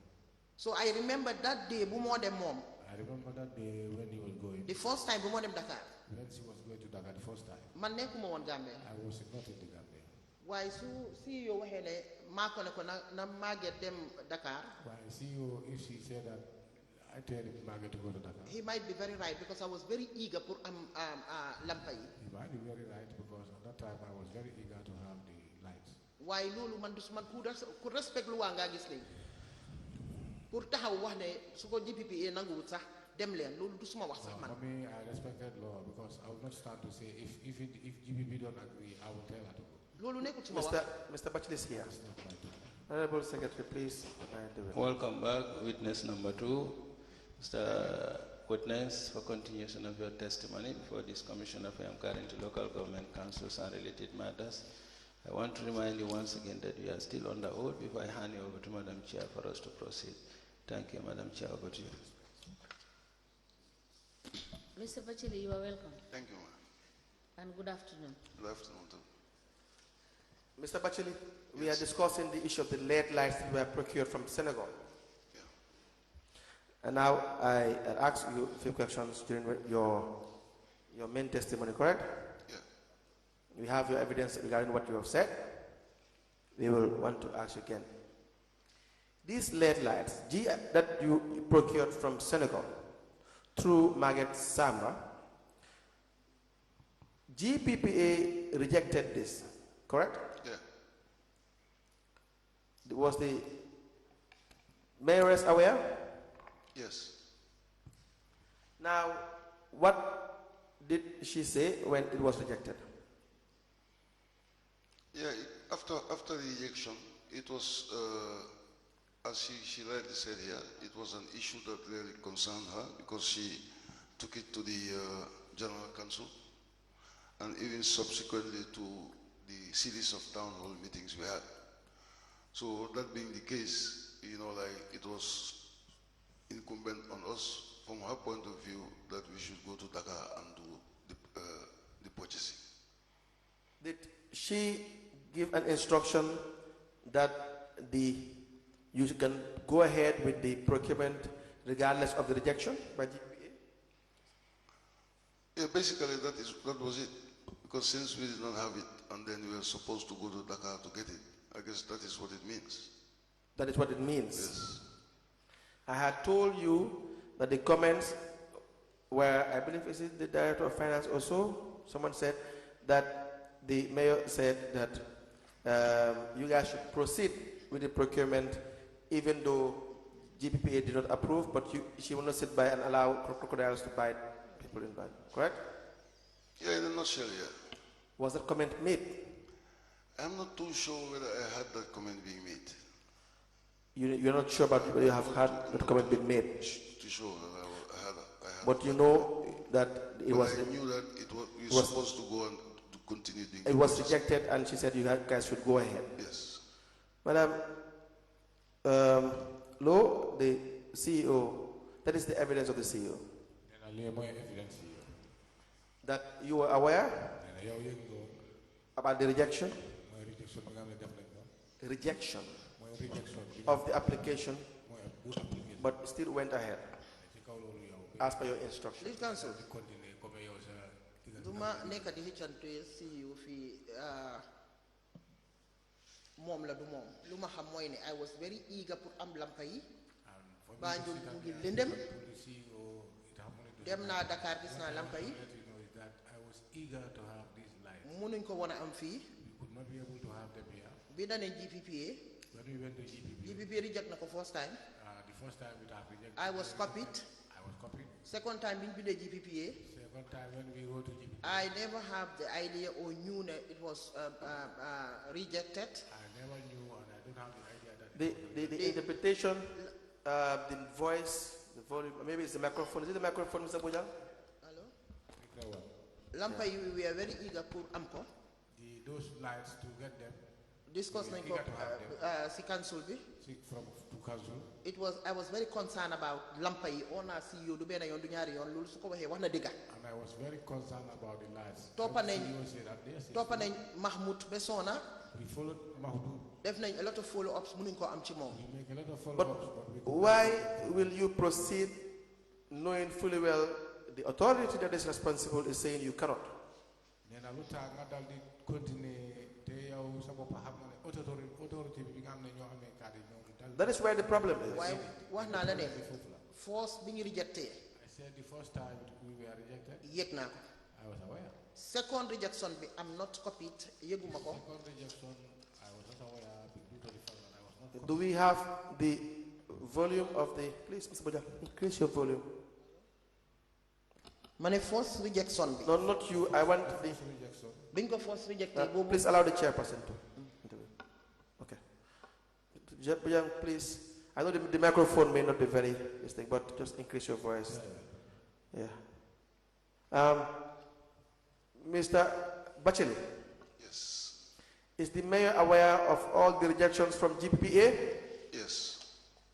Speaker 6: So I remember that day before them mom.
Speaker 5: I remember that day when he was going.
Speaker 6: The first time before them Dakar.
Speaker 5: When she was going to Dakar the first time.
Speaker 6: Man nekuma won Gambia.
Speaker 5: I was not in the Gambia.
Speaker 6: Why CEO wahene Marco na Margaret them Dakar?
Speaker 5: Why CEO if she said that I tell Margaret to go to Dakar.
Speaker 6: He might be very right because I was very eager for lampai.
Speaker 5: He might be very right because at that time I was very eager to have the lights.
Speaker 6: Why lulu man dusman could respect luanga gisli. Pour taxaw wax ne su ko GPPA nanguwut sax dem leen lolu du suma wax sax man.
Speaker 5: For me, I respected law because I would not stand to say if GPP don't agree, I will tell her to go.
Speaker 6: Lolu nekkul suma wax.
Speaker 4: Mr. Batchily is here. Honorable Secretary, please.
Speaker 7: Welcome back, witness number 2. Mr. Witness, for continuation of your testimony before this Commission of Inquiry into Local Government Councils and related matters, I want to remind you once again that we are still under oath before I hand you over to Madam Chair for us to proceed. Thank you, Madam Chair. Over to you.
Speaker 3: Mr. Batchily, you are welcome.
Speaker 1: Thank you, ma'am.
Speaker 3: And good afternoon.
Speaker 1: Good afternoon, too.
Speaker 4: Mr. Batchily, we are discussing the issue of the lead lights that were procured from Senegal.
Speaker 1: Yeah.
Speaker 4: And now I ask you a few questions during your main testimony, correct?
Speaker 1: Yeah.
Speaker 4: We have your evidence regarding what you have said. We will want to ask you again. These lead lights that you procured from Senegal through Margaret Samba, GPPA rejected this, correct?
Speaker 1: Yeah.
Speaker 4: Was the Mayoress aware?
Speaker 1: Yes.
Speaker 4: Now, what did she say when it was rejected?
Speaker 1: Yeah, after the rejection, it was, as she rightly said here, it was an issue that really concerned her because she took it to the General Council and even subsequently to the series of town hall meetings we had. So that being the case, it was incumbent on us from her point of view that we should go to Dakar and do the purchasing.
Speaker 4: Did she give an instruction that you can go ahead with the procurement regardless of the rejection by GPA?
Speaker 1: Yeah, basically that was it. Because since we did not have it, and then we were supposed to go to Dakar to get it, I guess that is what it means.
Speaker 4: That is what it means?
Speaker 1: Yes.
Speaker 4: I had told you that the comments were, I believe, is it the Director of Finance also? Someone said that the mayor said that you guys should proceed with the procurement even though GPPA did not approve, but she will not sit by and allow crocodiles to bite people in bite, correct?
Speaker 1: Yeah, in a nutshell, yeah.
Speaker 4: Was that comment made?
Speaker 1: I'm not too sure whether I had that comment being made.
Speaker 4: You're not sure about whether you have had that comment being made?
Speaker 1: Too sure that I had.
Speaker 4: But you know that it was...
Speaker 1: I knew that it was supposed to go and to continue doing
Speaker 4: it was rejected, and she said you guys should go ahead.
Speaker 1: Yes.
Speaker 4: Madam Lowe, the CEO, that is the evidence of the CEO. That you were aware about the rejection of the application, but still went ahead as per your instruction.
Speaker 6: Please cancel. Duma nekk di xëccantu CEO fi moom la du moom lu ma xam mooy ne I was very eager pour am lampa yi Banjul mu ngi lëndëm dem naa Dakar gis naa lampa yi mënuñ ko woon a am fii bi dane GPPA GPPA reject na ko first time I was copied second time bi ñu bindee GPPA I never have the idea or knew that it was rejected.
Speaker 5: I never knew and I don't have the idea that
Speaker 4: the interpretation, the voice, the volume, maybe it's the microphone. Is it the microphone, Mr. Bojang?
Speaker 6: Hello? Lampa, we are very eager for AMCO.
Speaker 5: Those lights to get them.
Speaker 6: Discuss si council bi.
Speaker 5: To council.
Speaker 6: I was very concerned about lampa yi on a CEO du benn yoon du ñaari yoon loolu su ko waxee wax na dëgga.
Speaker 5: And I was very concerned about the lights.
Speaker 6: Toppa nañ Mahmoud Besona.
Speaker 5: We followed Mahmoud.
Speaker 6: Def nañ a lot of follow-ups mënuñ ko am ci moom.
Speaker 5: We make a lot of follow-ups.
Speaker 4: But why will you proceed knowing fully well the authority that is responsible is saying you cannot? That is where the problem is.
Speaker 6: Why force being rejected?
Speaker 5: I said the first time we were rejected.
Speaker 6: I
Speaker 5: was aware.
Speaker 6: Second rejection, I'm not copied.
Speaker 5: Second rejection, I was not aware. Due to the fact that I was not copied.
Speaker 4: Do we have the volume of the... Please, Mr. Boja, increase your volume.
Speaker 6: My first rejection.
Speaker 4: No, not you. I want the...
Speaker 6: Bingo first rejected.
Speaker 4: Please allow the chairperson to intervene. Okay. Boja, please. I know the microphone may not be very distinct, but just increase your voice. Yeah. Mr. Batchily.
Speaker 1: Yes.
Speaker 4: Is the mayor aware of all the rejections from GPPA?
Speaker 1: Yes.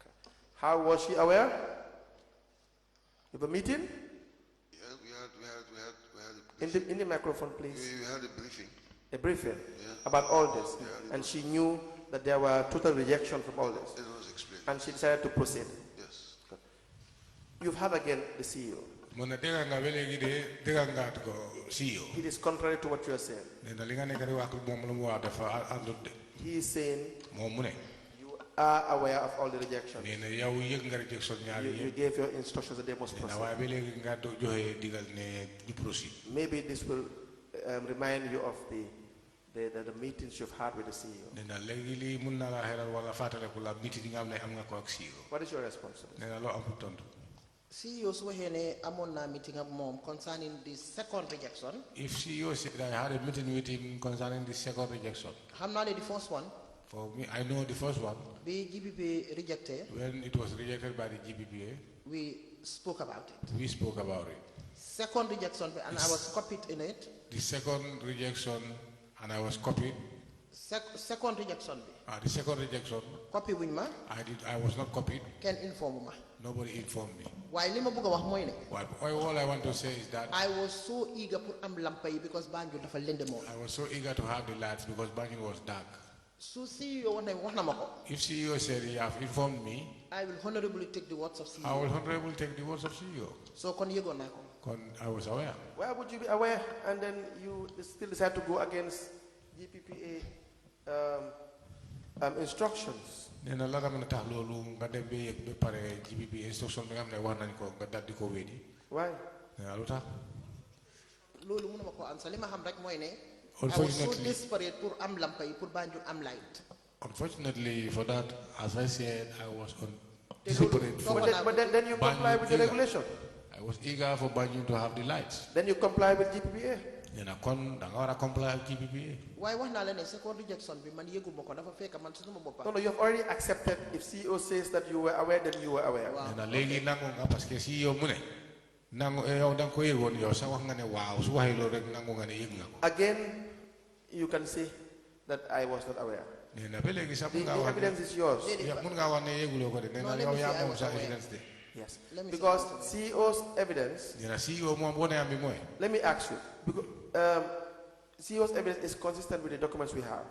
Speaker 4: Okay. How was she aware? Of a meeting?
Speaker 1: Yeah, we had
Speaker 4: in the microphone, please.
Speaker 1: We had a briefing.
Speaker 4: A briefing?
Speaker 1: Yeah.
Speaker 4: About all this?
Speaker 1: Yeah,
Speaker 4: and she knew that there were total rejection from all this?
Speaker 1: It was explained.
Speaker 4: And she decided to proceed?
Speaker 1: Yes.
Speaker 4: Good. You've had again the CEO. It is contrary to what you are saying. He is saying you are aware of all the rejections. You gave your instructions that they must proceed. Maybe this will remind you of the meetings you've had with the CEO. What is your response to this?
Speaker 6: CEO Swahene Amona meeting up mom concerning the second rejection.
Speaker 5: If CEO said I had a meeting with him concerning the second rejection.
Speaker 6: How many the first one?
Speaker 5: For me, I know the first one.
Speaker 6: The GPPA rejected.
Speaker 5: When it was rejected by the GPPA.
Speaker 6: We spoke about it.
Speaker 5: We spoke about it.
Speaker 6: Second rejection, and I was copied in it.
Speaker 5: The second rejection, and I was copied.
Speaker 6: second rejection.
Speaker 5: The second rejection.
Speaker 6: Copy wuñ ma.
Speaker 5: I was not copied.
Speaker 6: Can inform ma.
Speaker 5: Nobody informed me.
Speaker 6: Why lima bëgg wax moy ne.
Speaker 5: All I want to say is that
Speaker 6: I was so eager pour am lampa yi because Banjul dafa lëndëmoon.
Speaker 5: I was so eager to have the lights because Banjul was dark.
Speaker 6: So CEO wax na mako.
Speaker 5: If CEO said he have informed me,
Speaker 6: I will honorably take the words of CEO.
Speaker 5: I will honorably take the words of CEO.
Speaker 6: So kon yego nako.
Speaker 5: I was aware.
Speaker 4: Why would you be aware and then you still decide to go against GPPA instructions?
Speaker 5: Nena la dama tax lolu nga dem be yek be pare GPPA instruction bi nga xamne wax nañ ko nga dal di ko wédi.
Speaker 4: Why?
Speaker 5: Ya lutax?
Speaker 6: Lolu mënuma ko answer lima xam rek moy ne I was so desperate pour am lampa yi pour Banjul am light.
Speaker 5: Unfortunately for that, as I said, I was desperate for
Speaker 4: but then you comply with the regulation.
Speaker 5: I was eager for Banjul to have the lights.
Speaker 4: Then you comply with GPPA.
Speaker 5: Then I comply with GPPA.
Speaker 6: Why wax na la ne second rejection bi man yeguma ko dafa fekk man suma boppa.
Speaker 4: No, you have already accepted. If CEO says that you were aware, then you were aware.
Speaker 5: Then legi nangu nga parce que CEO mu ne nangu yow dang ko yegon yow sa wax nga ne waaw su waxe lo rek nangu nga ne yeg nga ko.
Speaker 4: Again, you can say that I was not aware. The evidence is yours. Yes. Because CEO's evidence, let me ask you, because CEO's evidence is consistent with the documents we have.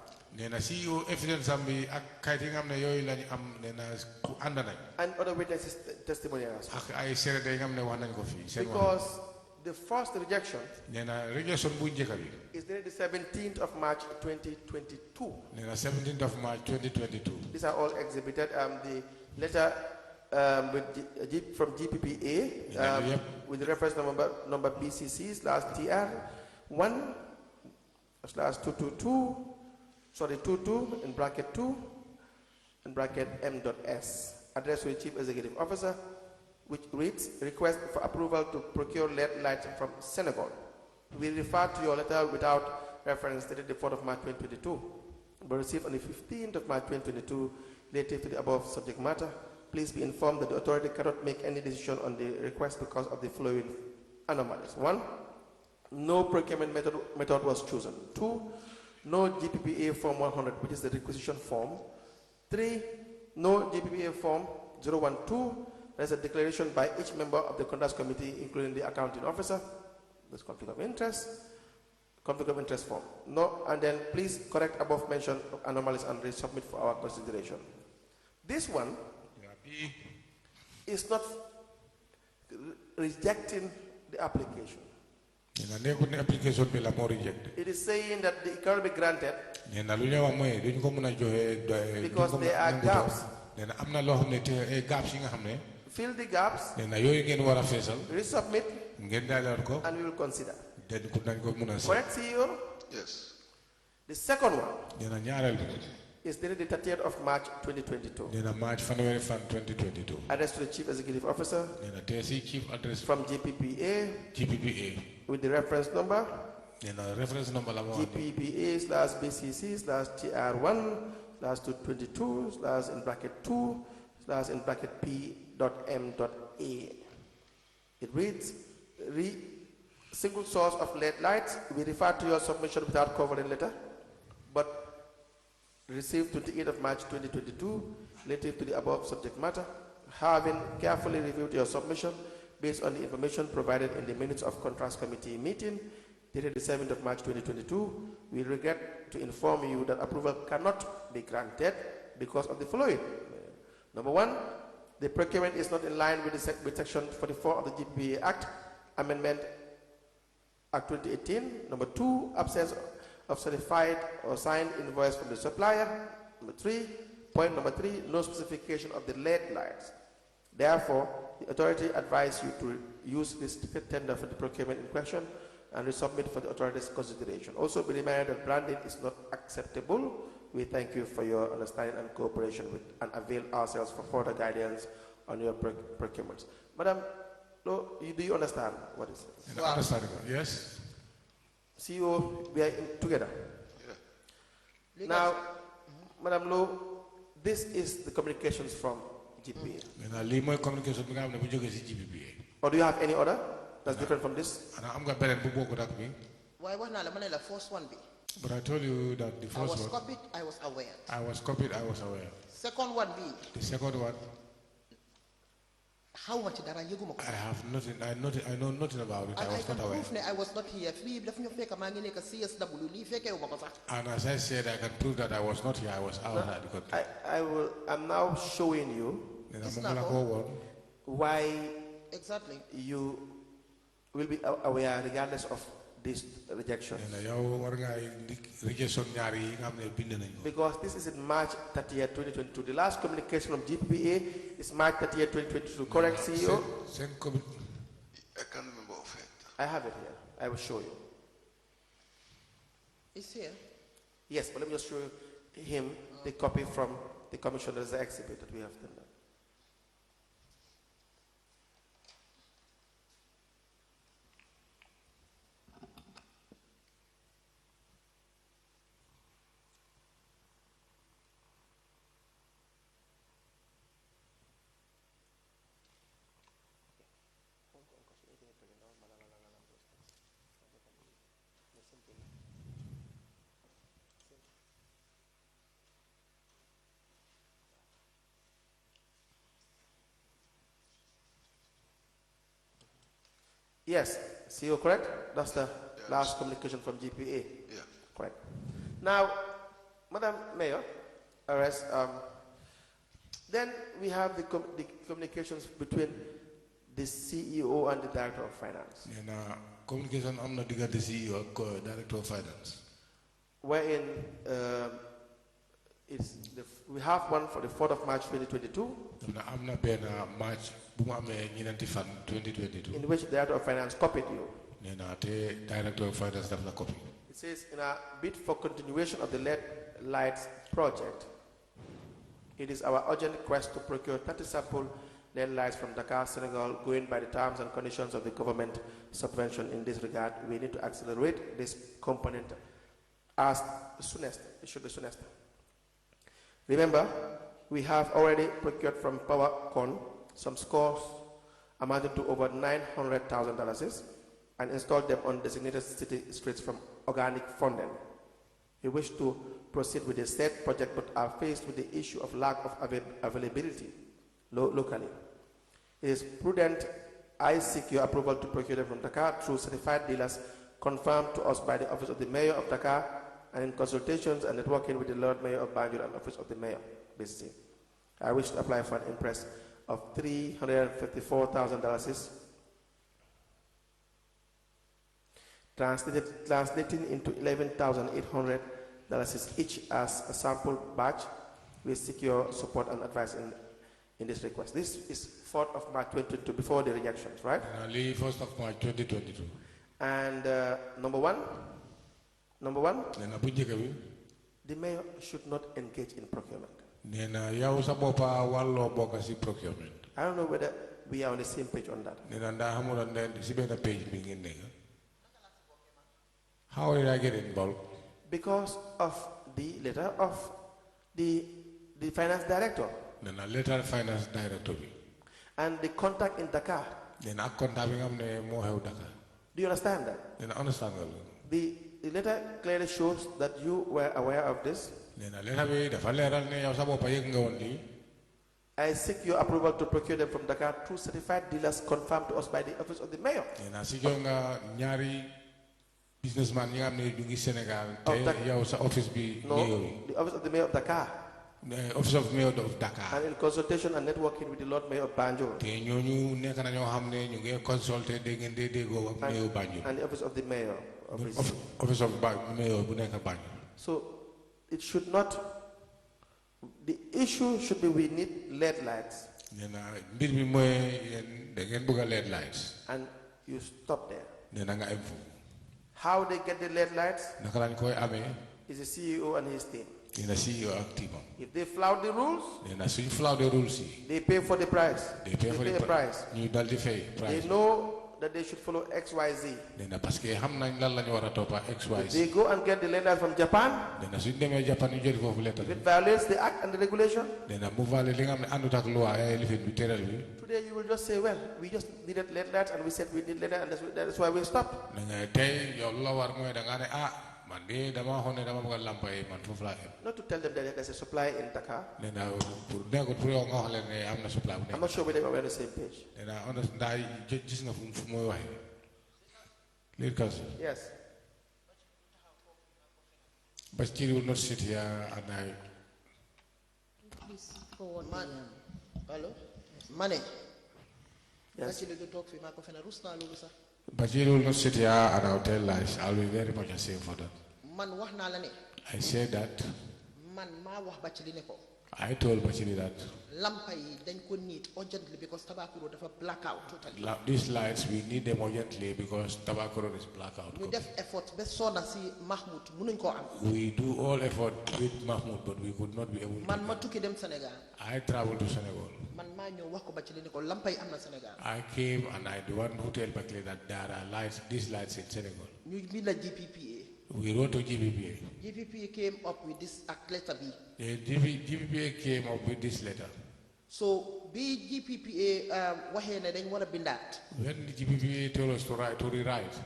Speaker 4: And other witnesses' testimonials. Because the first rejection is dated the 17th of March 2022.
Speaker 5: 17th of March 2022.
Speaker 4: These are all exhibited. The letter from GPPA with the reference number BCC/TR1/222 in bracket 2 in bracket M.S. addressed to the Chief Executive Officer, which reads, request for approval to procure LED lights from Senegal. We refer to your letter without reference dated the 4th of March 2022, but received on the 15th of March 2022 relative to the above subject matter. Please be informed that the authority cannot make any decision on the request because of the following anomalies. 1, no procurement method was chosen. 2, no GPPA Form 100, which is the requisition form. 3, no GPPA Form 012. There's a declaration by each member of the conduct committee, including the accounting officer. There's conflict of interest form. No, and then please correct above mentioned anomalies and resubmit for our consideration. This one is not rejecting the application. It is saying that it cannot be granted because there are gaps. Fill the gaps, resubmit, and we will consider. Correct, CEO?
Speaker 1: Yes.
Speaker 4: The second one is dated the 30th of March 2022. Addressed to the Chief Executive Officer from GPPA with the reference number GPPA/BCC/TR1/222/ in bracket 2/ in bracket P.M.A. It reads, single source of LED lights. We refer to your submission without covering letter, but received 28th of March 2022 relative to the above subject matter. Having carefully reviewed your submission based on the information provided in the minutes of Contracts Committee meeting dated the 7th of March 2022, we regret to inform you that approval cannot be granted because of the following. Number 1, the procurement is not in line with Section 44 of the GPPA Act, Amendment Act 2018. Number 2, absence of certified or signed invoice from the supplier. Point number 3, no specification of the LED lights. Therefore, the authority advised you to use restricted tender for the procurement in question and resubmit for the authority's consideration. Also be reminded that branding is not acceptable. We thank you for your understanding and cooperation with and avail ourselves for further guidance on your procurements. Madam Lowe, do you understand what is it?
Speaker 5: Understandable, yes.
Speaker 4: CEO, we are together. Yeah. Now, Madam Lowe, this is the communications from GPPA. Or do you have any other that's different from this?
Speaker 6: Why was not the first one be?
Speaker 5: But I told you that the
Speaker 6: I
Speaker 5: first
Speaker 6: was
Speaker 5: one.
Speaker 6: copied, I was aware.
Speaker 5: I was copied, I was aware.
Speaker 6: Second one be.
Speaker 5: The second one.
Speaker 6: How much did I
Speaker 5: have nothing. I know nothing about it. I was not aware.
Speaker 6: I was not here.
Speaker 5: And as I said, I can prove that I was not here. I was outside the country.
Speaker 4: I'm now showing you why
Speaker 6: exactly
Speaker 4: you will be aware regardless of this rejection. Because this is in March 30th, 2022. The last communication from GPA is March 30th, 2022. Correct, CEO?
Speaker 1: I can't remember offhand.
Speaker 4: I have it here. I will show you.
Speaker 6: It's here?
Speaker 4: Yes, but let me just show him the copy from the commissioner's exhibit that we have done. Yes, CEO, correct? That's the last communication from GPA.
Speaker 1: Yeah.
Speaker 4: Correct. Now, Madam Mayoress, then we have the communications between the CEO and the Director of Finance.
Speaker 5: Communication I'm not the CEO and Director of Finance.
Speaker 4: Wherein we have one for the 4th of March 2022.
Speaker 5: I'm not paying March 2022.
Speaker 4: In which the Director of Finance copied you.
Speaker 5: The Director of Finance have copy.
Speaker 4: It says, in a bid for continuation of the LED lights project, it is our urgent request to procure 30 sample LED lights from Dakar, Senegal, going by the terms and conditions of the government subvention. In this regard, we need to accelerate this component as soonest. It should be soonest. Remember, we have already procured from PowerCon some scores amounting to over $900,000 and installed them on designated city streets from organic funding. We wish to proceed with the said project but are faced with the issue of lack of availability locally. It is prudent I seek your approval to procure them from Dakar through certified dealers confirmed to us by the Office of the Mayor of Dakar and in consultations and networking with the Lord Mayor of Banjul and Office of the Mayor, BC. I wish to apply for an impress of $354,000, translating into $11,800 each as a sample batch. We seek your support and advice in this request. This is 4th of March 2022, before the rejections, right?
Speaker 5: 1st of March 2022.
Speaker 4: And number one, the mayor should not engage in procurement. I don't know whether we are on the same page on that.
Speaker 5: How did I get involved?
Speaker 4: Because of the letter of the finance director. And the contact in Dakar. Do you understand that? The letter clearly shows that you were aware of this. I seek your approval to procure them from Dakar through certified dealers confirmed to us by the Office of the Mayor.
Speaker 5: Businessman, office
Speaker 4: the Office of the Mayor of Dakar.
Speaker 5: The Office of Mayor of Dakar.
Speaker 4: And in consultation and networking with the Lord Mayor of Banjul. And the Office of the Mayor.
Speaker 5: Office of Mayor.
Speaker 4: So it should not, the issue should be we need LED lights. And you stop there. How they get the LED lights is the CEO and his team. If they flout the rules, they pay for the price. They pay a price. They know that they should follow XYZ. If they go and get the letter from Japan, if it violates the act and the regulation, today you will just say, well, we just needed letters and we said we need letter and that's why we stopped. Not to tell them that there's a supply in Dakar. I'm not sure whether we're on the same page. Yes.
Speaker 5: Batchily will not sit here and I.
Speaker 3: Please forward.
Speaker 6: Hello? Money.
Speaker 4: Yes.
Speaker 5: Batchily will not sit here and I'll tell lies. I'll be very much ashamed for that. I said that. I told Batchily that. These lights, we need them urgently because Tabakoro is blackout. We do all effort with Mahmoud, but we could not be able to. I traveled to Senegal. I came and I the one who told Batchily that there are lights, these lights in Senegal. We wrote to GPPA.
Speaker 6: GPPA came up with this letter B.
Speaker 5: The GPPA came up with this letter.
Speaker 6: So, GPPA when
Speaker 5: the GPPA told us to rewrite.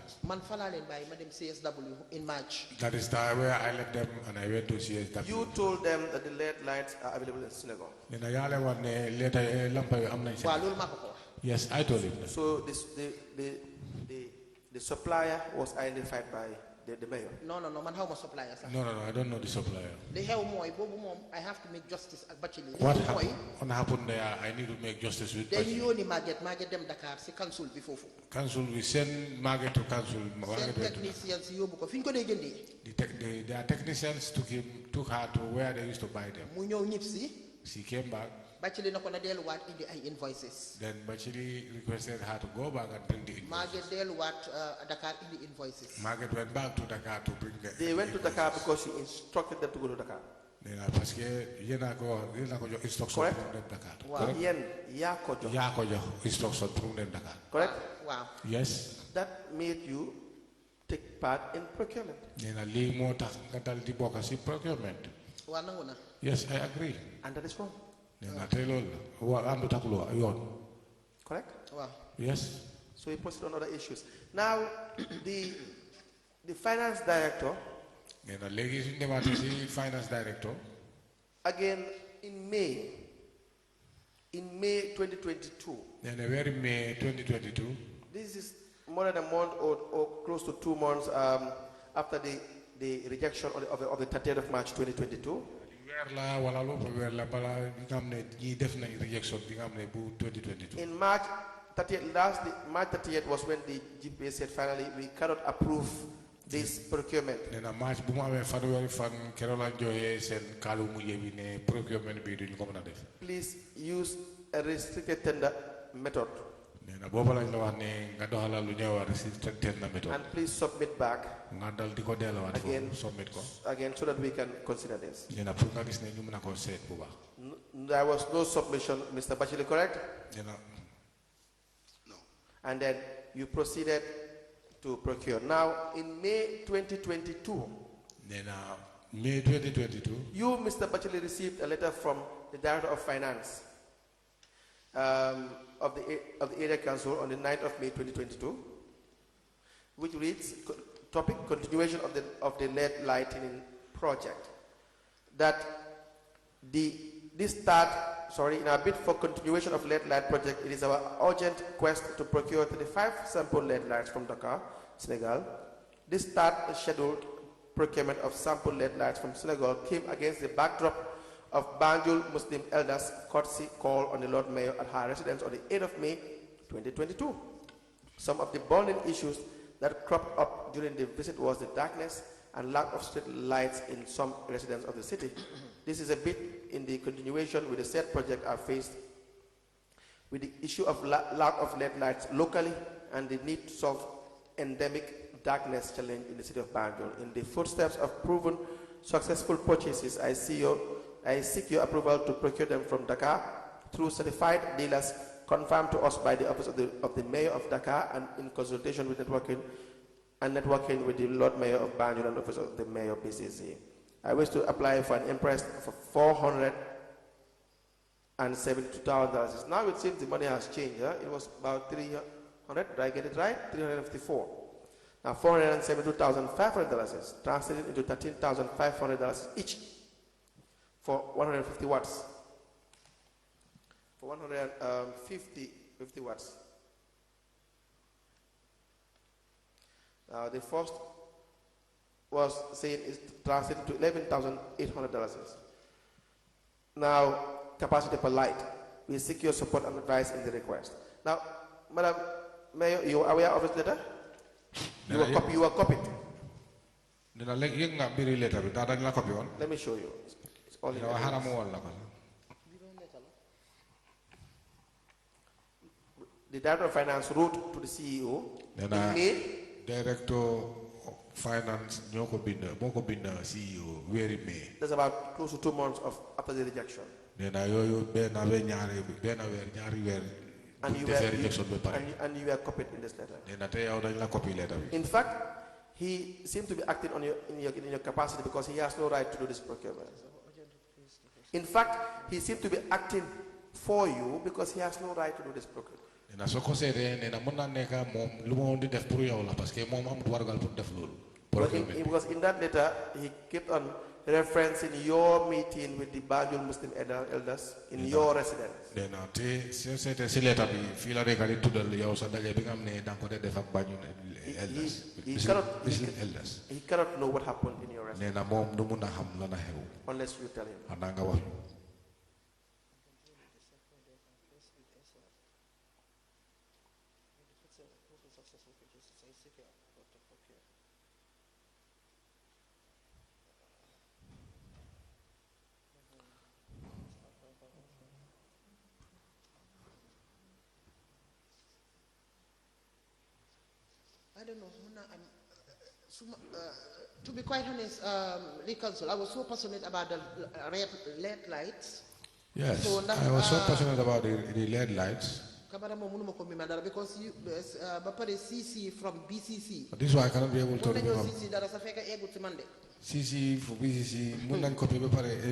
Speaker 6: CSW in March.
Speaker 5: That is the where I left them and I went to CSW.
Speaker 4: You told them that the LED lights are available in Senegal.
Speaker 5: Yes, I told him that.
Speaker 4: So the supplier was identified by the mayor.
Speaker 6: No, man, how much supplier?
Speaker 5: No, I don't know the supplier.
Speaker 6: They have more. I have to make justice at Batchily.
Speaker 5: What happened there? I need to make justice with
Speaker 6: Then you only Margaret them Dakar, see council before.
Speaker 5: Council, we send Margaret to council.
Speaker 6: Send technicians, you book.
Speaker 5: Their technicians took her to where they used to buy them. She came back.
Speaker 6: Batchily not gonna deal what in the invoices.
Speaker 5: Then Batchily requested her to go back and bring the invoices.
Speaker 6: Margaret deal what Dakar in the invoices.
Speaker 5: Margaret went back to Dakar to bring the.
Speaker 4: They went to Dakar because she instructed them to go to Dakar.
Speaker 5: Parce que yena ko instruction pour dem Dakar.
Speaker 4: Correct. Ya ko
Speaker 5: instruction pour dem Dakar.
Speaker 4: Correct.
Speaker 6: Wow.
Speaker 5: Yes.
Speaker 4: That made you take part in procurement.
Speaker 5: Nena li mo tax nga dal di bokk ci procurement.
Speaker 6: Wa nanguna.
Speaker 5: Yes, I agree.
Speaker 4: And that is wrong.
Speaker 6: Correct? Wow.
Speaker 5: Yes.
Speaker 4: So we proceed on other issues. Now, the finance director, again in May 2022.
Speaker 5: May 2022.
Speaker 4: This is more than a month or close to 2 months after the rejection of the 30th of March 2022. In March 30th was when the GPA said finally we cannot approve this procurement. Please use a restricted tender method. And please submit back again so that we can consider this. There was no submission, Mr. Batchily, correct?
Speaker 1: No.
Speaker 4: And then you proceeded to procure. Now, in May 2022, you, Mr. Batchily, received a letter from the Director of Finance of the Area Council on the 9th of May 2022, which reads, topic, continuation of the LED lighting project. That in our bid for continuation of LED light project, it is our urgent quest to procure 35 sample LED lights from Dakar, Senegal. This scheduled procurement of sample LED lights from Senegal came against the backdrop of Banjul Muslim elders' courtesy call on the Lord Mayor at her residence on the 8th of May 2022. Some of the burning issues that cropped up during the visit was the darkness and lack of street lights in some residents of the city. This is a bit in the continuation with the said project are faced with the issue of lack of LED lights locally and the need to solve endemic darkness challenge in the city of Banjul. In the footsteps of proven successful purchases, I seek your approval to procure them from Dakar through certified dealers confirmed to us by the office of the Mayor of Dakar and in consultation with networking with the Lord Mayor of Banjul and the office of the Mayor of BCC. I wish to apply for an imprest for $472,000. Now it seems the money has changed. It was about 300. Did I get it right? 354. Now $472,500 translated into $13,500 each for 150 watts. For 150 watts. The first was saying is translated to $11,800. Now, capacity per light. We seek your support and advice in the request. Now, Madam Mayor, you are aware of this letter? You were copied.
Speaker 5: Let
Speaker 4: me show you. It's all in the Director of Finance wrote to the CEO in May.
Speaker 5: Director of Finance, CEO, very May.
Speaker 4: That's about close to 2 months after the rejection. And you were copied in this letter. In fact, he seemed to be acting in your capacity because he has no right to do this procurement. In fact, he seemed to be acting for you because he has no right to do this procurement. Because in that letter, he kept on referencing your meeting with the Banjul Muslim elders in your residence. He cannot know what happened in your residence unless you tell him.
Speaker 6: I don't know. To be quite honest, League Council, I was so passionate about the LED lights.
Speaker 5: Yes, so I was so passionate about the LED lights.
Speaker 6: Because you, CC from BCC.
Speaker 5: This is why I cannot be able to remember. CC for BCC,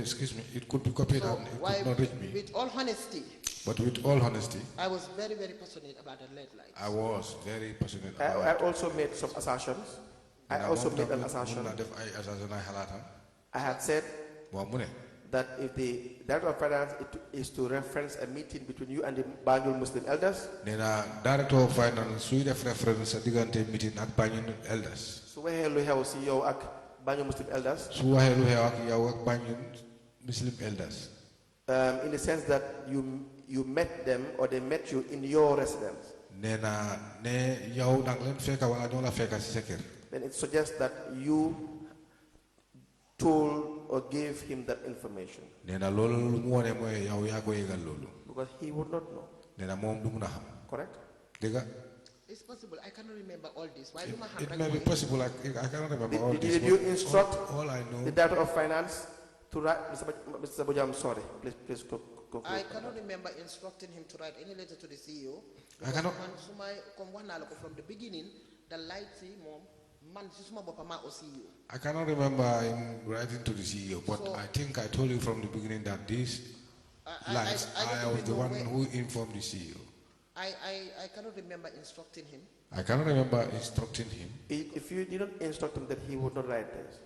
Speaker 5: excuse me, it could be copied and it could not reach me.
Speaker 6: With all honesty.
Speaker 5: But with all honesty,
Speaker 6: I was very, very passionate about the LED lights.
Speaker 5: I was very passionate about
Speaker 4: I also made some assertions. I also made an assertion. I had said that if the Director of Finance is to reference a meeting between you and the Banjul Muslim elders,
Speaker 5: Director of Finance will reference a meeting at Banjul elders.
Speaker 4: So where lu xew ci yow ak Banjul Muslim elders?
Speaker 5: Su waxe lu xew ak yow ak Banjul Muslim elders.
Speaker 4: In the sense that you met them or they met you in your residence. Then it suggests that you told or gave him that information. Because he would not know. Correct?
Speaker 6: It's possible. I cannot remember all this.
Speaker 5: It may be possible. I cannot remember all this.
Speaker 4: Did you instruct
Speaker 5: all I know,
Speaker 4: the Director of Finance to write, Mr. Boja, I'm sorry. Please go.
Speaker 6: I cannot remember instructing him to write any letter to the CEO.
Speaker 5: I cannot.
Speaker 6: From the beginning, the lights,
Speaker 5: I cannot remember him writing to the CEO, but so, I think I told you from the beginning that these lights, I was the one who informed the CEO.
Speaker 6: I cannot remember instructing him.
Speaker 5: I cannot remember instructing him.
Speaker 4: If you didn't instruct him, then he would not write this.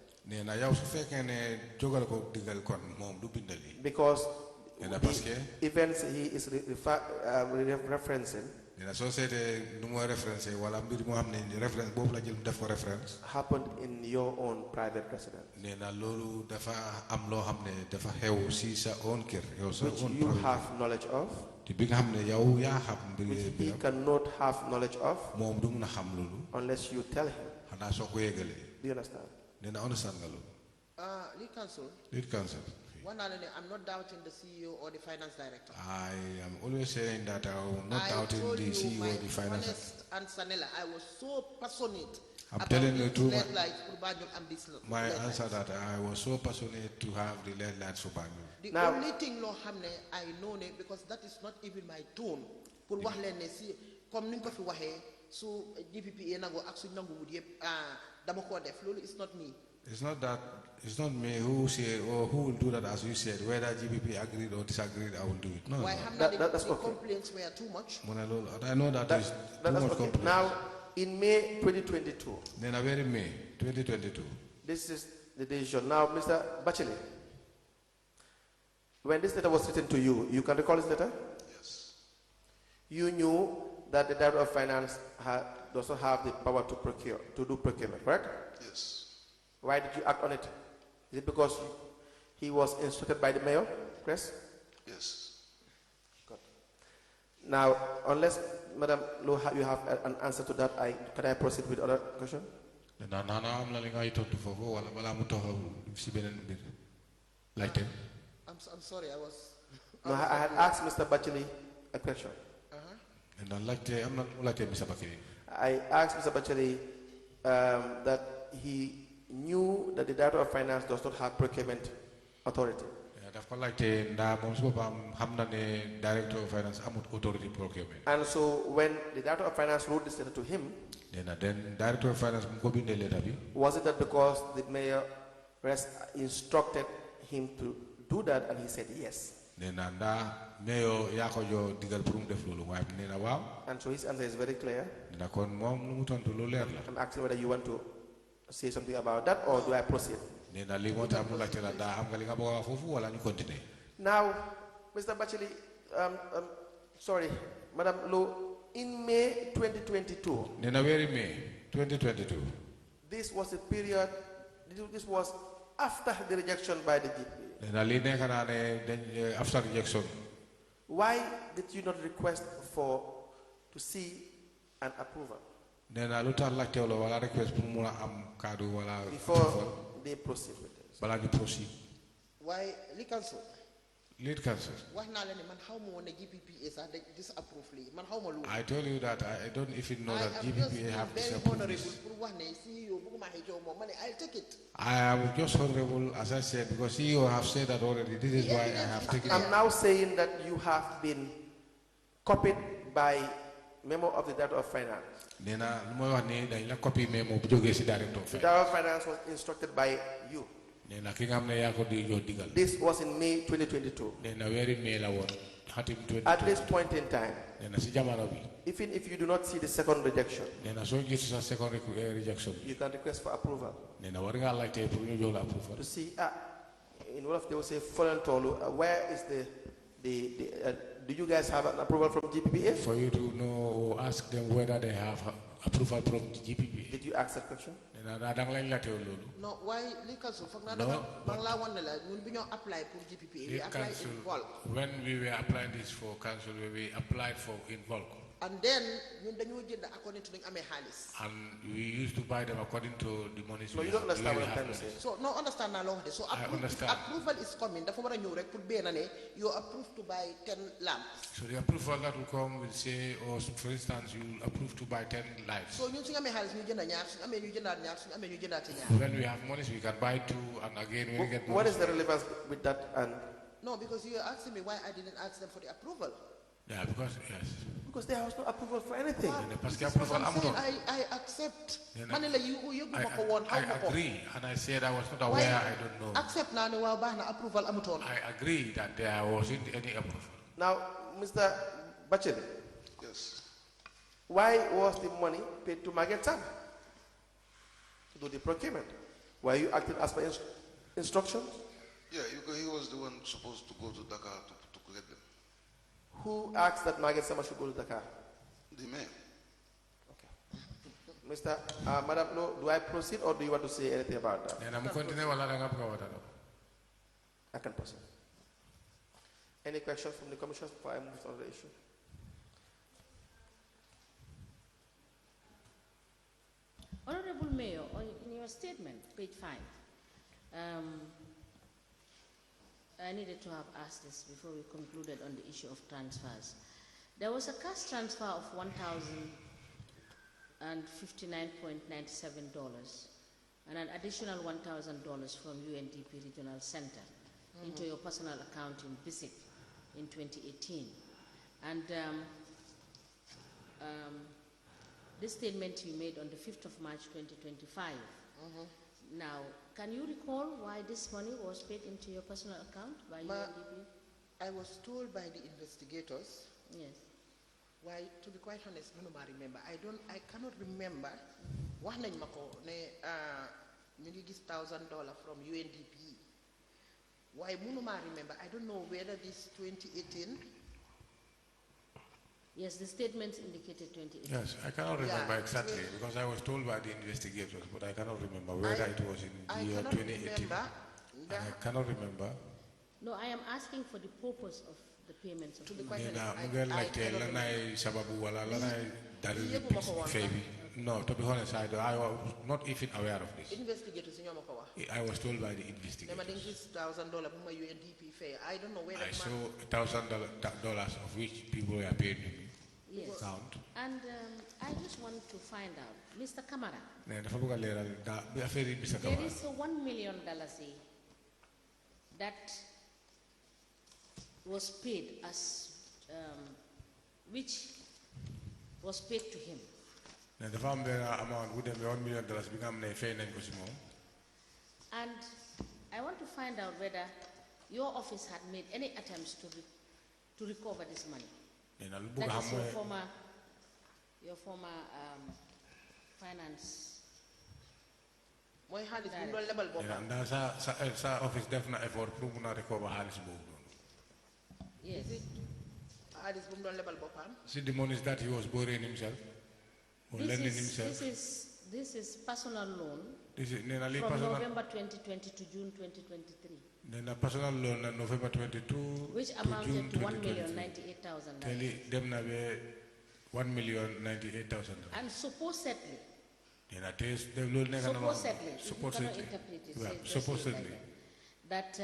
Speaker 4: Because the events he is referencing happened in your own private residence, which you have knowledge of, which he cannot have knowledge of unless you tell him. Do you understand?
Speaker 6: Lead Council. I'm not doubting the CEO or the finance director.
Speaker 5: I am always saying that I'm not doubting the CEO or the finance director.
Speaker 6: And Sanela, I was so passionate.
Speaker 5: I'm telling you too. My answer that I was so passionate to have the LED lights for Banjul.
Speaker 6: The only thing I know because that is not even my tone. So GPP it's not me.
Speaker 5: It's not me who said or who will do that, as you said. Whether GPP agreed or disagreed, I will do it. No,
Speaker 6: why that's okay. Complaints were too much.
Speaker 5: I know that is too much complaints.
Speaker 4: Now, in May 2022.
Speaker 5: Nena very May 2022.
Speaker 4: This is the decision. Now, Mr. Batchily, when this letter was written to you, you can recall this letter?
Speaker 1: Yes.
Speaker 4: You knew that the Director of Finance does not have the power to do procurement, correct?
Speaker 1: Yes.
Speaker 4: Why did you act on it? Is it because he was instructed by the mayor, Chris?
Speaker 1: Yes.
Speaker 4: Good. Now, unless Madam Lowe, you have an answer to that, can I proceed with other question?
Speaker 5: I'm
Speaker 6: sorry, I was.
Speaker 4: No, I had asked Mr. Batchily a question. I asked Mr. Batchily that he knew that the Director of Finance does not have procurement authority. And so when the Director of Finance wrote this letter to him, was it that because the Mayoress instructed him to do that and he said yes? And so his answer is very clear. I'm asking whether you want to say something about that or do I proceed? Now, Mr. Batchily, sorry, Madam Lowe, in May 2022,
Speaker 5: May 2022.
Speaker 4: this was a period, this was after the rejection by the GPA.
Speaker 5: After rejection.
Speaker 4: Why did you not request to see an approval? Before they proceed with this.
Speaker 6: Why, lead counsel?
Speaker 5: Lead counsel. I told you that I don't even know that GPPA have disapproved this.
Speaker 6: I'll take it.
Speaker 5: I am just honorable, as I said, because CEO have said that already. This is why I have taken it.
Speaker 4: I'm now saying that you have been copied by memo of the Director of Finance. The Director of Finance was instructed by you. This was in May 2022. At this point in time, even if you do not see the second rejection, you can request for approval. To see, in one of they will say, where is do you guys have an approval from GPPA?
Speaker 5: For you to know or ask them whether they have approval from GPPA.
Speaker 4: Did you ask that question?
Speaker 6: No, why because apply for GPPA, we apply in bulk.
Speaker 5: When we were applying this for council, we applied for in bulk.
Speaker 6: And then according to the
Speaker 5: and we used to buy them according to the money.
Speaker 4: No, you don't understand what I'm trying to say.
Speaker 6: So no, understand now long. So approval is coming. You approved to buy 10 lamps.
Speaker 5: So the approval that will come will say, or for instance, you approve to buy 10 lights.
Speaker 6: So when
Speaker 5: we have money, we can buy 2, and again when we get money.
Speaker 4: What is the relevance with that? And
Speaker 6: no, because you are asking me why I didn't ask them for the approval.
Speaker 5: Yeah, because yes.
Speaker 4: Because there was no approval for anything.
Speaker 6: I accept. I
Speaker 5: agree, and I said I was not aware. I don't know.
Speaker 6: Accept now approval.
Speaker 5: I agree that there wasn't any approval.
Speaker 4: Now, Mr. Batchily.
Speaker 1: Yes.
Speaker 4: Why was the money paid to Margaret Sam to do the procurement? Were you acting as per instructions?
Speaker 1: Yeah, because he was the one supposed to go to Dakar to get them.
Speaker 4: Who asked that Margaret Sama should go to Dakar?
Speaker 1: The mayor.
Speaker 4: Okay. Mr. Madam Lowe, do I proceed or do you want to say anything about that? I can proceed. Any questions from the commissioners before I move on the issue?
Speaker 3: Honorable Mayor, in your statement, page 5, I needed to have asked this before we concluded on the issue of transfers. There was a cash transfer of $1,059.97 and an additional $1,000 from UNDP Regional Center into your personal account in BISIC in 2018. And this statement you made on the 5th of March 2025. Now, can you recall why this money was paid into your personal account by UNDP?
Speaker 6: I was told by the investigators Why, to be quite honest, I remember. I cannot remember. Wax nañ mako ne ñu ngi gis $1,000 from UNDP. Why munuma remember? I don't know whether this 2018.
Speaker 3: Yes, the statements indicated 2018.
Speaker 5: Yes, I cannot remember exactly because I was told by the investigators, but I cannot remember whether it was in the year 2018. I cannot remember.
Speaker 3: No, I am asking for the purpose of the payments of the money.
Speaker 5: No, to be honest, I was not even aware of this.
Speaker 6: Investigators,
Speaker 5: I was told by the investigators.
Speaker 6: I don't know whether
Speaker 5: I saw $1,000 of which people were paid me.
Speaker 3: Yes.
Speaker 5: Count.
Speaker 3: And I just want to find out, Mr. Kamara, there is a $1 million that was paid as, which was paid to him.
Speaker 5: The amount would have $1 million become a fair.
Speaker 3: And I want to find out whether your office had made any attempts to recover this money. That is your former finance.
Speaker 5: Office definitely effort to recover.
Speaker 3: Yes.
Speaker 5: See the monies that he was borrowing himself or lending himself.
Speaker 3: This is personal loan
Speaker 5: This is
Speaker 3: from November 2020 to June 2023.
Speaker 5: Then a personal loan on November 22
Speaker 3: which
Speaker 5: to
Speaker 3: amounted
Speaker 5: June
Speaker 3: to
Speaker 5: 1,098,000. Them na be $1,098,000.
Speaker 3: And supposedly,
Speaker 5: Then at least the loan supposedly, supposedly
Speaker 3: that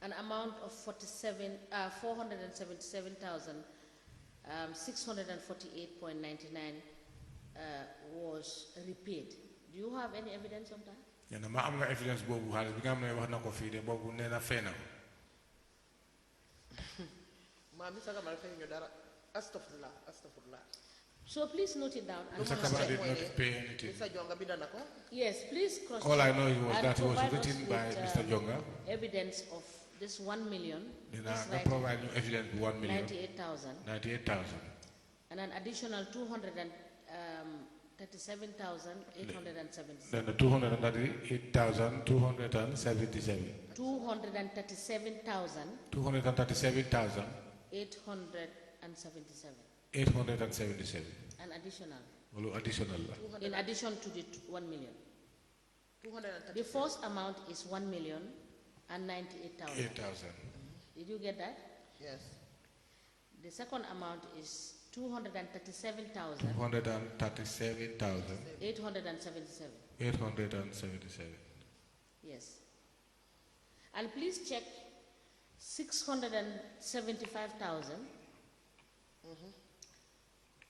Speaker 3: an amount of 477,648.99 was repaid. Do you have any evidence of that?
Speaker 5: Yeah, ma am nga evidence bobu xaliss bi nga xam ne wax na ko fii de bobu nee na fee na ko.
Speaker 3: So please note it down.
Speaker 5: Mr. Kamara did not pay anything.
Speaker 3: Yes, please cross.
Speaker 5: All I know was that it was written by Mr. Jonga.
Speaker 3: Evidence of this 1 million.
Speaker 5: They provide you evidence 1 million.
Speaker 3: 98,000. And an additional 237,877.
Speaker 5: Then the 238,277.
Speaker 3: 237,000.
Speaker 5: 237,000.
Speaker 3: 877.
Speaker 5: 877.
Speaker 3: An additional.
Speaker 5: Additional.
Speaker 3: In addition to the 1 million. The first amount is 1,098,000.
Speaker 5: 8,000.
Speaker 3: Did you get that?
Speaker 6: Yes.
Speaker 3: The second amount is 237,000.
Speaker 5: 237,000.
Speaker 3: 877.
Speaker 5: 877.
Speaker 3: Yes. And please check 675,000.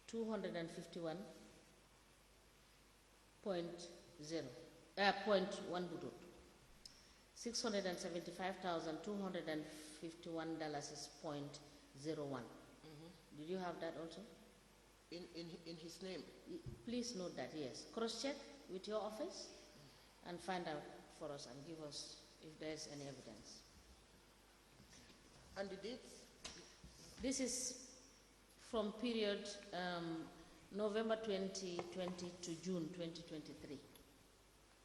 Speaker 3: 251.0 0.1 budut. $675,251.01. Did you have that also?
Speaker 6: In his name?
Speaker 3: Please note that, yes. Cross-check with your office and find out for us and give us if there is any evidence.
Speaker 6: And the dates?
Speaker 3: This is from period November 2020 to June 2023.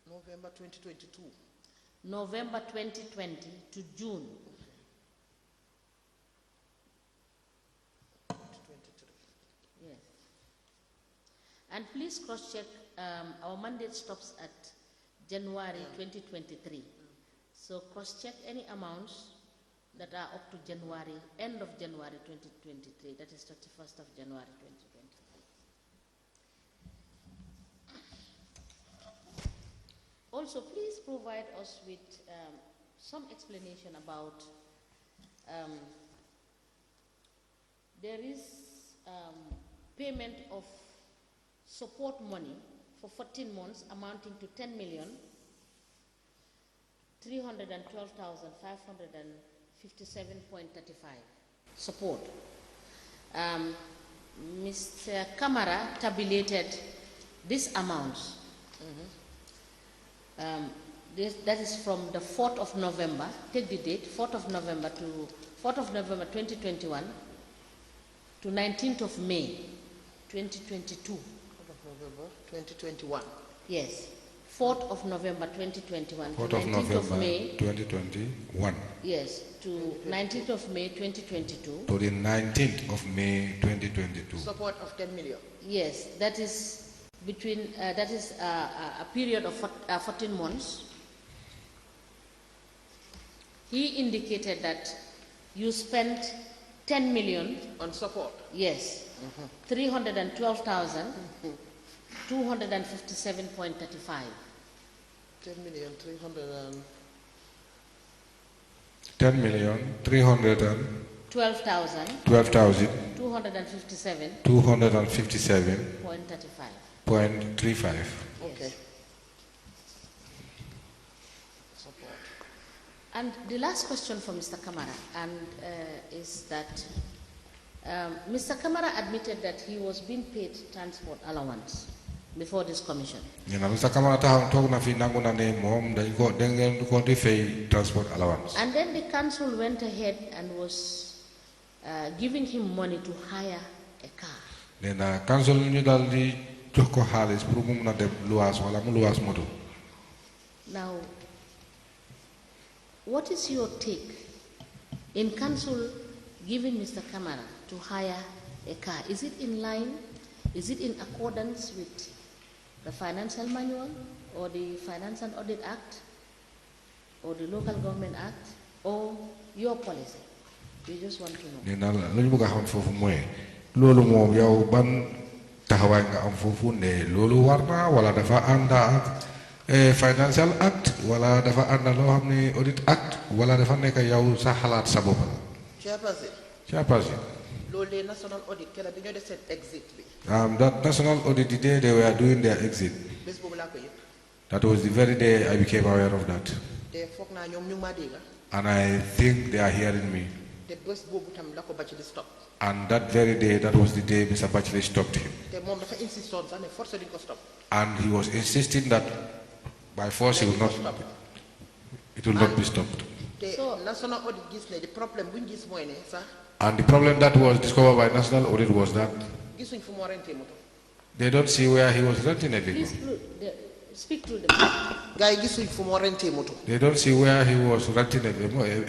Speaker 6: November 2022.
Speaker 3: November 2020 to June
Speaker 6: 2023.
Speaker 3: Yes. And please cross-check, our mandate stops at January 2023. So cross-check any amounts that are up to January, end of January 2023, that is 31st of January 2023. Also, please provide us with some explanation about there is payment of support money for 14 months amounting to 10,312,557.35 support. Mr. Kamara tabulated these amounts. That is from the 4th of November, take the date, 4th of November to 4th of November 2021 to 19th of May, 2022.
Speaker 6: 4th of November, 2021.
Speaker 3: Yes. 4th of November, 2021.
Speaker 5: 4th
Speaker 3: to
Speaker 5: of
Speaker 3: 19th
Speaker 5: November,
Speaker 3: of May,
Speaker 5: 2021.
Speaker 3: Yes, to 19th of May, 2022.
Speaker 5: To the 19th of May, 2022.
Speaker 6: Support of 10 million.
Speaker 3: Yes, that is between, that is a period of 14 months. He indicated that you spent 10 million
Speaker 6: on support.
Speaker 3: Yes, 312,257.35.
Speaker 6: 10 million
Speaker 5: 257.35.
Speaker 6: Okay.
Speaker 3: And the last question for Mr. Kamara is that Mr. Kamara admitted that he was being paid transport allowance before this commission.
Speaker 5: Mr. Kamara talk na fi nangu na ne mom dañ ko dengen ko di fay transport allowance.
Speaker 3: And then the council went ahead and was giving him money to hire a car.
Speaker 5: Nena council ñu dal di jox ko xaalis pour mu mëna dem luwas wala mu luwas moto.
Speaker 3: Now, what is your take in council giving Mr. Kamara to hire a car? Is it in line? Is it in accordance with the Financial Manual or the Finance and Audit Act or the Local Government Act or your policy? We just want to know.
Speaker 5: Nena lañu bëgg xam fofu moy lolu mom yow ban taxaway nga am fofu ne lolu warna wala dafa anda ak Financial Act wala dafa ànd loo xam ne Audit Act wala dafa nekk yow sa xalaat sa bopp la. Chairperson.
Speaker 6: loolu National Audit keroog bi ñoo def seen exit bi.
Speaker 5: That National Audit, the day they were doing their exit,
Speaker 6: bés boobu laa ko yëg.
Speaker 5: that was the very day I became aware of that.
Speaker 6: te foog naa ñoom ñu ngi maa dégg.
Speaker 5: And I think they are hearing me.
Speaker 6: te bés boobu tam la ko Batchily stop.
Speaker 5: And that very day, that was the day Mr. Batchily stopped him.
Speaker 6: te moom dafa insistoon sax ne force duñ ko stop.
Speaker 5: And he was insisting that by force it will not be stopped.
Speaker 6: So National Audit gis ne the problem buñ gis mooy ne sax.
Speaker 5: And the problem that was discovered by National Audit was that
Speaker 6: gisuñ fu mu rentee moto.
Speaker 5: they don't see where he was renting a vehicle.
Speaker 3: Please speak to the
Speaker 6: guy gisuñ fu mu rentee moto.
Speaker 5: They don't see where he was renting a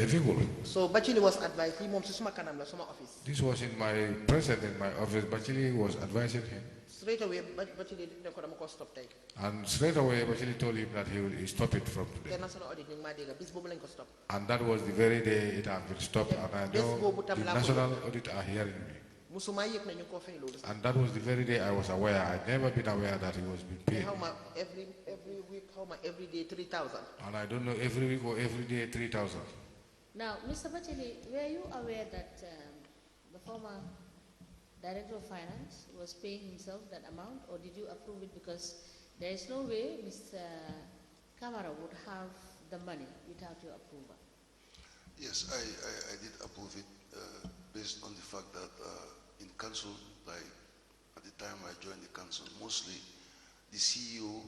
Speaker 5: vehicle.
Speaker 6: So Batchily was advised lii moom si suma kanam la suma office.
Speaker 5: This was in my presence in my office. Batchily was advising him.
Speaker 6: Straight away Batchily ne ko dama ko stop tey.
Speaker 5: And straight away Batchily told him that he will stop it from today.
Speaker 6: te National Audit ñu ngi maa dégg bis boobu lañ ko stop.
Speaker 5: And that was the very day it had been stopped. And I know the National Audit are hearing me.
Speaker 6: musuma yëg na ñu ko fay loolu.
Speaker 5: And that was the very day I was aware. I'd never been aware that he was being paid.
Speaker 6: How much every week? How much every day? 3,000.
Speaker 5: And I don't know every week or every day 3,000.
Speaker 3: Now, Mr. Batchily, were you aware that the former Director of Finance was paying himself that amount, or did you approve it? Because there is no way Mr. Kamara would have the money without your approval.
Speaker 1: Yes, I did approve it based on the fact that in council, like at the time I joined the council, mostly the CEO,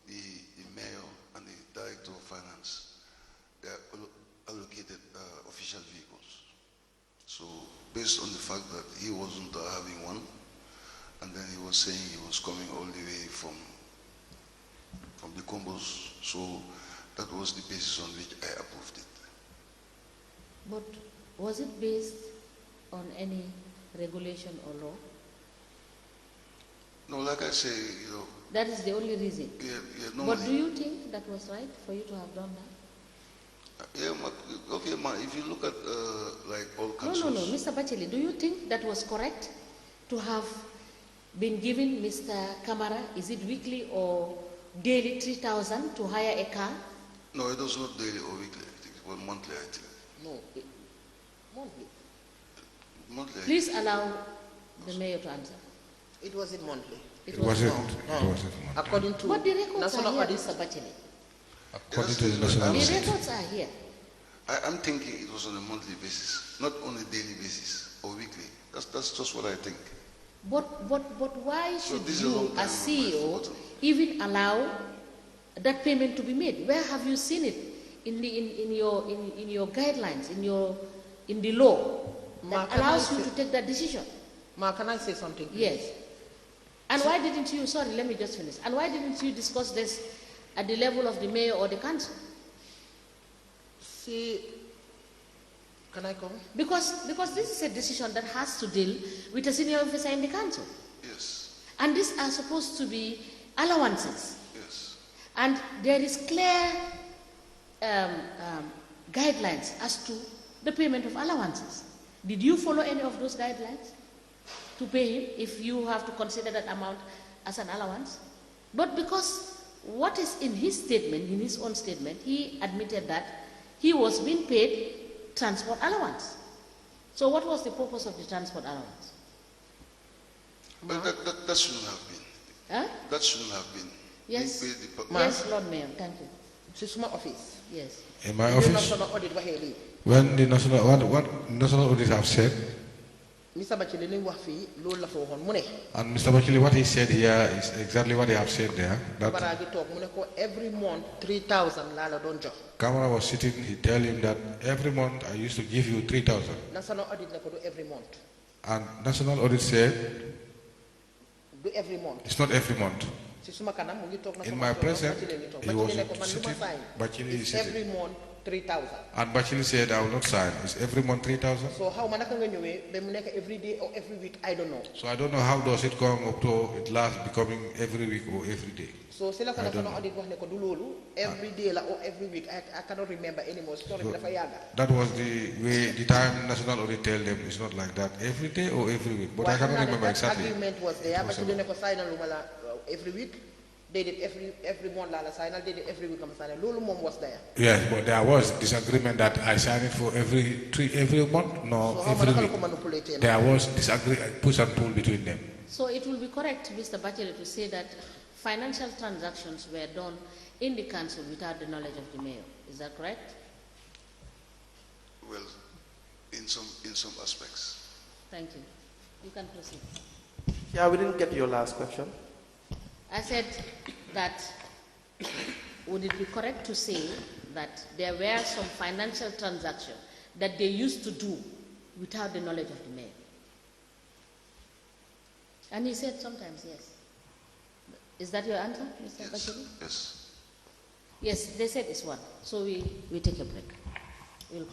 Speaker 1: the mayor, and the director of finance, they are allocated official vehicles. So based on the fact that he wasn't having one, and then he was saying he was coming all the way from the combos, so that was the basis on which I approved it.
Speaker 3: But was it based on any regulation or law?
Speaker 1: No, like I say,
Speaker 3: that is the only reason.
Speaker 1: Yeah,
Speaker 3: but do you think that was right for you to have done that?
Speaker 1: Yeah, okay, if you look at like all councils.
Speaker 3: No, Mr. Batchily, do you think that was correct to have been given Mr. Kamara, is it weekly or daily 3,000 to hire a car?
Speaker 1: No, it was not daily or weekly. I think it was monthly, I think.
Speaker 6: No, monthly.
Speaker 1: Monthly.
Speaker 3: Please allow the mayor to answer.
Speaker 6: It wasn't monthly.
Speaker 5: It wasn't.
Speaker 6: According to
Speaker 3: but the records
Speaker 6: National
Speaker 3: are here,
Speaker 6: Audit.
Speaker 3: Mr. Batchily.
Speaker 5: According to the National Audit.
Speaker 3: The records are here.
Speaker 1: I'm thinking it was on a monthly basis, not on a daily basis or weekly. That's just what I think.
Speaker 3: But why should you, as CEO, even allow that payment to be made? Where have you seen it in your guidelines, in the law that allows you to take that decision?
Speaker 6: Ma, can I say something? Please?
Speaker 3: Yes. And why didn't you, sorry, let me just finish. And why didn't you discuss this at the level of the mayor or the council?
Speaker 6: See, can I come?
Speaker 3: Because this is a decision that has to deal with a senior officer in the council.
Speaker 1: Yes.
Speaker 3: And these are supposed to be allowances.
Speaker 1: Yes.
Speaker 3: And there is clear guidelines as to the payment of allowances. Did you follow any of those guidelines to pay him if you have to consider that amount as an allowance? But because what is in his statement, in his own statement, he admitted that he was being paid transport allowance. So what was the purpose of the transport allowance?
Speaker 1: But that shouldn't have been.
Speaker 3: Huh?
Speaker 1: That shouldn't have been.
Speaker 3: Yes.
Speaker 1: The
Speaker 3: Yes, Lord Mayor, thank you.
Speaker 6: It's my office.
Speaker 3: Yes.
Speaker 5: In my office,
Speaker 6: National audit
Speaker 5: when the what national audit have said,
Speaker 6: Mr. Batchily li wax fi loolu la fa waxoon mu ne.
Speaker 5: and Mr. Batchily, what he said here is exactly what they have said there. That
Speaker 6: Bara gi toog mu ne ko every month 3,000 laa la doon jox.
Speaker 5: Kamara was sitting, he tell him that every month I used to give you 3,000.
Speaker 6: National audit ne ko do every month.
Speaker 5: And national audit said
Speaker 6: Do every month.
Speaker 5: it's not every month.
Speaker 6: Si suma kanam mu ngi toog na
Speaker 5: In
Speaker 6: sama
Speaker 5: my
Speaker 6: toog,
Speaker 5: presence,
Speaker 6: Batchily ngi toog.
Speaker 5: he was
Speaker 6: Batchily ne ko man lu ma
Speaker 5: sitting.
Speaker 6: sign.
Speaker 5: Batchily is
Speaker 6: It's
Speaker 5: sitting.
Speaker 6: every month 3,000.
Speaker 5: And Batchily said, I will not sign. It's every month 3,000.
Speaker 6: So how ma naka nga ñëwee ba mu nekk every day or every week, I don't know.
Speaker 5: So I don't know how does it come up to it last becoming every week or every day.
Speaker 6: So si la ko
Speaker 5: I don't
Speaker 6: national audit wax ne ko du loolu every day la or every week. I cannot remember anymore. Story bi dafa yàgga.
Speaker 5: That was the way, the time national audit tell them it's not like that every day or every week. But I
Speaker 6: Waaye xam
Speaker 5: cannot
Speaker 6: naa ne
Speaker 5: remember
Speaker 6: that
Speaker 5: exactly.
Speaker 6: agreement was there, but you ne ko signal lu ma la every week. They did every month la signal, they did every week am signal. Loolu moom was there.
Speaker 5: Yes, but there was disagreement that I signed it for every month, no,
Speaker 6: So how ma
Speaker 5: every
Speaker 6: naka la
Speaker 5: week.
Speaker 6: ko manipulate na?
Speaker 5: There was push and pull between them.
Speaker 3: So it will be correct, Mr. Batchily, to say that financial transactions were done in the council without the knowledge of the mayor. Is that correct?
Speaker 1: Well, in some aspects.
Speaker 3: Thank you. You can proceed.
Speaker 4: Yeah, we didn't get your last question.
Speaker 3: I said that would it be correct to say that there were some financial transactions that they used to do without the knowledge of the mayor? And he said sometimes yes. Is that your answer, Mr. Batchily?
Speaker 1: Yes.
Speaker 3: Yes, they said it's one. So we take a break. We'll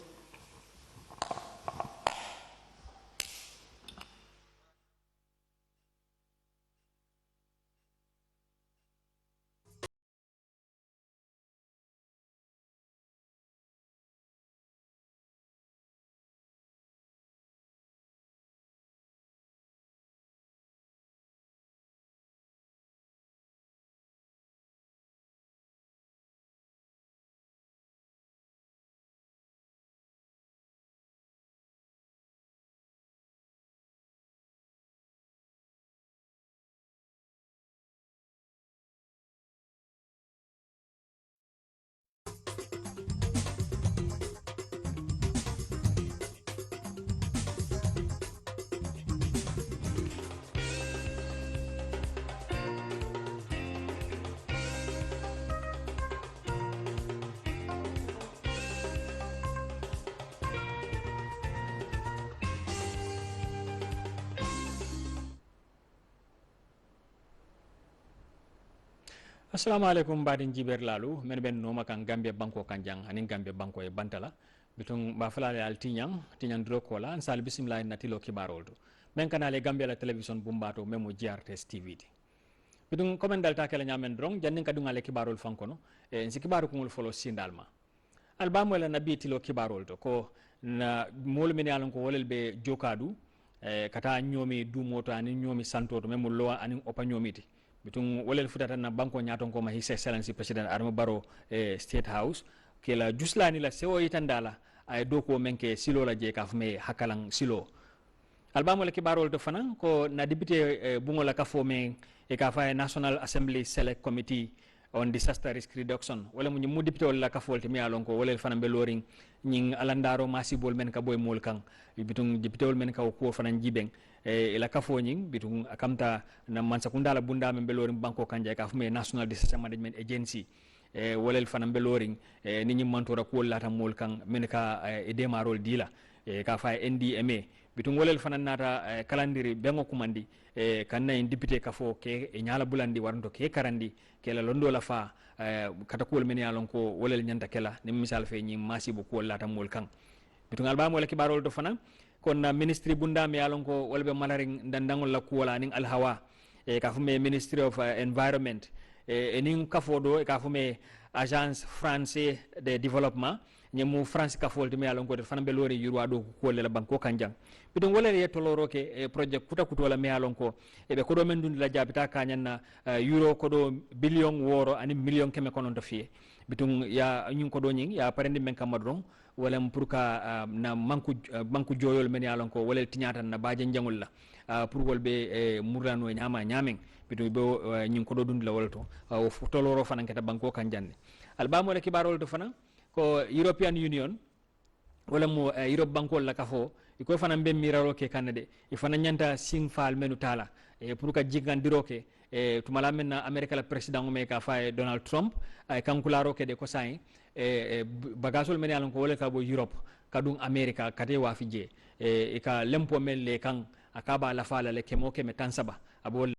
Speaker 8: assalamu alaikum badin jiber lalu men ben no makan gambia banko kanjang anin gambia banko e bantala bitung ba falale al tinyang drokola an sal bismillah natilo kibaroldo men kanale gambia la television bumbato memo GRTS TV bitung komendal ta kala nyamen drong jannin kadunga le kibarol fankono e en sikibaru kungul folo sindalma albamo la nabi tilo kibaroldo ko na mol men yalon ko wolel be jokadu e kata nyomi du moto anin nyomi santoto memo lowa anin opa nyomiti bitung wolel futata na banko nyaton ko ma his excellency president Adama Barrow state house kela juslani la sewo yitandala ay doko menke silo la je kafme hakalang silo albamo le kibarol to fanan ko na député bungola kafo men e ka fa national assembly select committee on disaster risk reduction wala mu député wala kafo te mi alon ko wolel fanan be loring ñing alandaro masibol men ka boy mol kan bitung député wol men ka ko fanan jibeng ila kafo ñing bitung akamta na man sakundala bunda men be loring banko kanje ka fme national disaster management agency wolel fanan be loring ni ñi mantora ko lata mol kan men ka e demarol dila ka fa NDMA bitun wolel fanan nata kalandiri bengo kumandi kanna en député kafo ke e nyala bulandi waranto ke karandi ke la londo la fa kata kuwol men yalon ko wolel nyanta kela ni misal fe nyi masibo ko lata mol kan bitun alba mo la kibarol to fanan kon ministry bunda mi yalon ko wolbe malaring dandangol la kuwala ning alhawa ka fume ministry of environment ning kafo do ka fume agence français de développement ñemu france kafol de mi yalon ko de fanambe lori yurwa do ko le banko kanjang bidon wala ye toloro ke project kuta kuto la mi yalon ko e be ko do men dundi la jabita kanyanna euro ko do billion woro ani million keme konon to fiye bidon ya ñun ko do ñing ya parende men kamadron wala pour ka na manku joyol men yalon ko wala tinyata na baaje njangol la pour wolbe murano nyama nyamen bidon be ñun ko do dundi la wala to toloro fananketa banko kanjanne albamo le kibarol to fanan ko European Union wala mo Europe bankol la kafo iko fana be miraro ke kanade e fana nyanta sing fal menu tala e pour ka jigandiro ke e tumala men na America la president o me ka fa Donald Trump ay kankularo ke de ko sai bagasol men yalon ko wala ka bo Europe kadum America kate wa fije e ka lempo mel le kan akaba la fala le kemo ke me tansaba abo